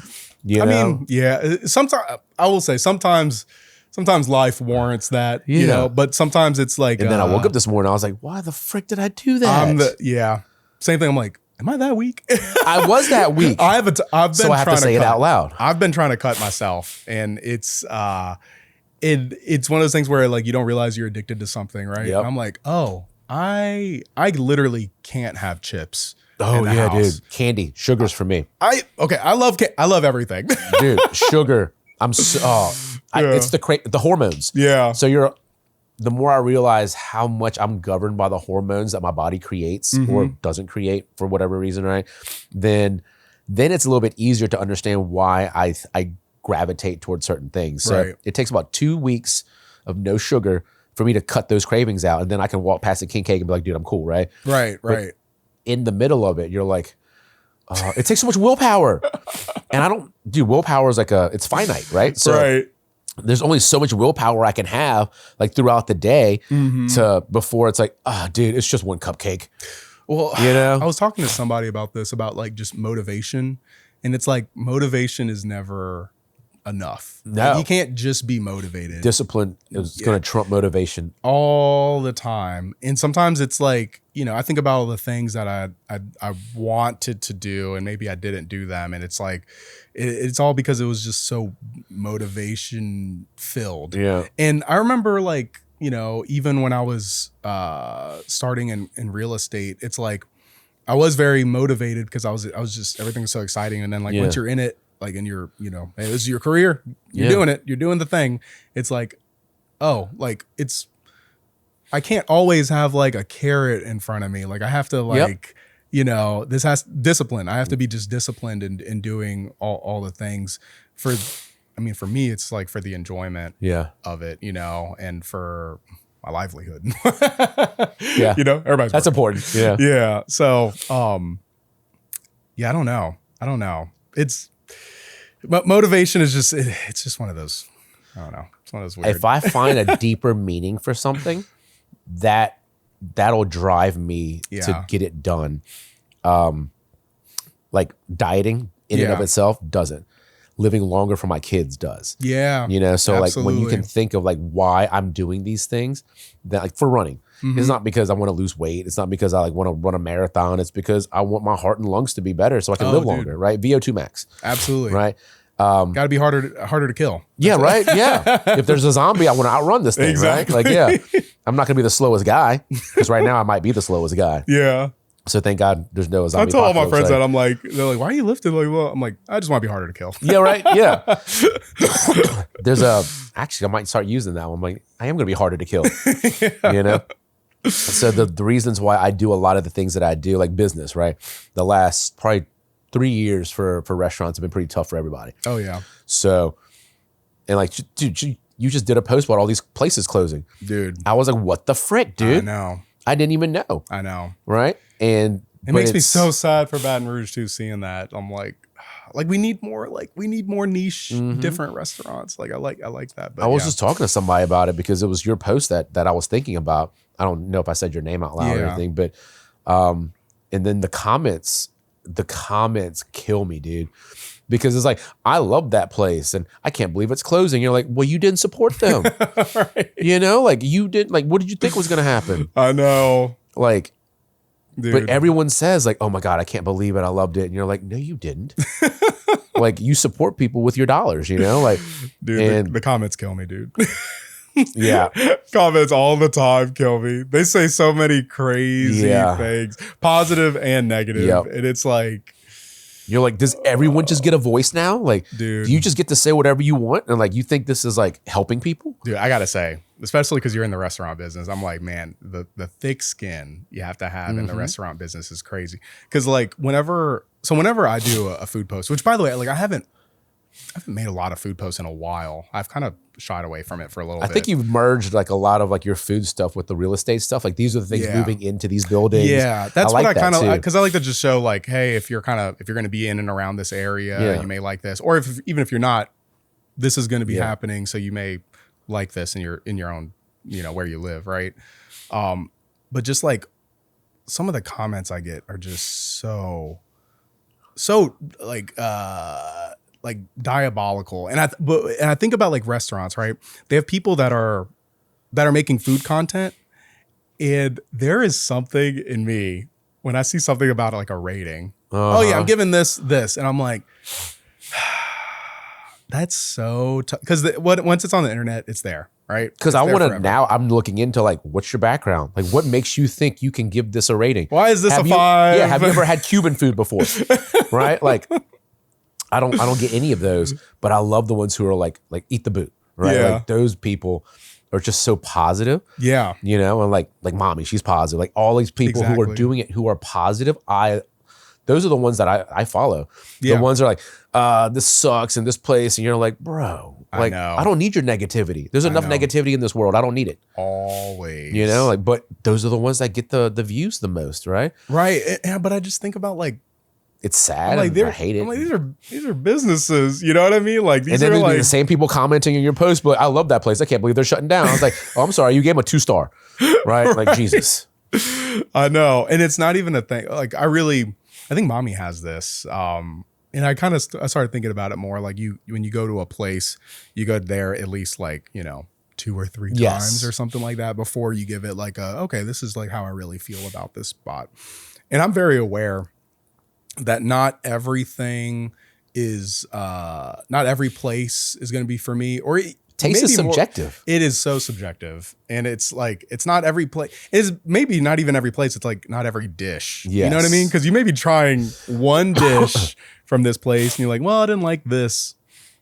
I mean, yeah. Sometimes I will say sometimes life warrants that, you know. But sometimes it's like. And then I woke up this morning, I was like, "Why the frick did I do that?" Same thing. I'm like, am I that weak? I was that weak. I've been so I have to say it out loud. I've been trying to cut myself, and it's one of those things where like you don't realize you're addicted to something, right? Yep. And I'm like, oh, I literally can't have chips. Oh yeah, dude. Candy, sugar's for me. I love everything. Dude, sugar. It's the hormones. Yeah. So the more I realize how much I'm governed by the hormones that my body creates or doesn't create for whatever reason, right? Then it's a little bit easier to understand why I gravitate towards certain things. So it takes about 2 weeks of no sugar for me to cut those cravings out. And then I can walk past the king cake and be like, dude, I'm cool, right? Right. In the middle of it, you're like, it takes so much willpower. And willpower is like it's finite, right? So there's only so much willpower I can have like throughout the day before it's like, dude, it's just one cupcake. Well, you know, I was talking to somebody about this, about like just motivation. And it's like, motivation is never enough. No. Like, you can't just be motivated. Discipline is going to trump motivation all the time. And sometimes it's like, you know, I think about all the things that I wanted to do and maybe I didn't do them. And it's like, it's all because it was just so motivation filled. Yeah. And I remember like, you know, even when I was starting in real estate, it's like, I was very motivated because I was just, everything was so exciting. And then like once you're in it, like, and you're, you know, hey, this is your career. You're doing it. You're doing the thing. It's like, oh, like I can't always have like a carrot in front of me. Like I have to like, you know, this has discipline. I have to be just disciplined in doing all the things for me, it's like for the enjoyment of it, you know, and for my livelihood. You know, everybody's that's working. important. Yeah. Yeah. So, I don't know. But motivation is just, it's just one of those, I don't know. It's one of those weird. If I find a deeper meaning for something, that'll drive me to get it done. Like dieting in and of itself doesn't. Living longer for my kids does. Yeah. You know, so absolutely. Like when you can think of like why I'm doing these things, that like for running, it's not because I want to lose weight. It's not because I like want to run a marathon. It's because I want my heart and lungs to be better so I can live longer, right? VO2 max. Absolutely. Right. Got to be harder to kill. Yeah, right. Yeah. If there's a zombie, I want to outrun this thing, exactly. Right? Like, yeah, I'm not going to be the slowest guy because right now I might be the slowest guy. Yeah. So thank God there's no zombie. I tell all my friends that I'm like, they're like, why are you lifting? Like, well, I'm like, I just want to be harder to kill. Yeah, right. Yeah. Actually, I might start using that one. I'm like, I am going to be harder to kill. You know? So the reasons why I do a lot of the things that I do, like business, right? The last probably 3 years for restaurants have been pretty tough for everybody. Oh yeah. So, and like, dude, you just did a post about all these places closing. Dude. I was like, what the frick, dude? I know. I didn't even know. I know. Right? And it makes me so sad for Baton Rouge too, seeing that. I'm like, like we need more niche, different restaurants. Like I like that. But I was just talking to somebody about it because it was your post that I was thinking about. I don't know if I said your name out loud or anything, but and then the comments kill me, dude. Because it's like, I love that place and I can't believe it's closing. You're like, well, you didn't support them. Right. You know, like you didn't, like, what did you think was going to happen? I know. Like, dude. But everyone says like, oh my God, I can't believe it. I loved it. And you're like, no, you didn't. Like you support people with your dollars, you know, like, dude, and the comments kill me, dude. Yeah. Comments all the time kill me. They say so many crazy things, positive and negative. Yep. And it's like, you're like, does everyone just get a voice now? Like, dude, do you just get to say whatever you want? And like, you think this is like helping people? Dude, I got to say, especially because you're in the restaurant business, I'm like, man, the thick skin you have to have in the restaurant business is crazy. Because like whenever I do a food post, which by the way, like I haven't made a lot of food posts in a while. I've kind of shied away from it for a little bit. I think you've merged like a lot of like your food stuff with the real estate stuff. Like these are the things moving into these buildings. Yeah, that's what I kind of, because I like to just show like, hey, if you're going to be in and around this area, you may like this, or even if you're not, this is going to be happening, so you may like this in your own, you know, where you live, right? But just like some of the comments I get are just so like diabolical. And I think about like restaurants, right? They have people that are making food content, and there is something in me when I see something about like a rating. Oh yeah, I'm giving this, and I'm like, that's so tough. Because once it's on the internet, it's there, right? Because I want to now. I'm looking into like, what's your background? Like, what makes you think you can give this a rating? Why is this a 5? Yeah, have you ever had Cuban food before? Right, like. I don't get any of those, but I love the ones who are like eat the boot, right? Yeah. Like those people are just so positive. Yeah. You know, and like mommy, she's positive. Like all these people who are doing it, who are positive, those are the ones that I follow. Yeah. The ones that are like, this sucks in this place. And you're like, bro, like I don't need your negativity. There's enough negativity in this world. I don't need it. Always. You know, like, but those are the ones that get the views the most, right? Right. Yeah, but I just think about like, it's sad. Like, I hate it. I'm like, these are businesses. You know what I mean? Like these are like the same people commenting in your post, but I love that place. I can't believe they're shutting down. I was like, oh, I'm sorry, you gave them a 2-star, right? Like Jesus. I know, and it's not even a thing. Like I think mommy has this. And I started thinking about it more. Like when you go to a place, you go there at least like 2 or 3 times or something like that before you give it like okay, this is like how I really feel about this spot. And I'm very aware that not everything is not every place is going to be for me, or taste is subjective. It is so subjective, and it's like it's not every place. It is maybe not even every place. It's like not every dish. Yes. You know what I mean? Because you may be trying one dish from this place, and you're like, well, I didn't like this.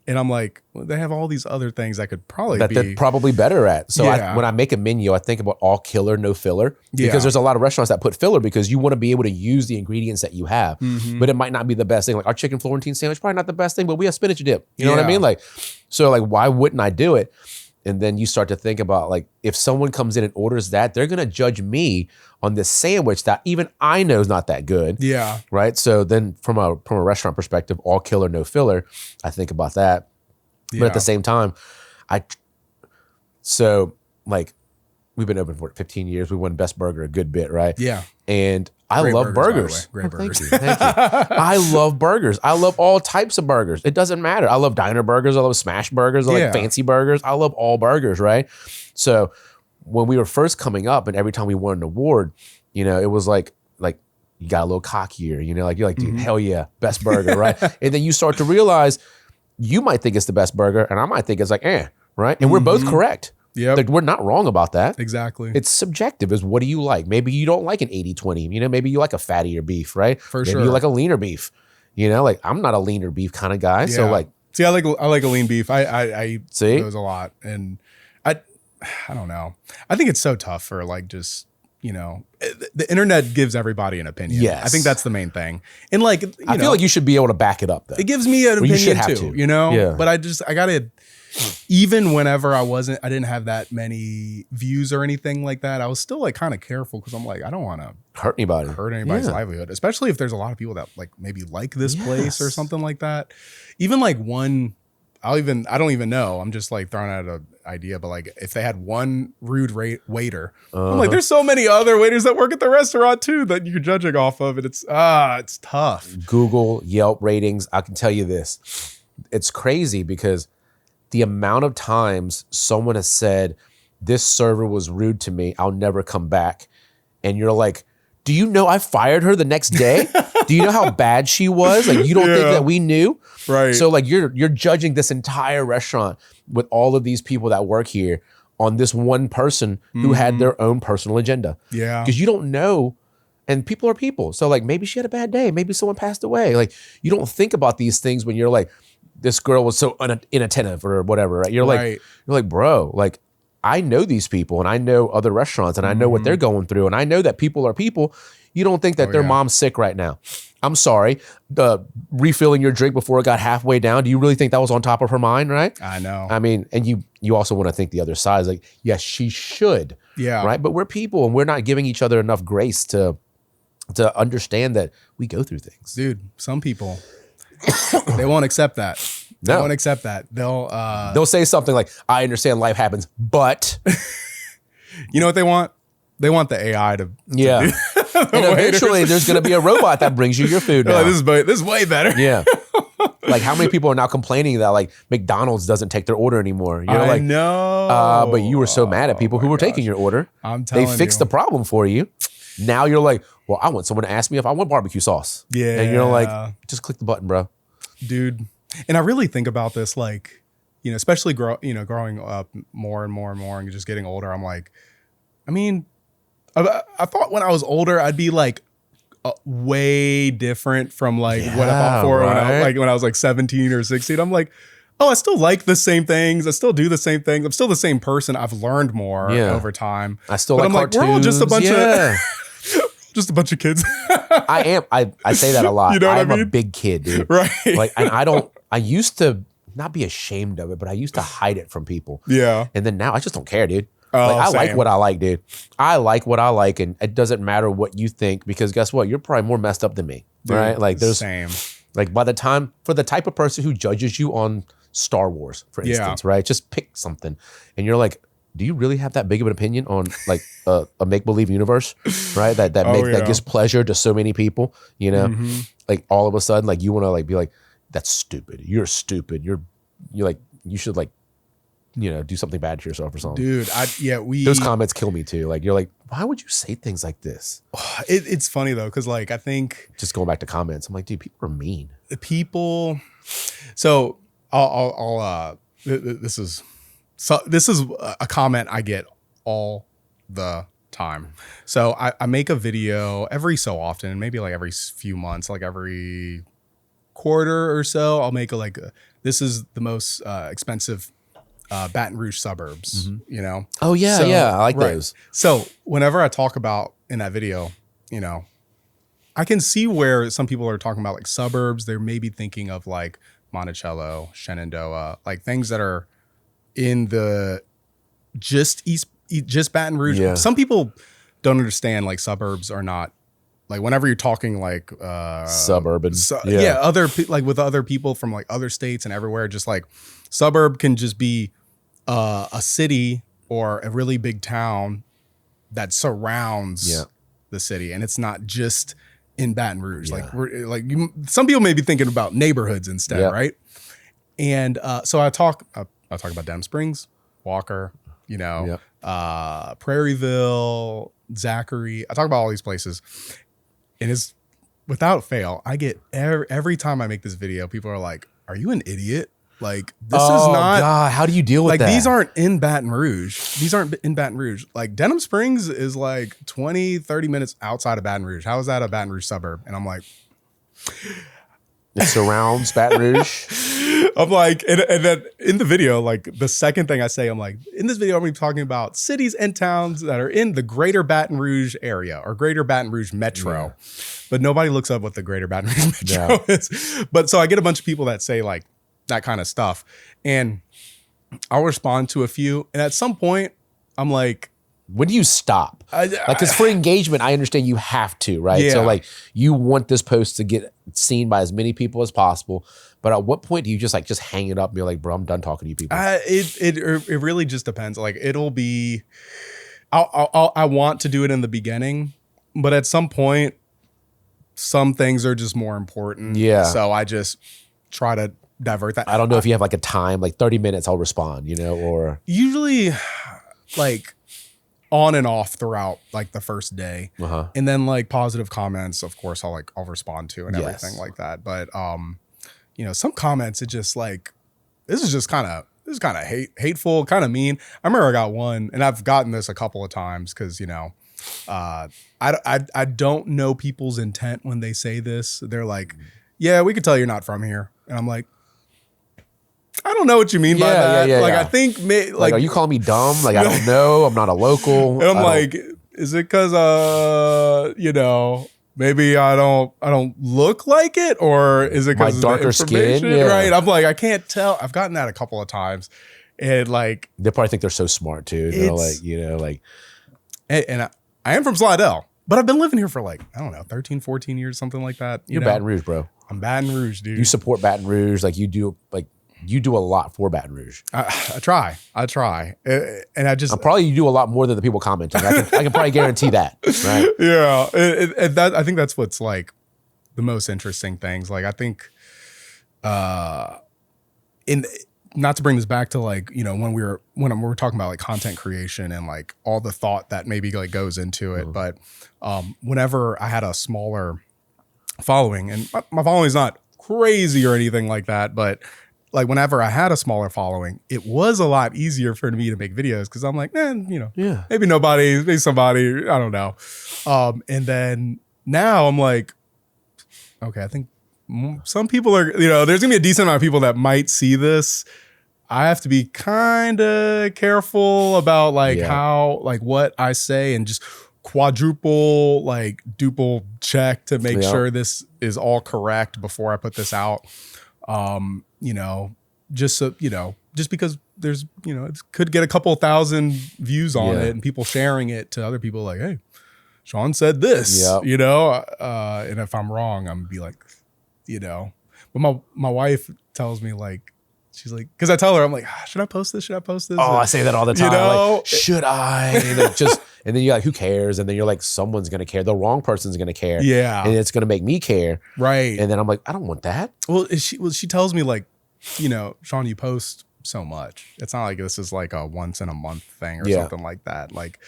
And I'm like, well, they have all these other things that could probably be. They're probably better at. So when I make a menu, I think about all killer, no filler. Because there's a lot of restaurants that put filler because you want to be able to use the ingredients that you have. But it might not be the best thing. Like our chicken Florentine sandwich, probably not the best thing, but we have spinach dip. You know what I mean? Like, so like, why wouldn't I do it? And then you start to think about like, if someone comes in and orders that, they're going to judge me on this sandwich that even I know is not that good. Yeah. Right. So then from a restaurant perspective, all killer, no filler, I think about that. Yeah. But at the same time, so like we've been open for 15 years. We won Best Burger a good bit, right? Yeah. And I love burgers. Great burgers. Thank you. I love burgers. I love all types of burgers. It doesn't matter. I love diner burgers. I love smash burgers. I like fancy burgers. I love all burgers, right? So when we were first coming up and every time we won an award, it was like you got a little cockier, like you're like, dude, hell yeah, best burger, right? And then you start to realize you might think it's the best burger and I might think it's like, right? And we're both correct. Yeah, like, we're not wrong about that. Exactly. It's subjective. Is what do you like? Maybe you don't like an 80-20. Maybe you like a fattier beef, right? For sure. Maybe you like a leaner beef. Like I'm not a leaner beef kind of guy. Yeah. So like, see, I like a lean beef. I see those a lot, and I don't know. I think it's so tough for like just the internet gives everybody an opinion. Yes. I think that's the main thing. And like, I feel like you should be able to back it up though. It gives me an opinion too, Yeah. But I gotta, even whenever I didn't have that many views or anything like that, I was still like kind of careful because I'm like, I don't want to hurt anybody's livelihood, especially if there's a lot of people that like maybe like this place or something like that. Even like I don't even know. I'm just like throwing out an idea, but like if they had one rude waiter, I'm like, there's so many other waiters that work at the restaurant too that you're judging off of, and it's tough. Google, Yelp ratings. I can tell you this, it's crazy because the amount of times someone has said, this server was rude to me, I'll never come back. And you're like, do you know I fired her the next day? Do you know how bad she was? Like, you don't think that we knew? Right. So like you're judging this entire restaurant with all of these people that work here on this one person who had their own personal agenda. Yeah. Because you don't know, and people are people. So like maybe she had a bad day. Maybe someone passed away. Like you don't think about these things when you're like, this girl was so inattentive or whatever, right? You're like, bro, like I know these people and I know other restaurants and I know what they're going through and I know that people are people. You don't think that their mom's sick right now. I'm sorry. Refilling your drink before it got halfway down. Do you really think that was on top of her mind, right? I know. I mean, and you also want to think the other side is like, yes, she should. Yeah. Right. But we're people and we're not giving each other enough grace to understand that we go through things. Dude, some people, they won't accept that. They won't accept that. They'll say something like, I understand life happens, but you know what they want? They want the AI to and eventually there's going to be a robot that brings you your food now. Like, this is way better. Yeah. Like how many people are now complaining that like McDonald's doesn't take their order anymore? You're like, no. But you were so mad at people who were taking your order. I'm telling you. They fixed the problem for you. Now you're like, well, I want someone to ask me if I want barbecue sauce. Yeah. And you're like, just click the button, bro. Dude. And I really think about this, like, especially growing up more and more and more and just getting older. I'm like, I mean, I thought when I was older, I'd be like way different from like what I thought for when I was like 17 or 16. I'm like, oh, I still like the same things. I still do the same things. I'm still the same person. I've learned more over time. I still like cartoons. We're all just a bunch of just a bunch of kids. I say that a lot. You know what I mean? I'm a big kid, dude. Right. Like, and I used to not be ashamed of it, but I used to hide it from people. Yeah. And then now I just don't care, dude. Oh, like I same. like what I like, dude. I like what I like, and it doesn't matter what you think because guess what? You're probably more messed up than me, dude, right? Like there's same. Like by the time for the type of person who judges you on Star Wars, for instance, right? Just pick something, and you're like, do you really have that big of an opinion on like a make-believe universe, right? That gives pleasure to so many people, Like all of a sudden, like you want to like be like, that's stupid. You're stupid. You're like you should like, do something bad to yourself or something. Dude, those comments kill me too. Like you're like, why would you say things like this? It's funny though, because like I think just going back to comments, I'm like, dude, people are mean. People. So I'll this is a comment I get all the time. So I make a video every so often, maybe like every few months, like every quarter or so. I'll make this is the most expensive Baton Rouge suburbs, Oh yeah, I like those. So whenever I talk about in that video, I can see where some people are talking about like suburbs. They're maybe thinking of like Monticello, Shenandoah, like things that are in the just Baton Rouge. Yeah. Some people don't understand like suburbs are not like whenever you're talking like suburban, like with other people from like other states and everywhere, just like suburb can just be a city or a really big town that surrounds the city, and it's not just in Baton Rouge. Like some people may be thinking about neighborhoods instead, right? And so I talk about Denham Springs, Walker, Prairieville, Zachary. I talk about all these places, and it's without fail, I get every time I make this video, people are like, "Are you an idiot? Like this is not." God, how do you deal with that? Like these aren't in Baton Rouge. Like Denham Springs is like 20, 30 minutes outside of Baton Rouge. How is that a Baton Rouge suburb? And I'm like, it surrounds Baton Rouge. I'm like, and then in the video, like the second thing I say, I'm like, in this video, I'm going to be talking about cities and towns that are in the greater Baton Rouge area or greater Baton Rouge metro. Yeah. But nobody looks up what the greater Baton Rouge metro is. But so I get a bunch of people that say like that kind of stuff. And I'll respond to a few. And at some point, I'm like, when do you stop? Like, because for engagement, I understand you have to, right? Yeah. So like you want this post to get seen by as many people as possible. But at what point do you just hang it up and be like, bro, I'm done talking to you people? It really just depends. Like it'll be, I want to do it in the beginning, but at some point, some things are just more important. Yeah. So I just try to divert that. I don't know if you have like a time, like 30 minutes, I'll respond, or usually like on and off throughout like the first day. And then like positive comments, of course, I'll respond to and everything like that. But some comments, it just like, this is kind of hateful, kind of mean. I remember I got one, and I've gotten this a couple of times because, I don't know people's intent when they say this. They're like, yeah, we could tell you're not from here. And I'm like, I don't know what you mean by that. I think are you calling me dumb? Like, I don't know. I'm not a local. And I'm like, is it because maybe I don't look like it, or is it because my darker skin? Yeah. Right. I'm like, I can't tell. I've gotten that a couple of times, and like they probably think they're so smart too. And I am from Slidell, but I've been living here for like, I don't know, 13, 14 years, something like that. You're Baton Rouge, bro. I'm Baton Rouge, dude. You support Baton Rouge, like you do a lot for Baton Rouge. I try, and you do a lot more than the people commenting. I can probably guarantee that, right? Yeah, and that I think that's what's like the most interesting things. Like I think, not to bring this back to like when we're talking about like content creation and like all the thought that maybe like goes into it, but whenever I had a smaller following, and my following is not crazy or anything like that, but like whenever I had a smaller following, it was a lot easier for me to make videos because I'm like, maybe somebody, I don't know. And then now I'm like, okay, I think some people are, there's gonna be a decent amount of people that might see this. I have to be kind of careful about like how, like what I say, and just quadruple, like duple check to make sure this is all correct before I put this out. Just so, just because there's, it could get a couple thousand views on it and people sharing it to other people like, hey, Shawn said this, and if I'm wrong, I'm gonna be like, but my wife tells me like, she's like, because I tell her, I'm like, should I post this? Oh, I say that all the time. Like, should I? And then you're like, who cares? And then you're like, someone's going to care. The wrong person's going to care. Yeah. And it's going to make me care. Right. And then I'm like, I don't want that. Well, she tells me like, Shawn, you post so much. It's not like this is like a once in a month thing or something like that. Like,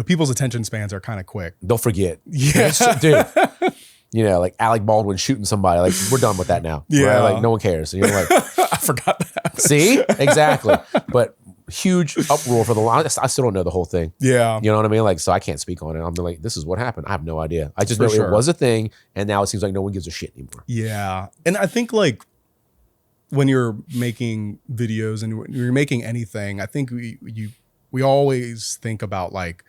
people's attention spans are kind of quick. They'll forget. Yeah. Dude. Like Alec Baldwin shooting somebody. Like, we're done with that now. Yeah. Right? Like, no one cares. And you're like, I forgot that. See? Exactly. But huge uproar for the line. I still don't know the whole thing. Yeah. You know what I mean? Like, so I can't speak on it. I'm like, this is what happened. I have no idea. I just know it was a thing. And now it seems like no one gives a shit anymore. Yeah. And I think like when you're making videos and when you're making anything, I think we always think about like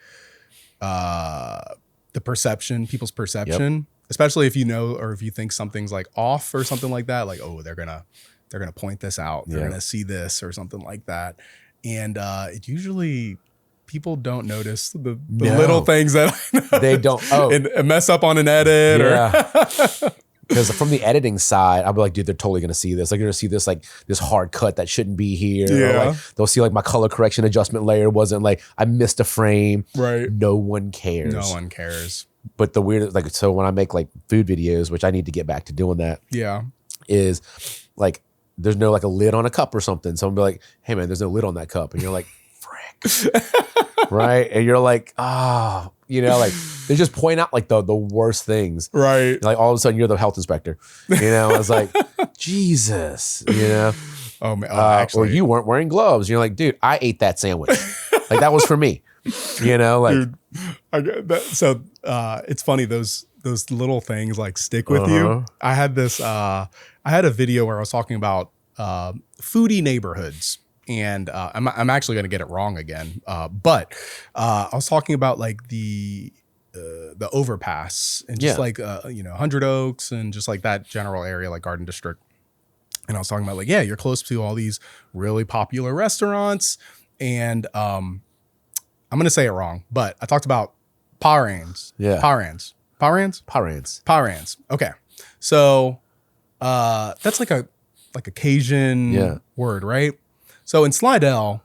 the perception, people's perception. Yep. Especially if or if you think something's like off or something like that, like, oh, they're gonna point this out, they're gonna see this or something like that, and it usually people don't notice the little things that they don't and mess up on an edit or because from the editing side, I'll be like, dude, they're totally gonna see this. Like, you're gonna see this like this hard cut that shouldn't be here. Yeah. Or, like, they'll see like my color correction adjustment layer wasn't like I missed a frame. Right. No one cares. No one cares. But the weird, like, so when I make like food videos, which I need to get back to doing that, is like there's no like a lid on a cup or something. Someone be like, hey man, there's no lid on that cup, and you're like, frick, right? And you're like, like they just point out like the worst things, right? Like all of a sudden you're the health inspector, I was like, Jesus, Oh man, actually, or you weren't wearing gloves. You're like, dude, I ate that sandwich, like that was for me. Like, dude, I get that. So it's funny, those those little things like stick with you. I had this. I had a video where I was talking about foodie neighborhoods, and I'm actually going to get it wrong again. But I was talking about like the overpass and just like 100 Oaks and just like that general area, like Garden District. And I was talking about like, yeah, you're close to all these really popular restaurants, and I'm going to say it wrong, but I talked about Parans. Yeah. Parans. Okay. So that's like a Cajun word, right? So in Slidell,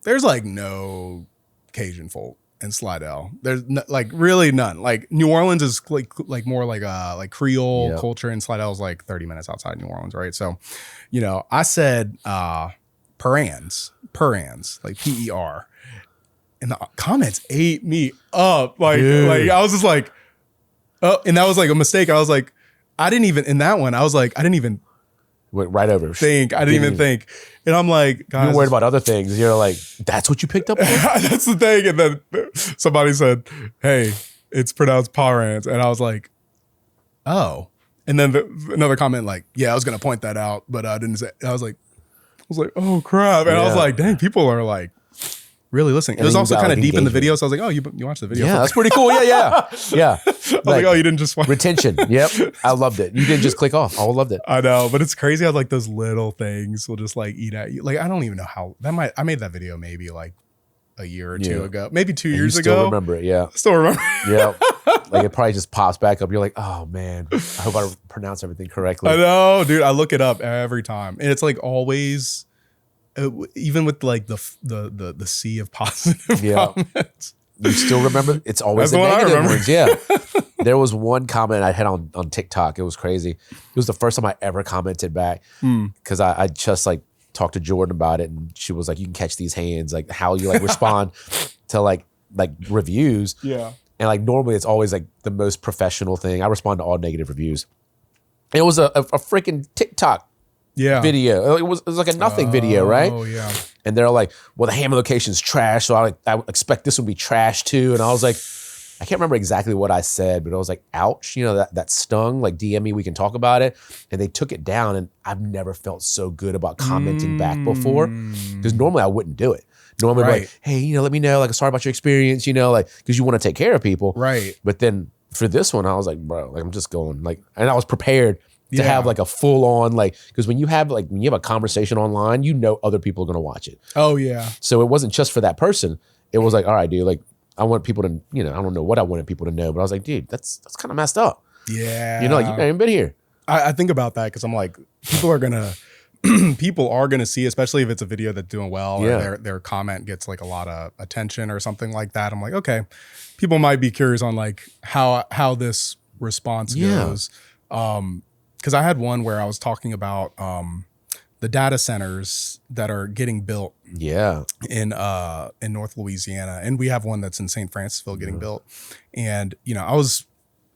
there's like no Cajun folk in Slidell. There's like really none. Like New Orleans is like more like Creole culture, and Slidell is like 30 minutes outside New Orleans, right? So, I said Parans, like PER. And the comments ate me up. Like I was just like, oh, and that was like a mistake. I was like, I didn't even went right over. I didn't even think. And I'm like, guys, you're worried about other things. You're like, that's what you picked up on? That's the thing. And then somebody said, hey, it's pronounced Parans. And I was like, oh. And then another comment like, yeah, I was going to point that out, but I didn't say. I was like, oh crap. And I was like, dang, people are like, really listening. It was also kind of deep in the video, so I was like, oh, you watched the video. Yeah, that's pretty cool. Yeah. I was like, oh, you didn't just watch. Retention. Yep. I loved it. You didn't just click off. I loved it. I know, but it's crazy how like those little things will just like eat at you. Like, I don't even know how I made that video maybe like a year or two ago, maybe 2 years ago. Still remember it. Yeah. Still remember. Yeah. Like it probably just pops back up. You're like, oh man, I hope I pronounce everything correctly. I know, dude. I look it up every time, and it's like always. Even with like the sea of positive comments. You still remember? It's always the negative ones. Yeah. There was one comment I had on TikTok. It was crazy. It was the first time I ever commented back because I just like talked to Jordan about it, and she was like, you can catch these hands, like how you like respond to like reviews. Yeah. And like normally it's always like the most professional thing. I respond to all negative reviews. It was a freaking TikTok video. It was like a nothing video, right? Oh yeah. And they're like, well, the Hammond location's trash, so I expect this would be trash too. And I was like, I can't remember exactly what I said, but I was like, ouch, that stung. Like DM me, we can talk about it. And they took it down, and I've never felt so good about commenting back before, because normally I wouldn't do it. Normally, like, hey, let me know, like, sorry about your experience, like, because you want to take care of people, right? But then for this one, I was like, bro, like I'm just going like, and I was prepared to have like a full on, like, because when you have a conversation online, other people are going to watch it. Oh yeah. So it wasn't just for that person. It was like, all right, dude, like I want people to, I don't know what I wanted people to know, but I was like, dude, that's kind of messed up. Yeah. Like you've not even been here. I think about that because I'm like, people are gonna see, especially if it's a video that's doing well, or their comment gets like a lot of attention or something like that. I'm like, okay, people might be curious on like how this response goes. Because I had one where I was talking about the data centers that are getting built in North Louisiana. And we have one that's in St. Francisville getting built. And, I was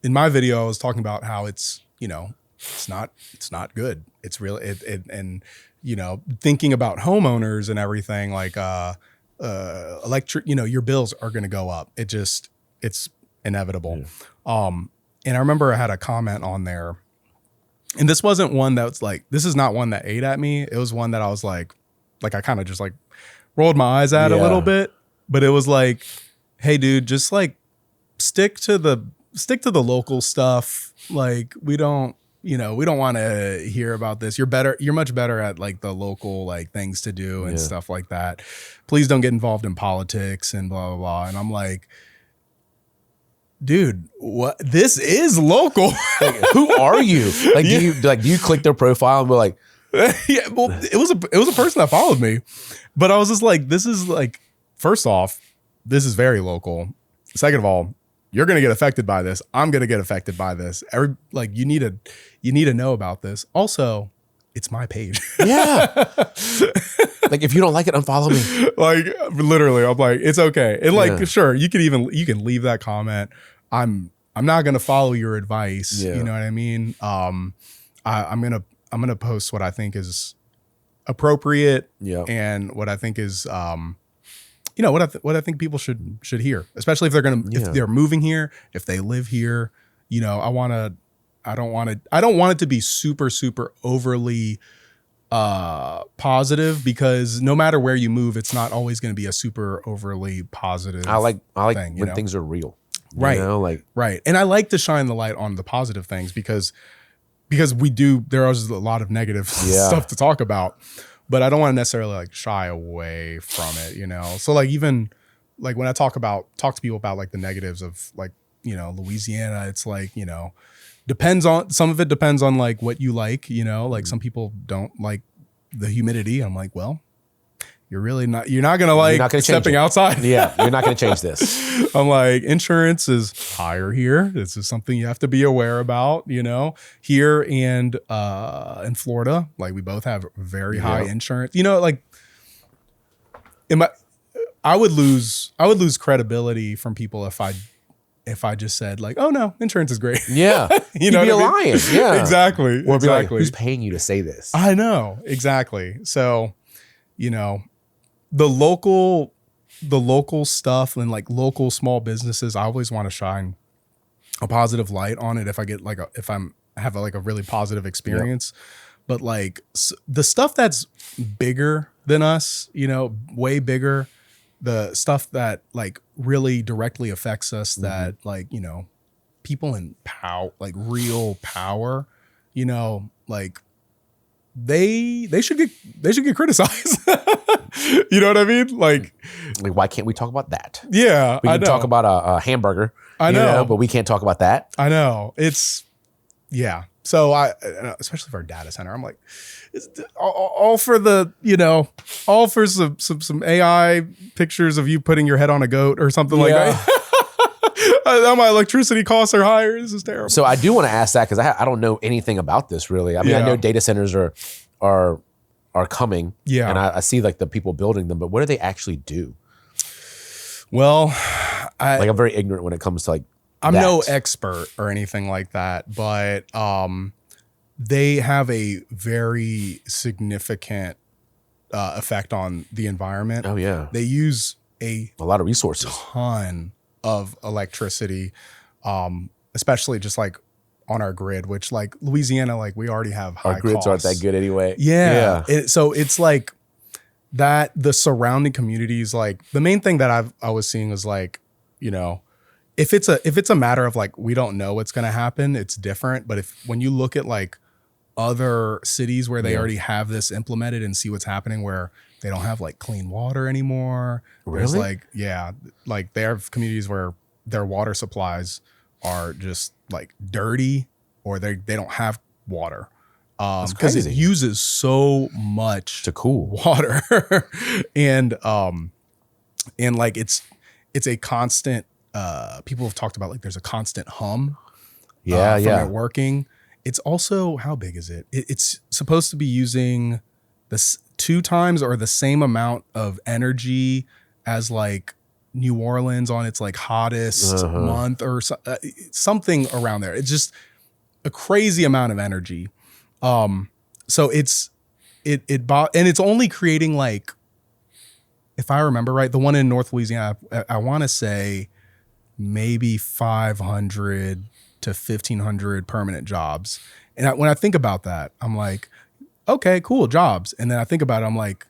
in my video, I was talking about how it's not good. It's real. And thinking about homeowners and everything, like electric, your bills are going to go up. It's inevitable. And I remember I had a comment on there. And this wasn't one that's like, this is not one that ate at me. It was one that I was like I kind of just like rolled my eyes at a little bit, but it was like, hey dude, just like stick to the local stuff. Like we don't want to hear about this. You're much better at like the local like things to do and stuff like that. Please don't get involved in politics and blah, blah, blah. And I'm like, dude, what? This is local. Like, who are you? Like, do you click their profile and be like, yeah? Well, it was a person that followed me, but I was just like, this is like, first off, this is very local. Second of all, you're gonna get affected by this. I'm gonna get affected by this. You need to know about this. Also, it's my page. Yeah. Like if you don't like it, unfollow me. Like literally, I'm like, it's okay. And like, sure, you can leave that comment. I'm not gonna follow your advice. Yeah. You know what I mean? I'm gonna post what I think is appropriate and what I think is you know, what I think people should hear, especially if they're if they're moving here, if they live here. You know, I don't want it to be super overly positive, because no matter where you move, it's not always going to be a super overly positive. I like thing, when things are real. Right. You know, like, right. And I like to shine the light on the positive things, because there is a lot of negative stuff to talk about, but I don't want to necessarily like shy away from it, you know? So like, even like when I talk to people about like the negatives of like, you know, Louisiana, it's like, you know, some of it depends on like what you like, you know, like some people don't like the humidity. I'm like, well, you're not going to like stepping outside. Yeah. You're not going to change this. I'm like, insurance is higher here. This is something you have to be aware about, you know, here and in Florida, like we both have very high insurance, you know, like I would lose credibility from people if I just said like, oh no, insurance is great. Yeah. You know, you'd be a lion. Yeah. Exactly. Or be exactly. like, who's paying you to say this? I know. Exactly. So, you know, the local stuff and like local small businesses, I always want to shine a positive light on it if I get like have a really positive experience. Yep. But like the stuff that's bigger than us, you know, way bigger, the stuff that like really directly affects us, that like, you know, people in power, like real power, you know, like they should get criticized. You know what I mean? Like why can't we talk about that? Yeah, we can talk about a hamburger. I know, but we can't talk about that. I know. It's So especially for a data center, I'm like, all for the, you know, all for some AI pictures of you putting your head on a goat or something like that. My electricity costs are higher. This is terrible. So I do want to ask that, because I don't know anything about this really. I mean, I know data centers are coming. Yeah. And I see like the people building them, but what do they actually do? Well, I'm very ignorant when it comes to like, I'm no expert or anything like that, but they have a very significant effect on the environment. Oh yeah. They use a lot of resources, ton of electricity, especially just like on our grid, which like Louisiana, like we already have high our grids costs. aren't that good anyway. Yeah. So it's like that the surrounding communities, like the main thing that I was seeing was like, you know, if it's a matter of like, we don't know what's going to happen, it's different. But when you look at like other cities where they already have this implemented and see what's happening, where they don't have like clean water anymore. Really? There's like, like they have communities where their water supplies are just like dirty, or they don't have water. Because it uses so much to cool water. and like it's a constant, people have talked about like there's a constant hum from it working. It's also, how big is it? It's supposed to be using this 2 times or the same amount of energy as like New Orleans on its like hottest month or something around there. It's just a crazy amount of energy. So and it's only creating like, if I remember right, the one in North Louisiana, I want to say maybe 500 to 1,500 permanent jobs. And when I think about that, I'm like, okay, cool, jobs. And then I think about it, I'm like,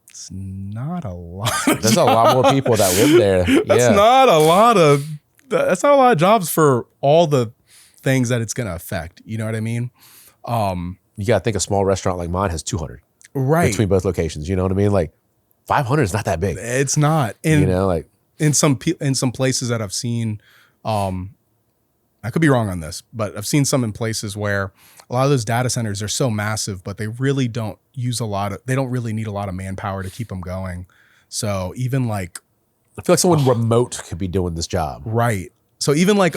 it's not a lot. There's a lot more people that live there. That's not a lot of jobs for all the things that it's going to affect. You know what I mean? You got to think a small restaurant like mine has 200 between both locations. You know what I mean? Like 500 is not that big. It's not. And you know, like in some places that I've seen, I could be wrong on this, but I've seen some in places where a lot of those data centers are so massive, but they really don't they don't really need a lot of manpower to keep them going. So even like, I feel like someone remote could be doing this job. Right. So even like,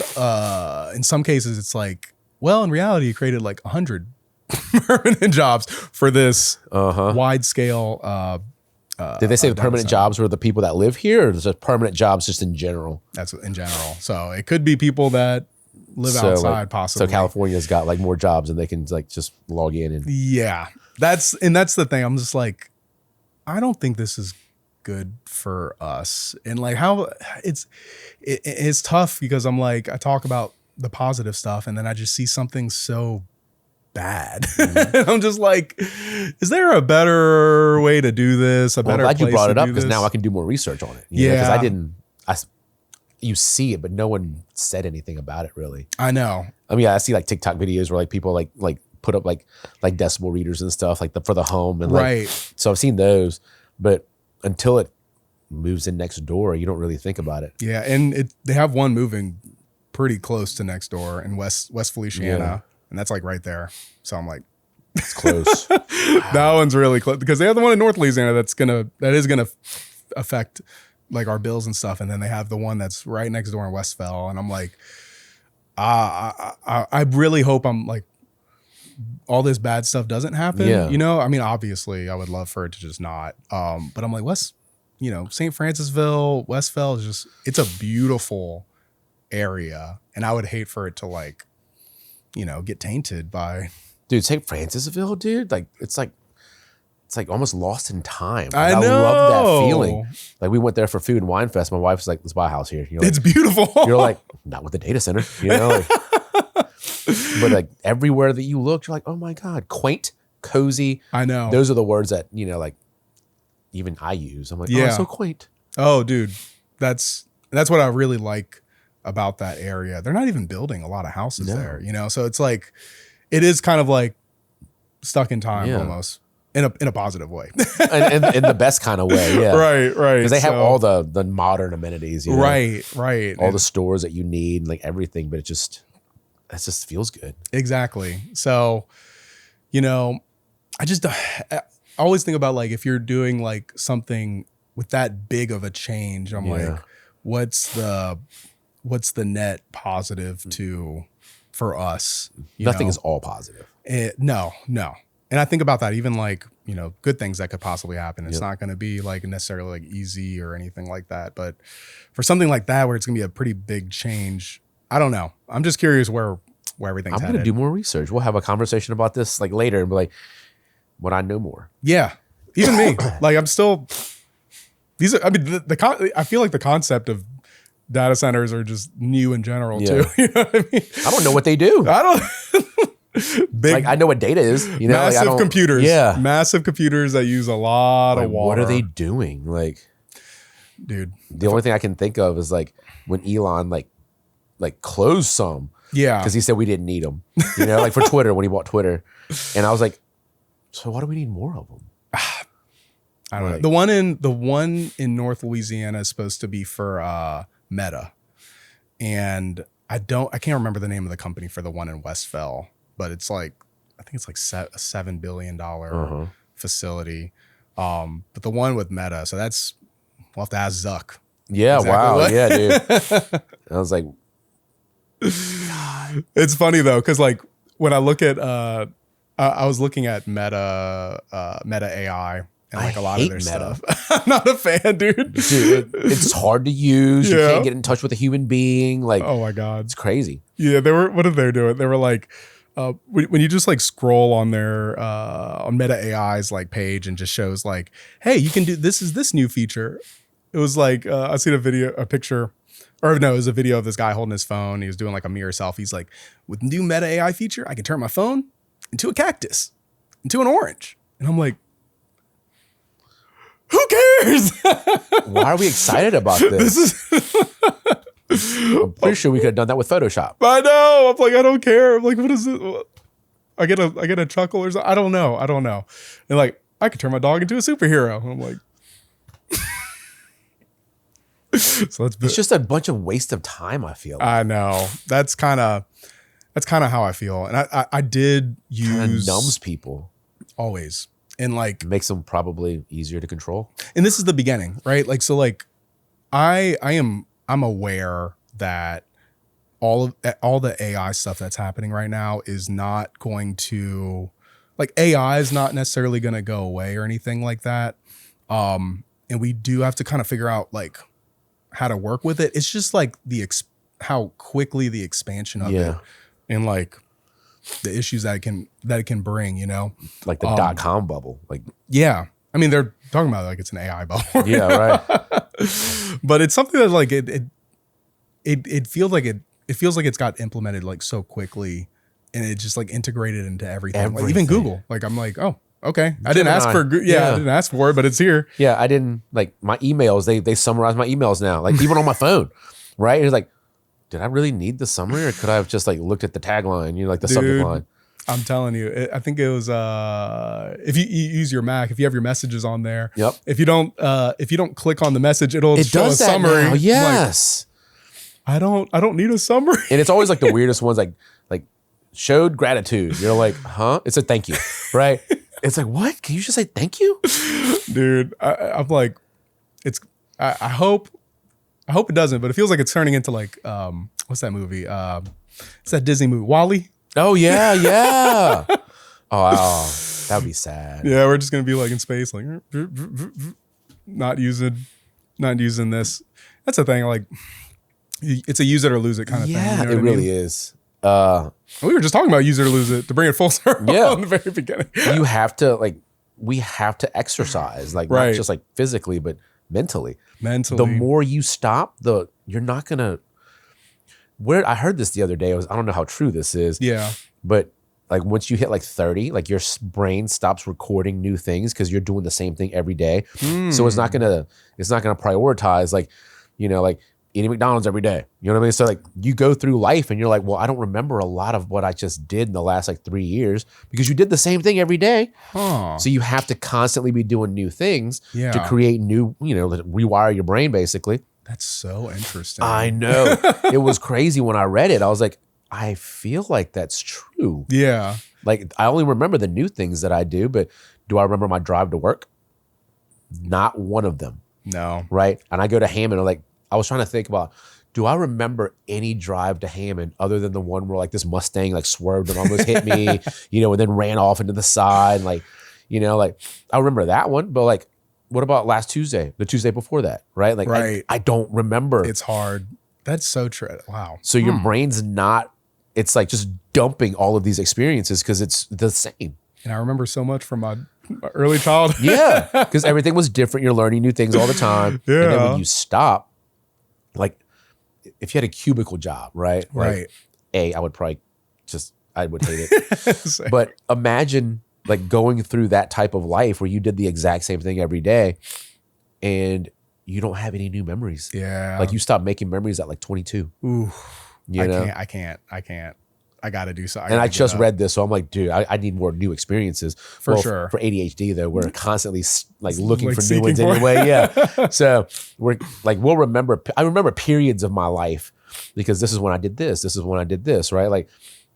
in some cases it's like, well, in reality, it created like 100 permanent jobs for this wide scale. Did they say the permanent jobs were the people that live here, or is it permanent jobs just in general? That's in general. So it could be people that live outside, like, possibly. So California's got like more jobs and they can like just log in and that's the thing. I'm just like, I don't think this is good for us, and like how it's tough because I'm like, I talk about the positive stuff and then I just see something so bad. Mm-hmm. I'm just like, is there a better way to do this? I'm glad you brought it up because now I can do more research on it. Because you see it, but no one said anything about it really. I know. I mean, I see like TikTok videos where like people like put up like decibel readers and stuff like for the home and right. So I've seen those, but until it moves in next door, you don't really think about it. Yeah, and they have one moving pretty close to next door in West Feliciana, and that's like right there. So I'm like, it's close. That one's really close because they have the one in North Louisiana that is gonna affect like our bills and stuff, and then they have the one that's right next door in Westfell, and I'm like, I really hope I'm like all this bad stuff doesn't happen. Yeah. You know, I mean, obviously I would love for it to just not. But I'm like, St. Francisville, Westfell is just, it's a beautiful area. And I would hate for it to like, get tainted by. Dude, St. Francisville, dude, like it's like almost lost in time. Like, I love that feeling. Like we went there for Food and Wine Fest. My wife's like, let's buy a house here. You're like, it's beautiful. You're like, not with the data center, Like, but like everywhere that you look, you're like, oh my God, quaint, cozy. I know. Those are the words that, like even I use. I'm like, oh, it's so quaint. Oh, dude. That's what I really like about that area. They're not even building a lot of houses there, So it's like, it is kind of like stuck in time almost. In a positive way. and in the best kind of way, yeah. Right. Because they have all the modern amenities, Right. All the stores that you need, like everything, but it just feels good. Exactly. So, I always think about like if you're doing like something with that big of a change, I'm like, what's the net positive for us? Nothing is all positive. No. And I think about that even like, good things that could possibly happen. It's not going to be like necessarily like easy or anything like that. But for something like that, where it's going to be a pretty big change, I don't know. I'm just curious where everything's headed. I'm going to do more research. We'll have a conversation about this like later and be like, would I know more? Yeah. Even me. Like I'm still, I feel like the concept of data centers are just new in general too. You know what I mean? I don't know what they do. I don't. Like I know what data is, massive computers. Yeah. Massive computers that use a lot of water. What are they doing? Like, dude, the only thing I can think of is like when Elon like closed some. Yeah. Because he said we didn't need them. Like for Twitter when he bought Twitter. And I was like, so why do we need more of them? I don't know. The one in North Louisiana is supposed to be for Meta. And I can't remember the name of the company for the one in Westfell. But it's like, I think it's like a $7 billion facility. But the one with Meta, so we'll have to ask Zuck. Yeah, wow. Yeah, dude. I was like, God. It's funny though, because like when I look at, I was looking at Meta AI and like a lot of their stuff. I'm not a fan, dude. Dude, it's hard to use. You can't get in touch with a human being. Like, oh my God. It's crazy. Yeah, what did they do? They were like, when you just like scroll on their on Meta AI's like page and just shows like, hey, you can do this new feature. It was like I seen a picture, or no, it was a video of this guy holding his phone. He was doing like a mirror selfie. He's like, with new Meta AI feature, I can turn my phone into a cactus, into an orange, and I'm like, who cares? Why are we excited about this? I'm pretty sure we could have done that with Photoshop. I know. I'm like, I don't care. I'm like, what is it? I get a chuckle or something. I don't know. And like, I could turn my dog into a superhero. And I'm like, so it's just a bunch of waste of time. I feel like. I know. That's kind of how I feel. And I did use kinda numbs people always, and like makes them probably easier to control. And this is the beginning, right? Like, so like, I'm aware that all the AI stuff that's happening right now is not going to, like, AI is not necessarily going to go away or anything like that. And we do have to kind of figure out like how to work with it. It's just like how quickly the expansion of it and like the issues that it can bring, like the .com bubble. Like, yeah. I mean, they're talking about like it's an AI billboard. Yeah, right. But it's something that like it feels like it's got implemented like so quickly, and it just like integrated into everything. Like even Google. Like I'm like, oh, okay. I didn't ask for I didn't ask for it, but it's here. Yeah, I didn't like my emails. They summarize my emails now. Like even on my phone, right? It's like, did I really need the summary, or could I have just like looked at the tagline? You know, like the subject line. I'm telling you, I think it was if you use your Mac, if you have your messages on there, yep. If you don't click on the message, it'll show a summary. Now. Yes. Like, I don't need a summary. And it's always like the weirdest ones, like showed gratitude. You're like, huh? It's a thank you, right? It's like, what? Can you just say thank you, dude? I'm like, I hope it doesn't, but it feels like it's turning into like what's that movie? It's that Disney movie, WALL-E. Oh yeah, yeah. Oh, that would be sad. Yeah, we're just gonna be like in space, like not using this. That's the thing. Like, it's a use it or lose it kind of thing. Yeah, You know it really is. We were just talking about use it or lose it to bring it full circle. Yeah, in the very beginning. You have to we have to exercise, like not just like physically, but mentally. The more you stop, you're not gonna. Where I heard this the other day, I don't know how true this is. Yeah. But like once you hit like 30, like your brain stops recording new things because you're doing the same thing every day. So it's not gonna prioritize like, you know, like eating McDonald's every day. You know what I mean? So like you go through life and you're like, well, I don't remember a lot of what I just did in the last like 3 years because you did the same thing every day. Huh. So you have to constantly be doing new things to create new, you know, rewire your brain basically. That's so interesting. I know. It was crazy when I read it. I was like, I feel like that's true. Yeah. Like I only remember the new things that I do, but do I remember my drive to work? Not one of them. No. Right? And I go to Hammond, like I was trying to think about, do I remember any drive to Hammond other than the one where like this Mustang like swerved and almost hit me, you know, and then ran off into the side. Like, you know, like I remember that one, but like, what about last Tuesday, the Tuesday before that, right? Like, I don't remember. It's hard. That's so true. Wow. So your brain's not, it's like just dumping all of these experiences because it's the same. And I remember so much from my early childhood. Yeah, because everything was different. You're learning new things all the time. Yeah. And then when you stop, like if you had a cubicle job, right? Right. Like, I would probably I would hate it. But imagine like going through that type of life where you did the exact same thing every day and you don't have any new memories. Yeah. Like you stop making memories at like 22. Ooh. I can't. I got to do something. And I just read this. So I'm like, dude, I need more new experiences. For sure. For ADHD though, we're constantly like looking for new ones anyway. Yeah. So we'll remember, I remember periods of my life because this is when I did this. This is when I did this, right? Like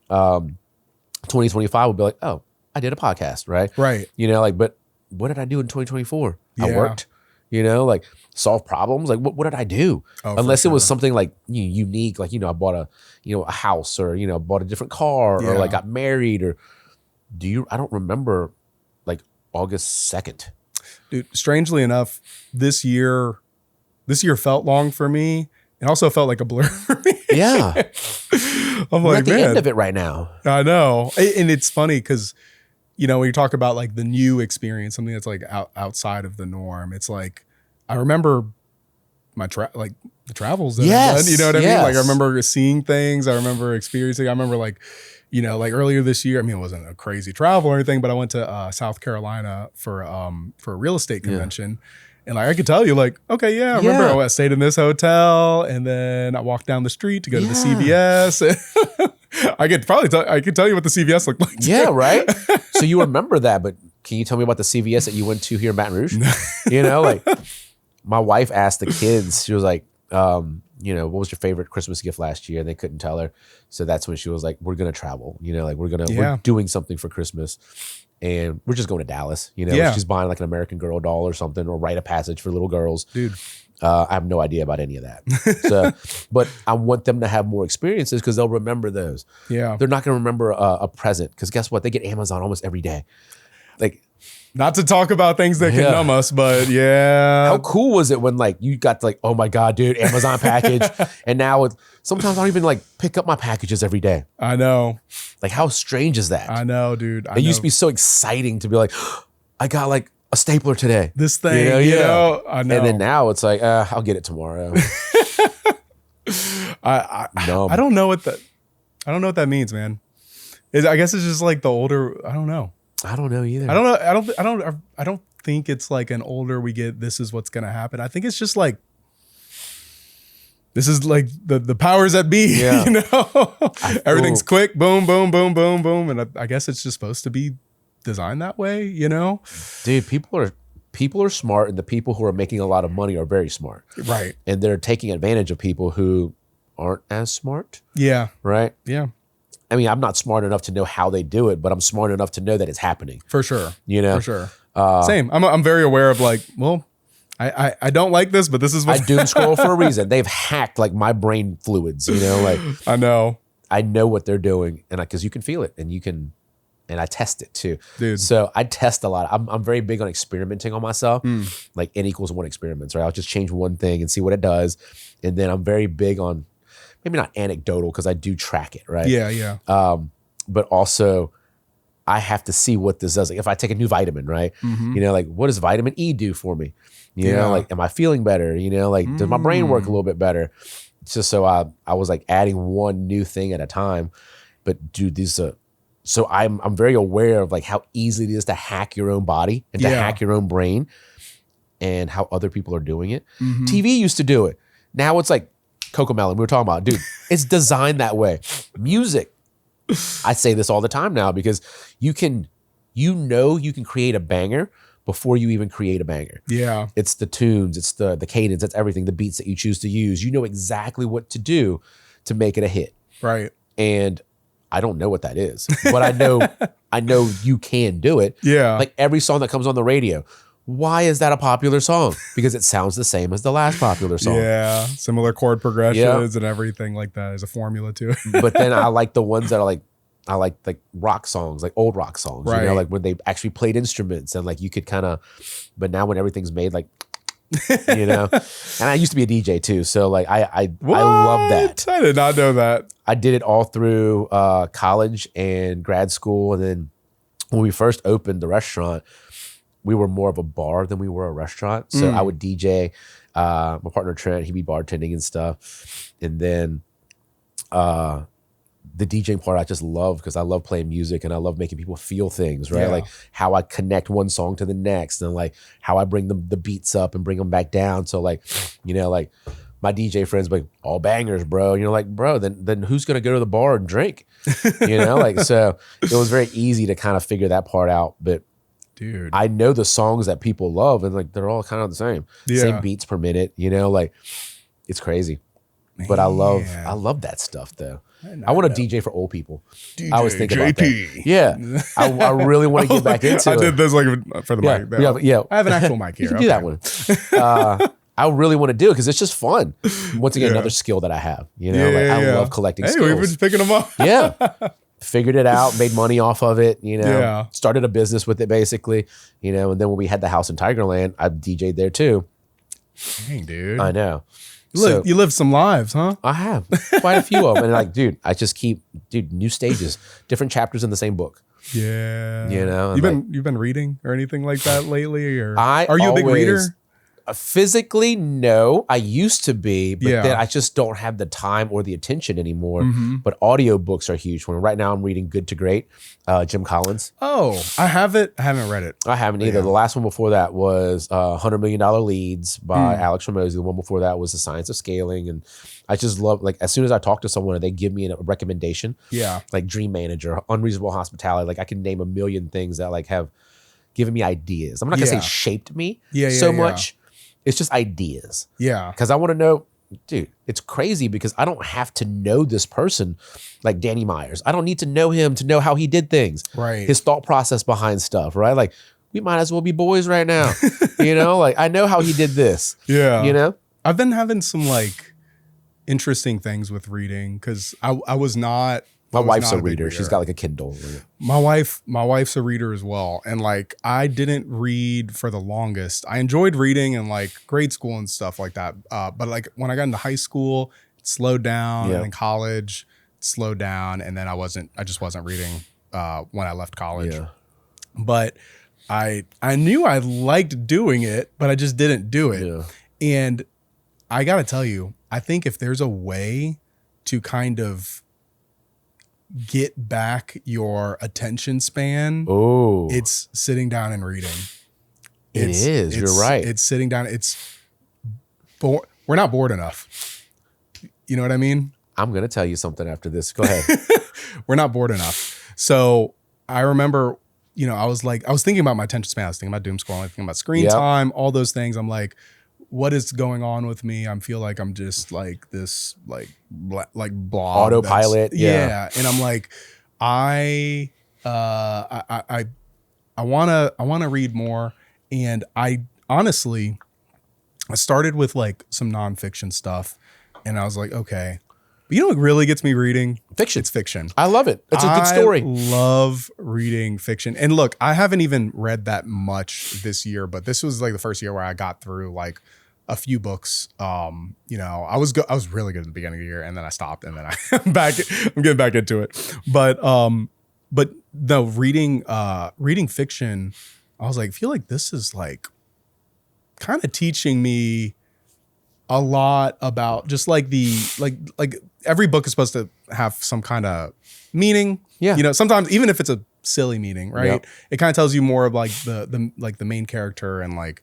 2025 would be like, oh, I did a podcast, right? Right. You know, like, but what did I do in 2024? Yeah. I worked, you know, like solve problems. Like what did I do? Oh, unless it was something like unique, like, you know, I bought a house or, you know, bought a different car or like got married or I don't remember like August 2nd. Dude, strangely enough, this year felt long for me. It also felt like a blur for me. Yeah. I'm We're like, at the end of it right now. I know. And it's funny because, you know, when you talk about like the new experience, something that's like outside of the norm, it's like, I remember my the travels that I've done, you know what I mean? Like I remember seeing things, I remember experiencing, I remember like, you know, like earlier this year, I mean, it wasn't a crazy travel or anything, but I went to South Carolina for a real estate convention. And like I could tell you, like, okay, yeah, I remember I stayed in this hotel, and then I walked down the street to go to the CVS. I could tell you what the CVS looked like. Yeah, right. So you remember that, but can you tell me about the CVS that you went to here in Baton Rouge? You know, like my wife asked the kids. She was like, you know, what was your favorite Christmas gift last year? And they couldn't tell her. So that's when she was like, we're gonna travel. You know, like we're doing something for Christmas. And we're just going to Dallas, you know, she's buying like an American Girl doll or something, or Rite of Passage for little girls. Dude, I have no idea about any of that. So, but I want them to have more experiences because they'll remember those. Yeah. They're not going to remember a present because guess what? They get Amazon almost every day. Like, not to talk about things that can numb us, but How cool was it when like you got to like, oh my God, dude, Amazon package. And now sometimes I don't even like pick up my packages every day. I know. Like how strange is that? I know, dude. It used to be so exciting to be like, I got like a stapler today. This thing, you know, I know. And then now it's like, I'll get it tomorrow. I don't know what that means, man. I guess it's just like the older. I don't know. I don't know either. I don't know. I don't think it's like an older we get, this is what's gonna happen. I think it's just like, this is like the powers that be. Yeah. You know, everything's quick, boom, boom, boom, boom, boom, and I guess it's just supposed to be designed that way. You know, dude, people are smart, and the people who are making a lot of money are very smart, right? And they're taking advantage of people who aren't as smart. Yeah. Right. Yeah. I mean, I'm not smart enough to know how they do it, but I'm smart enough to know that it's happening. For sure. You know? For sure. Same. I'm very aware of like, well, I don't like this, but this is what I doom scroll for a reason. They've hacked like my brain fluids, you know, like I know what they're doing, and because you can feel it, and I test it too. Dude. So I test a lot. I'm very big on experimenting on myself, like N=1 experiments, right? I'll just change one thing and see what it does. And then I'm very big on, maybe not anecdotal, because I do track it, right? Yeah, yeah. But also I have to see what this does. Like if I take a new vitamin, right? Mm-hmm. You know, like what does vitamin E do for me? You know, like am I feeling better? You know, like does my brain work a little bit better? Just so I was like adding one new thing at a time. But dude, these so I'm very aware of like how easy it is to hack your own body and to hack your own brain, and how other people are doing it. Mm-hmm. TV used to do it. Now it's like Cocomelon. We were talking about, dude, it's designed that way. Music. I say this all the time now because you can create a banger before you even create a banger. Yeah. It's the tunes, it's the cadence, it's everything, the beats that you choose to use. You know exactly what to do to make it a hit. Right. And I don't know what that is, but I know you can do it. Yeah. Like every song that comes on the radio. Why is that a popular song? Because it sounds the same as the last popular song. Yeah. Similar chord progressions and everything like that. There's a formula to it. But then I like the ones that are like, I like rock songs, like old rock songs, right. You know, like when they actually played instruments and like you could kind of, but now when everything's made like, you know, and I used to be a DJ too. So like, I love that. I did not know that. I did it all through college and grad school. And then when we first opened the restaurant, we were more of a bar than we were a restaurant. So I would DJ, my partner Trent, he'd be bartending and stuff. And then the DJing part I just love because I love playing music and I love making people feel things, right? Yeah. Like how I connect one song to the next and like how I bring the beats up and bring them back down. So like, you know, like my DJ friends like, all bangers, bro. And you're like, bro, then who's going to go to the bar and drink? You know, like, so it was very easy to kind of figure that part out. But dude, I know the songs that people love and like, they're all kind of the same, same beats per minute, you know, like it's crazy. Man. But I love that stuff though. I want to DJ for old people. DJ I was thinking JT. About that. Yeah. I really want to get back into it. I did this like for the mic. Yeah. I have an actual mic here. You can do that one. I really want to do it because it's just fun. Once again, another skill that I have. You know, I love collecting skills. We've been picking them up. Yeah. Figured it out, made money off of it, you know, started a business with it basically, you know, and then when we had the house in Tigerland, I DJ'd there too. Dang, dude. I know. You live some lives, huh? I have quite a few of them. And like, dude, I just keep, new stages, different chapters in the same book. Yeah. You know, you've been reading or anything like that lately? Or are you a big reader? Physically, no. I used to be, but then I just don't have the time or the attention anymore. Mm-hmm. But audiobooks are huge for me. Right now I'm reading Good to Great, Jim Collins. Oh, I have it. I haven't read it. I haven't either. The last one before that was $100 Million Leads by Alex Ramosi. The one before that was The Science of Scaling. And I just love, like, as soon as I talk to someone and they give me a recommendation, like Dream Manager, Unreasonable Hospitality, like I can name a million things that like have given me ideas. I'm not gonna say shaped me so much. It's just ideas. Yeah. Because I want to know, dude, it's crazy because I don't have to know this person like Danny Myers. I don't need to know him to know how he did things. Right. His thought process behind stuff, right? Like, we might as well be boys right now. You know, like I know how he did this. Yeah. You know? I've been having some like interesting things with reading because I was not. My wife's a reader. She's got like a Kindle. My wife's a reader as well. And like, I didn't read for the longest. I enjoyed reading in like grade school and stuff like that. But like when I got into high school, it slowed down. And in college, it slowed down. And then I just wasn't reading when I left college. Yeah. But I knew I liked doing it, but I just didn't do it. Yeah. And I got to tell you, I think if there's a way to kind of get back your attention span, it's sitting down and reading. You're right. It's sitting down. We're not bored enough. You know what I mean? I'm going to tell you something after this. Go ahead. We're not bored enough. So I remember, I was thinking about my attention span. I was thinking about doom scrolling, thinking about screen time, all those things. I'm like, what is going on with me? I feel like I'm just like this, like blob autopilot. Yeah. And I'm like, I want to read more. And I honestly, I started with like some nonfiction stuff, and I was like, okay. But you know what really gets me reading? Fiction. It's fiction. I love it. It's a good story. I love reading fiction. And look, I haven't even read that much this year, but this was like the first year where I got through like a few books. I was really good at the beginning of the year, and then I stopped, and then I'm getting back into it. But no, reading fiction, I was like, I feel like this is like kind of teaching me a lot about just like like every book is supposed to have some kind of meaning. Yeah. Sometimes even if it's a silly meaning, right? Yep. It kind of tells you more of like the main character and like,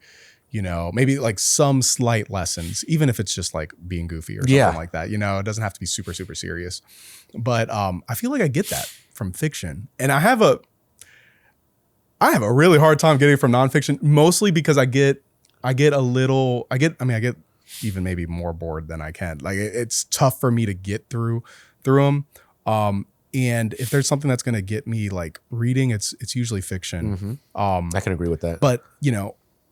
maybe like some slight lessons, even if it's just like being goofy or something like that. It doesn't have to be super, super serious. But I feel like I get that from fiction. And I have a really hard time getting it from nonfiction, mostly because I get even maybe more bored than I can. Like it's tough for me to get through them. And if there's something that's going to get me like reading, it's usually fiction. Mm-hmm. I can agree with that. But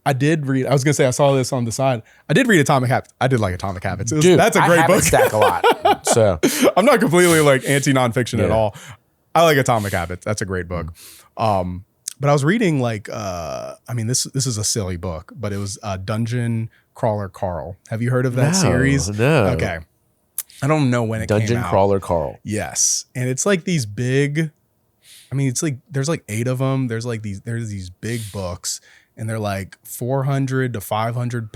I did read. I was going to say I saw this on the side. I did read Atomic Habits. I did like Atomic Habits. That's a great book. Stack a lot. So I'm not completely like anti nonfiction at all. I like Atomic Habits. That's a great book. But I was reading like, this is a silly book, but it was Dungeon Crawler Carl. Have you heard of that series? No. Okay. I don't know when it came out. Dungeon Crawler Carl. Yes. And it's like these big, it's like, there's like 8 of them. There's these big books, and they're like 400 to 500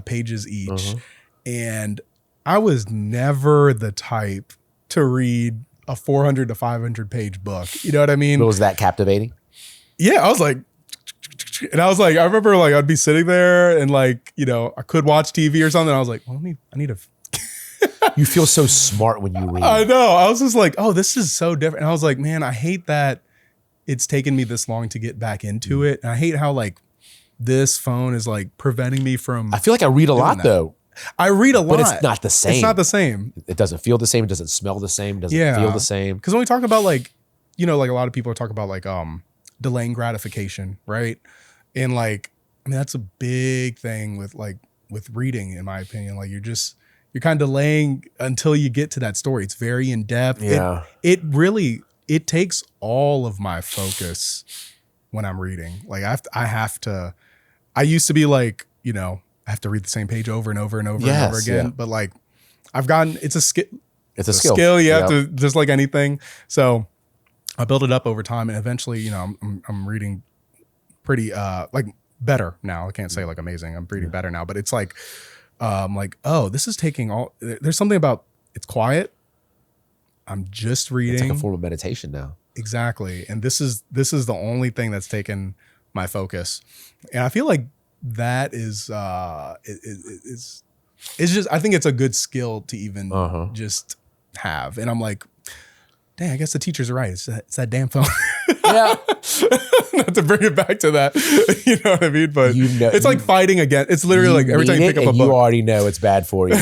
pages each. Uh-huh. And I was never the type to read a 400 to 500 page book. You know what I mean? But was that captivating? Yeah, I was like, I remember like I'd be sitting there and like, I could watch TV or something. I was like, well, I need to. You feel so smart when you read. I know. I was just like, oh, this is so different. And I was like, man, I hate that it's taken me this long to get back into it. And I hate how like this phone is like preventing me from. I feel like I read a lot though. I read a lot. But it's not the same. It's not the same. It doesn't feel the same. It doesn't smell the same. It doesn't feel the same. Because when we talk about like, like a lot of people talk about like delaying gratification, right? And like, that's a big thing with reading, in my opinion. Like you're kind of delaying until you get to that story. It's very in depth. Yeah. It takes all of my focus when I'm reading. Like I used to be like, I have to read the same page over and over and over and over again. Yeah. But like it's a skill. It's a skill. You have to, just like anything. So I built it up over time, and eventually, I'm reading pretty like better now. I can't say like amazing. I'm reading better now, but it's like oh, this is taking all. There's something about it's quiet. I'm just reading. It's like a form of meditation now. Exactly, and this is the only thing that's taken my focus, and I feel like that is it's just, I think it's a good skill to even just have, and I'm like, dang, I guess the teachers are right. It's that damn phone. Yeah. Not to bring it back to that. You know what I mean? But it's like fighting again. It's literally like every time you pick up a book. You already know it's bad for you.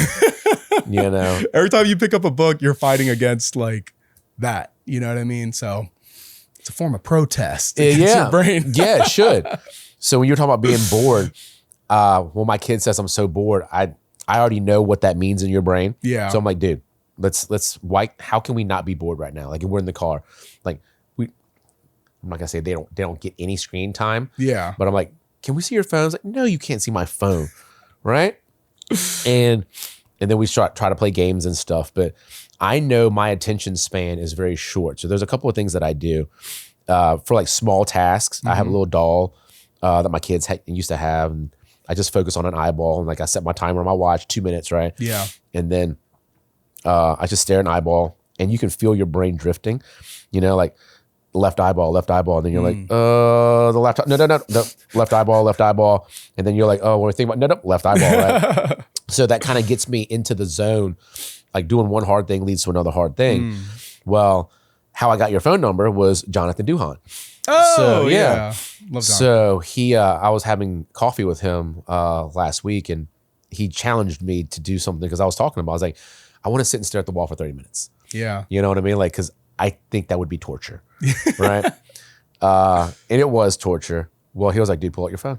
Every time you pick up a book, you're fighting against like that. You know what I mean? So it's a form of protest against your brain. Yeah, it should. So when you're talking about being bored, when my kid says I'm so bored, I already know what that means in your brain. Yeah. So I'm like, dude, how can we not be bored right now? Like, if we're in the car, like I'm not gonna say they don't get any screen time. Yeah. But I'm like, can we see your phones? Like, no, you can't see my phone. Right. And then we try to play games and stuff. But I know my attention span is very short. So there's a couple of things that I do for like small tasks. Mm-hmm. I have a little doll that my kids used to have. And I just focus on an eyeball. And like I set my timer on my watch, 2 minutes, right? Yeah. And then I just stare at an eyeball and you can feel your brain drifting, you know, like left eyeball. And then you're like, the left, no, left eyeball. And then you're like, oh, what do I think about? No, left eyeball, right? So that kind of gets me into the zone. Like doing one hard thing leads to another hard thing. Well, how I got your phone number was Jonathan Duhan. Oh, so, yeah. Love so he, I was having coffee with him last week, and he challenged me to do something because I was talking about, I was like, I want to sit and stare at the wall for 30 minutes. Yeah. You know what I mean? Like, because I think that would be torture, right? And it was torture. Well, he was like, dude, pull out your phone.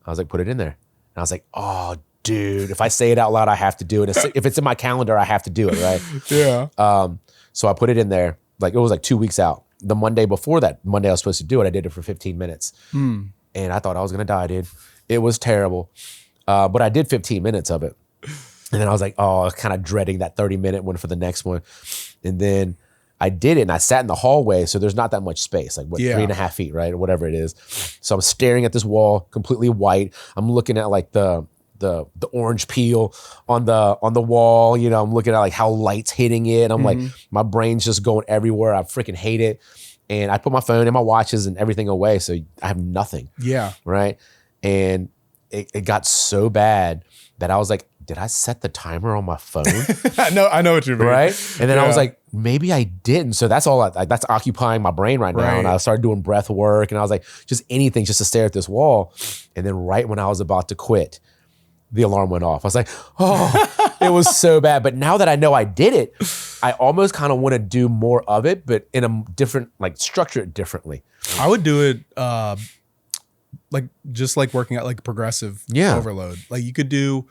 I was like, put it in there. And I was like, oh, dude, if I say it out loud, I have to do it. If it's in my calendar, I have to do it, right? Yeah. So I put it in there. Like, it was like 2 weeks out. The Monday before that, Monday I was supposed to do it, I did it for 15 minutes. And I thought I was going to die, dude. It was terrible. But I did 15 minutes of it. And then I was like, oh, kind of dreading that 30-minute one for the next one. And then I did it, and I sat in the hallway, so there's not that much space, like 3.5 feet, right? Or whatever it is. So I'm staring at this wall, completely white. I'm looking at like the orange peel on the wall. You know, I'm looking at like how light's hitting it. And I'm like, my brain's just going everywhere. I freaking hate it. And I put my phone and my watches and everything away, so I have nothing. Yeah. Right. And it got so bad that I was like, did I set the timer on my phone? I know what you mean. Right. And then I was like, maybe I didn't. So that's all that's occupying my brain right now. And I started doing breath work, and I was like, just anything just to stare at this wall. And then right when I was about to quit, the alarm went off. I was like, oh, it was so bad. But now that I know I did it, I almost kind of want to do more of it, but in a different, like structure it differently. I would do it like just like working out, like progressive overload. Like you could do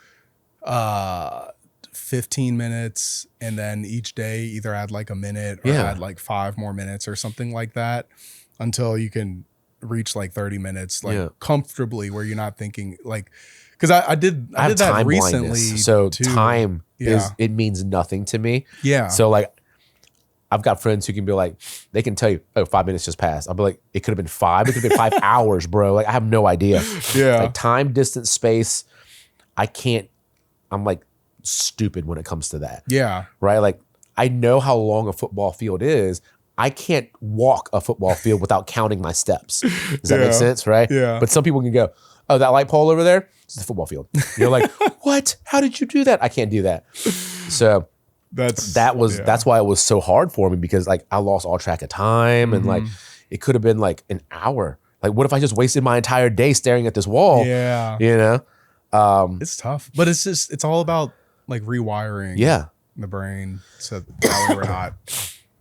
15 minutes, and then each day either add like a minute or add like 5 more minutes or something like that, until you can reach like 30 minutes like comfortably, where you're not thinking like, because I did that recently. Blindness. So too. Time it means nothing to me. Yeah. So like, I've got friends who can be like, they can tell you, oh, 5 minutes just passed. I'll be like, it could have been 5. It could have been 5 hours, bro. Like, I have no idea. Yeah. Like time, distance, space. I'm like stupid when it comes to that. Yeah. Right. Like, I know how long a football field is. I can't walk a football field without counting my steps. Does that make sense? Right. Yeah. But some people can go, oh, that light pole over there, it's the football field. You're like, what? How did you do that? I can't do that. So that's why it was so hard for me, because like I lost all track of time, and like it could have been like an hour. Like, what if I just wasted my entire day staring at this wall? Yeah. You know? It's tough, but it's all about like rewiring the brain so that way we're not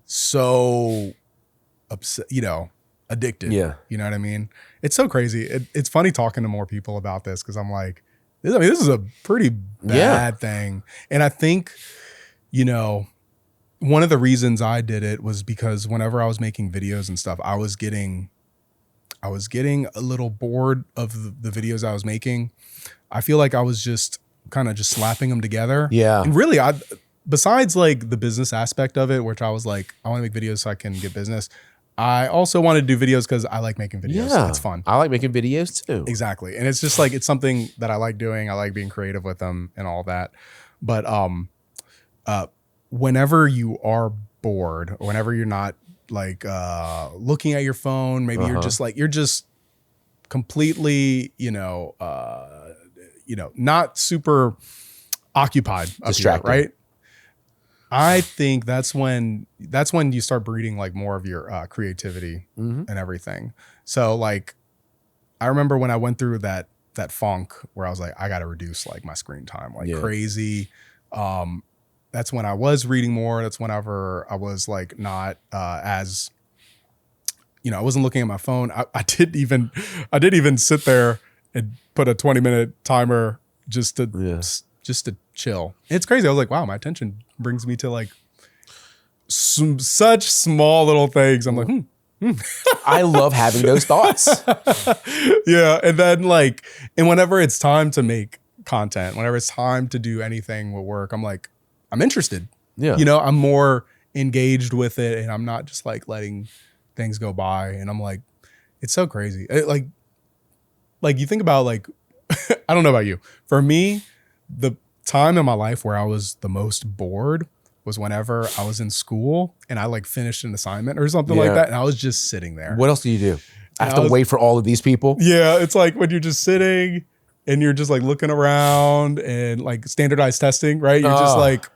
so upset, addicted. Yeah. You know what I mean? It's so crazy. It's funny talking to more people about this, because I'm like, this is a pretty bad thing. And I think, one of the reasons I did it was because whenever I was making videos and stuff, I was getting a little bored of the videos I was making. I feel like I was just kind of just slapping them together. Yeah. And really, besides like the business aspect of it, which I was like, I want to make videos so I can get business, I also want to do videos because I like making videos. Yeah. It's fun. I like making videos too. Exactly. And it's just like, it's something that I like doing. I like being creative with them and all that. But whenever you are bored, or whenever you're not like looking at your phone, maybe you're just completely, not super occupied, distracted, right? I think that's when you start breeding like more of your creativity and everything. So like, I remember when I went through that funk where I was like, I got to reduce like my screen time like crazy. That's when I was reading more. That's whenever I was like not as, I wasn't looking at my phone. I did even sit there and put a 20-minute timer just to chill. It's crazy. I was like, wow, my attention brings me to like such small little things. I'm like, I love having those thoughts. Yeah. And then like, and whenever it's time to make content, whenever it's time to do anything with work, I'm like, I'm interested. Yeah. I'm more engaged with it, and I'm not just like letting things go by. And I'm like, it's so crazy. like you think about like, I don't know about you. For me, the time in my life where I was the most bored was whenever I was in school and I like finished an assignment or something like that. And I was just sitting there. What else do you do? I have to wait for all of these people. Yeah. It's like when you're just sitting and you're just like looking around and like standardized testing, right? You're just like,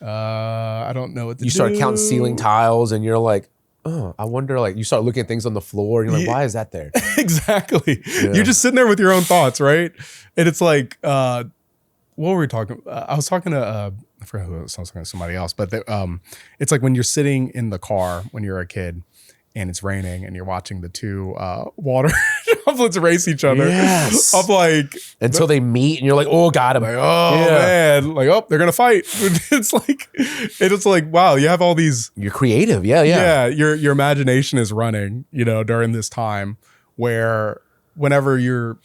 I don't know what to do. You start counting ceiling tiles and you're like, oh, I wonder, like you start looking at things on the floor and you're like, why is that there? Exactly. Yeah. You're just sitting there with your own thoughts, right? And it's like, what were we talking? I was talking to, I forgot who I was talking to, somebody else, but it's like when you're sitting in the car when you're a kid and it's raining and you're watching the two water droplets race each other. Yes. I'm like, until they meet and you're like, oh, got him. Like, oh man, like, oh, they're gonna fight. It's like, wow, you have all these. You're creative, yeah. Your imagination is running, during this time where whenever you're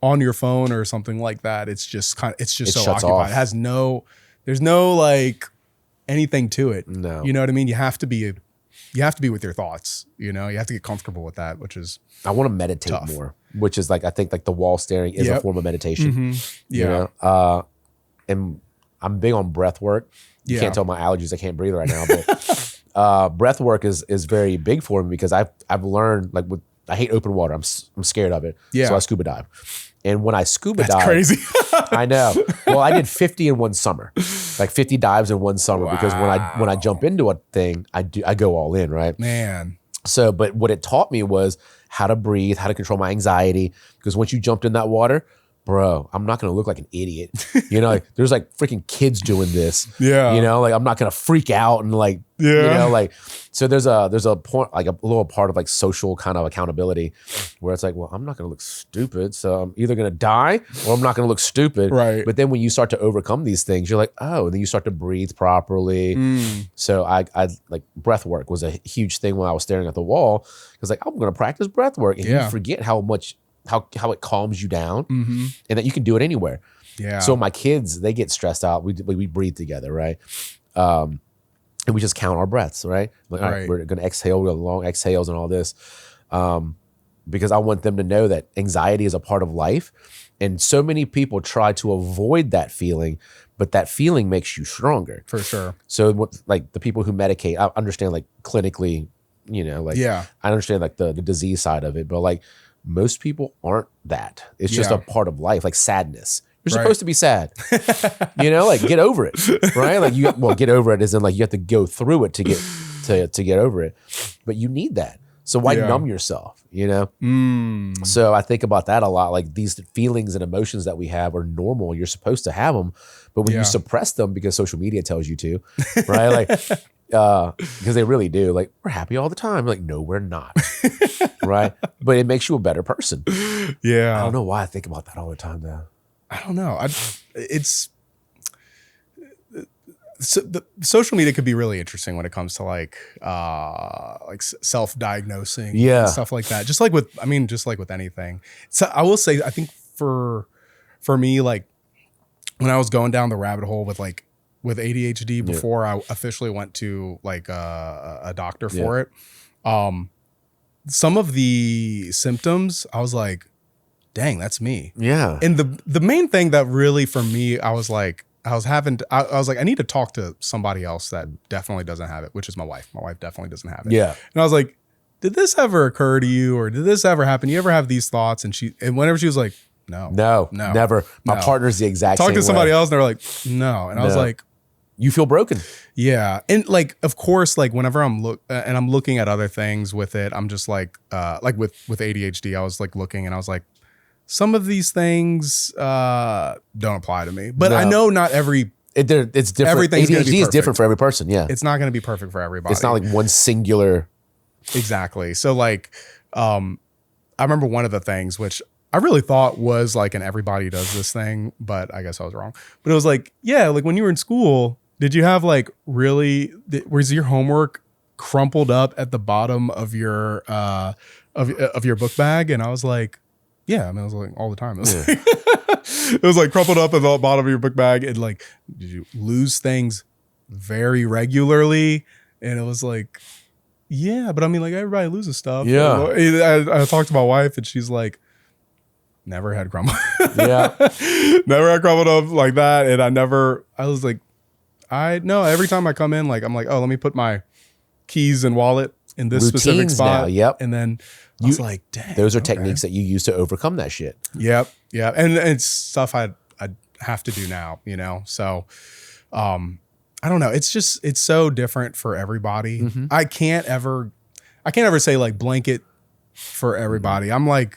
on your phone or something like that, it's just so occupied. Off. It has there's no like anything to it. No, you know what I mean. You have to be with your thoughts. You have to get comfortable with that, which is. I want to meditate tough. More, which is like I think like the wall staring is a form of meditation. Mm-hmm. Yeah, and I'm big on breath work. You can't tell my allergies; I can't breathe right now. But breath work is very big for me because I've learned like I hate open water. I'm scared of it. Yeah, so I scuba dive. And when I scuba dive, crazy. I know. Well, I did 50 in one summer, like 50 dives in one summer because when I jump into a thing, I go all in, right? Man. So, but what it taught me was how to breathe, how to control my anxiety. Because once you jumped in that water, bro, I'm not going to look like an idiot. Like there's like freaking kids doing this. Yeah. Like I'm not going to freak out and like, like, so there's a point, like a little part of like social kind of accountability where it's like, well, I'm not going to look stupid. So I'm either going to die or I'm not going to look stupid. Right. But then when you start to overcome these things, you're like, oh, and then you start to breathe properly. So I like breath work was a huge thing when I was staring at the wall. Because like, I'm going to practice breath work. And you forget how it calms you down and that you can do it anywhere. Yeah. So my kids, they get stressed out. We breathe together, right? And we just count our breaths, right? Like, all right, we're going to exhale, we're long exhales and all this. Because I want them to know that anxiety is a part of life. And so many people try to avoid that feeling, but that feeling makes you stronger. For sure. So like the people who medicate, I understand like clinically, I understand like the disease side of it, but like, most people aren't that. It's just a part of life, like sadness. You're supposed to be sad, like get over it, right? Like get over it as in like you have to go through it to get over it, but you need that. So why numb yourself, So I think about that a lot. Like these feelings and emotions that we have are normal. You're supposed to have them, but when you suppress them because social media tells you to, right? Like, because they really do. Like we're happy all the time. Like no, we're not, right? But it makes you a better person. Yeah. I don't know why I think about that all the time though. I don't know. The social media could be really interesting when it comes to like self-diagnosing and stuff like that. Just like with anything. So I will say, I think for me, like when I was going down the rabbit hole with ADHD before I officially went to like a doctor for it, some of the symptoms I was like, dang, that's me. Yeah. And the main thing that really for me, I was like, I was like, I need to talk to somebody else that definitely doesn't have it, which is my wife. My wife definitely doesn't have it. Yeah. And I was like, did this ever occur to you, or did this ever happen? You ever have these thoughts? And whenever she was like, no, never. My partner's the exact same way. Talk to somebody else and they're like, no. And I was like, you feel broken. Yeah. And like, of course, like whenever I'm looking at other things with it, I'm just like with ADHD, I was like looking and I was like, some of these things don't apply to me, but I know not every. It's different. Everything's ADHD is different for every person. Yeah, it's not going to be perfect for everybody. It's not like one singular. Exactly. So like, I remember one of the things which I really thought was like an everybody does this thing, but I guess I was wrong. But it was like, yeah, like when you were in school, did you have like was your homework crumpled up at the bottom of your of your book bag? And I was like, yeah, I mean, I was like all the time. It was like crumpled up at the bottom of your book bag. And like, did you lose things very regularly? And it was like, yeah, but I mean, like everybody loses stuff. Yeah. I talked to my wife and she's like, never had crumbled. Yeah. Never had crumbled up like that. And I was like, every time I come in, like, I'm like, oh, let me put my keys and wallet in this Routines specific spot. now, yep. And then I was like, dang. Those are techniques that you use to overcome that shit. Yep. Yeah. And it's stuff I have to do now, you know? So, I don't know. It's so different for everybody. Mm-hmm. I can't ever say like blanket for everybody. I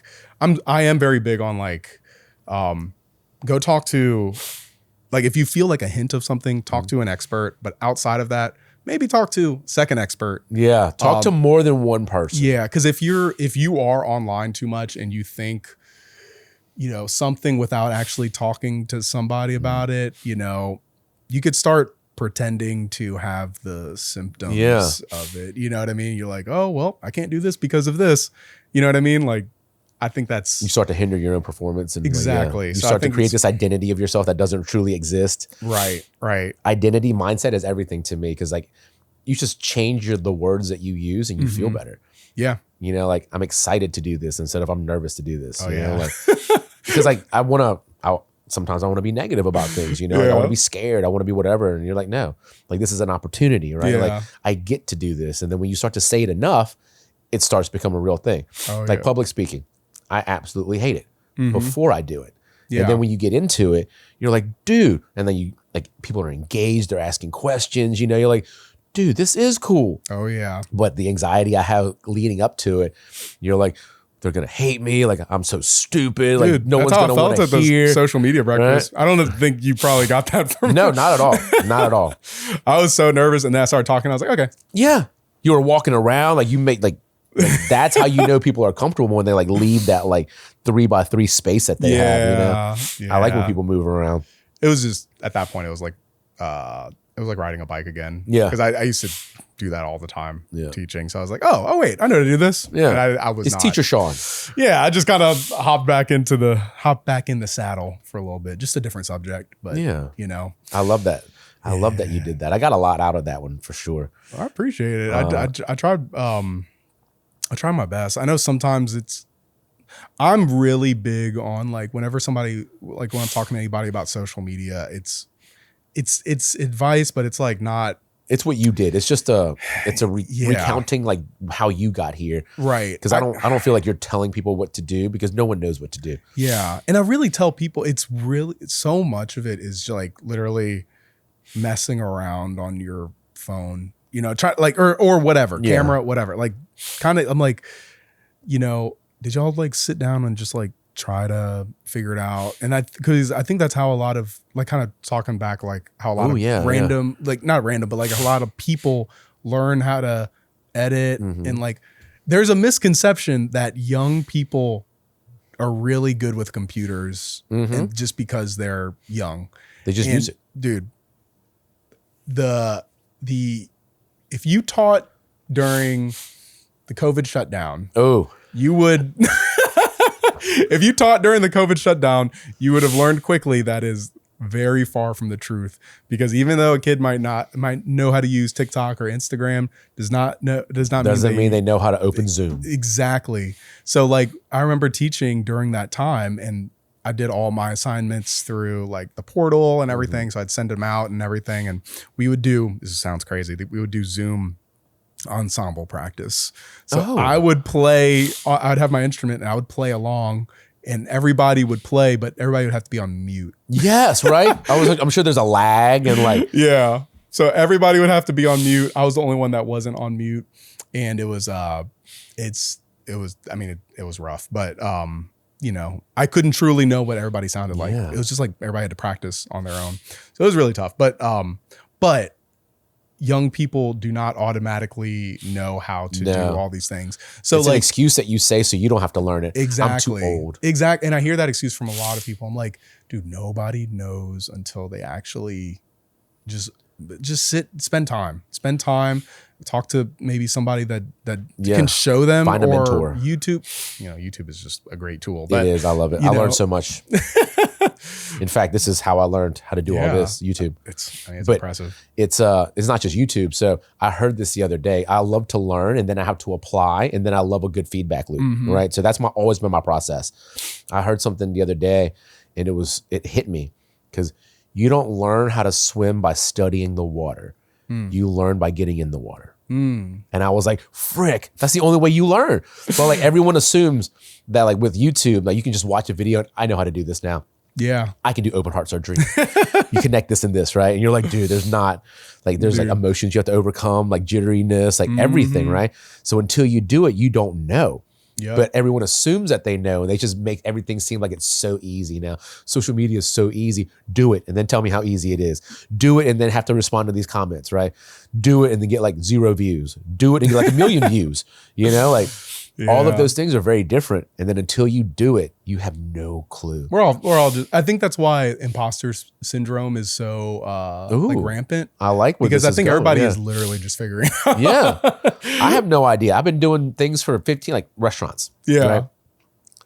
am very big on like, go talk to, like, if you feel like a hint of something, talk to an expert, but outside of that, maybe talk to second expert. Yeah. Talk to more than one person. Yeah. Cause if you are online too much and you think, you know, something without actually talking to somebody about it, you know, you could start pretending to have the symptoms of it. You know what I mean? You're like, oh, well, I can't do this because of this. You know what I mean? Like, I think that's... You start to hinder your own performance. And exactly. You start to create this identity of yourself that doesn't truly exist. Right. Identity mindset is everything to me because like you just change the words that you use and you feel better. Yeah. You know, like I'm excited to do this instead of I'm nervous to do this. Oh, you yeah. know, like, because like sometimes I want to be negative about things, you know, like I want to be scared. I want to be whatever. And you're like, no, like this is an opportunity, right? Yeah. Like I get to do this. And then when you start to say it enough, it starts to become a real thing. Like public speaking, I absolutely hate it before I do it. Yeah. And then when you get into it, you're like, dude, and then you like people are engaged, they're asking questions, you know, you're like, dude, this is cool. Oh yeah. But the anxiety I have leading up to it, you're like, they're gonna hate me. Like I'm so stupid. Like dude, no one's gonna want to hear. The social media breakfast. Right? I don't think you probably got that from me. No, not at all. Not at all. I was so nervous, and then I started talking. I was like, okay, yeah. You were walking around like you make like that's how you know people are comfortable when they like leave that like 3x3 space that they have. You know, I like when people move around. It was just at that point, it was like riding a bike again. Yeah, because I used to do that all the time teaching. So I was like, oh wait, I know how to do this. Yeah, and I was it's teacher Shawn. Yeah, I just kind of hopped back in the saddle for a little bit, just a different subject. But you know, I love that. I love that you did that. I got a lot out of that one for sure. I appreciate it. I try my best. I know sometimes I'm really big on like whenever somebody, like when I'm talking to anybody about social media, it's advice, but it's like not. It's what you did. It's just recounting like how you got here. Right. Because I don't feel like you're telling people what to do because no one knows what to do. Yeah. And I really tell people it's so much of it is like literally messing around on your phone, you know, try like, or whatever, camera, whatever. Like kind of, I'm like, you know, did y'all like sit down and just like try to figure it out? And because I think that's how a lot of like kind of talking back, like how a lot of random, like not random, but like a lot of people learn how to edit. And like, there's a misconception that young people are really good with computers and just because they're young. They just use it. Dude, if you taught during the COVID shutdown, you would, if you taught during the COVID shutdown, you would have learned quickly that is very far from the truth, because even though a kid might know how to use TikTok or Instagram, doesn't mean they know how to open Zoom. Exactly. So like I remember teaching during that time, and I did all my assignments through like the portal and everything. So I'd send them out and everything. And we would do, this sounds crazy, we would do Zoom ensemble practice. So I would play, I'd have my instrument and I would play along and everybody would play, but everybody would have to be on mute. Yes, right? I'm sure there's a lag and like. Yeah. So everybody would have to be on mute. I was the only one that wasn't on mute. And it was rough, but you know, I couldn't truly know what everybody sounded like. It was just like everybody had to practice on their own. So it was really tough. But young people do not automatically know how to do all these things. So it's like an excuse that you say so you don't have to learn it. Exactly. I'm too old. Exactly. And I hear that excuse from a lot of people. I'm like, dude, nobody knows until they actually just spend time, talk to maybe somebody that can show them, find a mentor. YouTube. You know, YouTube is just a great tool. But, it is. I love it. I learned so much. In fact, this is how I learned how to do all this, YouTube. It's impressive. It's not just YouTube. So I heard this the other day. I love to learn, and then I have to apply, and then I love a good feedback loop, right? So that's always been my process. I heard something the other day, and it hit me, because you don't learn how to swim by studying the water. You learn by getting in the water. And I was like, frick, that's the only way you learn. But like everyone assumes that like with YouTube, like you can just watch a video and I know how to do this now. Yeah. I can do open heart surgery. You connect this and this, right? And you're like, dude, there's like emotions you have to overcome, like jitteriness, like everything, right? So until you do it, you don't know. Yep. But everyone assumes that they know, and they just make everything seem like it's so easy now. Social media is so easy. Do it and then tell me how easy it is. Do it and then have to respond to these comments, right? Do it and then get like 0 views. Do it and get like 1 million views. You know, like all of those things are very different. And then until you do it, you have no clue. We're all just, I think that's why imposter syndrome is so like rampant. I like what because I think everybody is literally just figuring out. Yeah. I have no idea. I've been doing things for 15, like restaurants. Yeah. Right?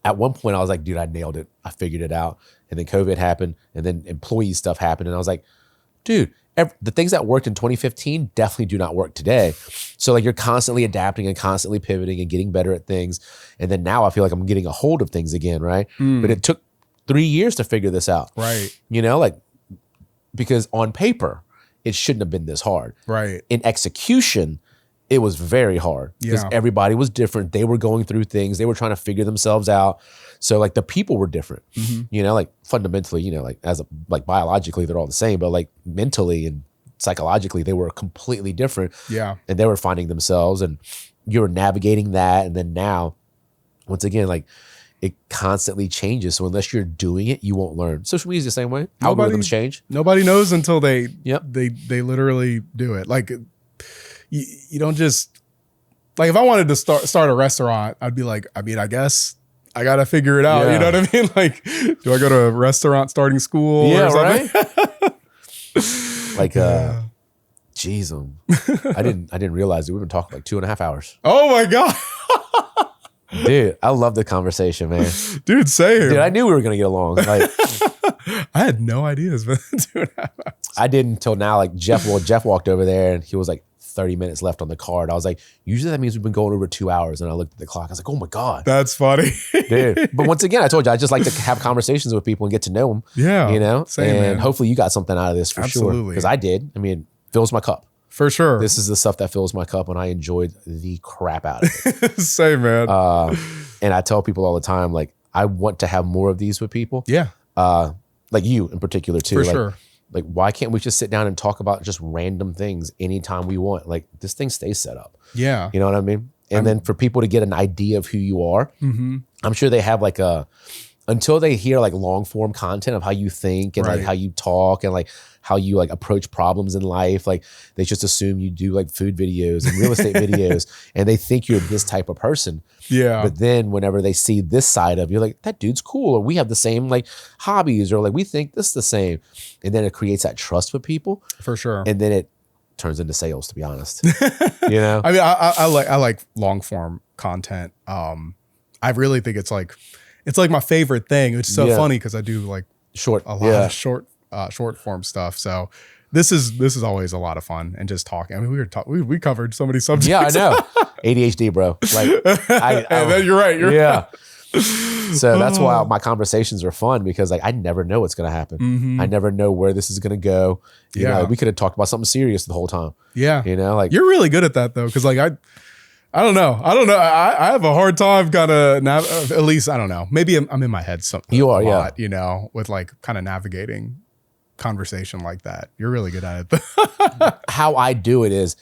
At one point I was like, dude, I nailed it. I figured it out. And then COVID happened, and then employee stuff happened. And I was like, dude, the things that worked in 2015 definitely do not work today. So like you're constantly adapting and constantly pivoting and getting better at things. And then now I feel like I'm getting a hold of things again, right? But it took 3 years to figure this out. Right. You know, like, because on paper, it shouldn't have been this hard. Right. In execution, it was very hard because everybody was different. They were going through things. They were trying to figure themselves out. So like the people were different, you know, like fundamentally, you know, like like biologically, they're all the same, but like mentally and psychologically, they were completely different. Yeah. And they were finding themselves, and you were navigating that. And then now, once again, like it constantly changes. So unless you're doing it, you won't learn. Social media is the same way. Algorithms change. Nobody knows until they literally do it. Like you don't just, like if I wanted to start a restaurant, I'd be like, I mean, I guess I got to figure it out. Yeah. You know what I mean? Like, do I go to a restaurant starting school or something? Right? Like, geez, I didn't realize that we've been talking like 2.5 hours. Oh my God. Dude, I love the conversation, man. Dude, same. Dude, I knew we were going to get along. Like, I had no idea it's been 2.5 hours. I didn't until now. Like Jeff walked over there and he was like 30 minutes left on the card. I was like, usually that means we've been going over 2 hours. And I looked at the clock. I was like, oh my God. That's funny. Dude. But once again, I told you, I just like to have conversations with people and get to know them. Yeah. You know? Same, and hopefully you got something out of this for sure. Because I did. I mean, it fills my cup. For sure. This is the stuff that fills my cup, and I enjoyed the crap out of it. Same, man. And I tell people all the time, like, I want to have more of these with people. Yeah. Like you in particular too. For sure. Like, why can't we just sit down and talk about just random things anytime we want? Like, this thing stays set up. Yeah. You know what I mean? And then for people to get an idea of who you are, I'm sure they have like until they hear like long form content of how you think and like how you talk and like how you like approach problems in life, like they just assume you do like food videos and real estate videos, and they think you're this type of person. Yeah. But then whenever they see this side of you, like, that dude's cool, or we have the same like hobbies, or like we think this the same, and then it creates that trust with people. For sure. And then it turns into sales, to be honest. You know, I mean, I like long form content. I really think it's like my favorite thing. It's so funny because I do like a lot of short form stuff. So this is always a lot of fun, and just talking. I mean, we covered so many subjects. Yeah, I know. ADHD, bro. Like, you're right. You're So that's why my conversations are fun, because like I never know what's going to happen. I never know where this is going to go. You know, we could have talked about something serious the whole time. Yeah. You know, like, you're really good at that though. Cause like I don't know. I have a hard time kind of at least, I don't know. Maybe I'm in my head something. You are, a lot, you know, with like kind of navigating conversation like that. You're really good at it. How I do it is,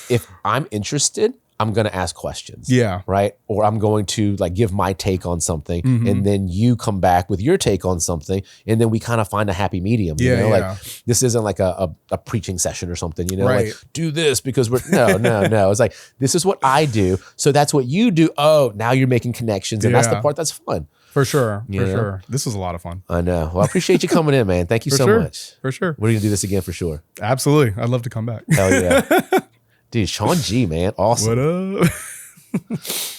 if I'm interested, I'm going to ask questions. Yeah. Right. Or I'm going to like give my take on something, and then you come back with your take on something, and then we kind of find a happy medium. You know? Like, this isn't like a preaching session or something, you know, like, do this because we're no. It's like, this is what I do, so that's what you do. Oh, now you're making connections, and that's the part that's fun. For sure. Sure. This was a lot of fun. I know. Well, I appreciate you coming in, man. Thank you so much. For sure. We're going to do this again for sure. Absolutely. I'd love to come back. Hell yeah. Dude, Shawn G, man. Awesome. What up?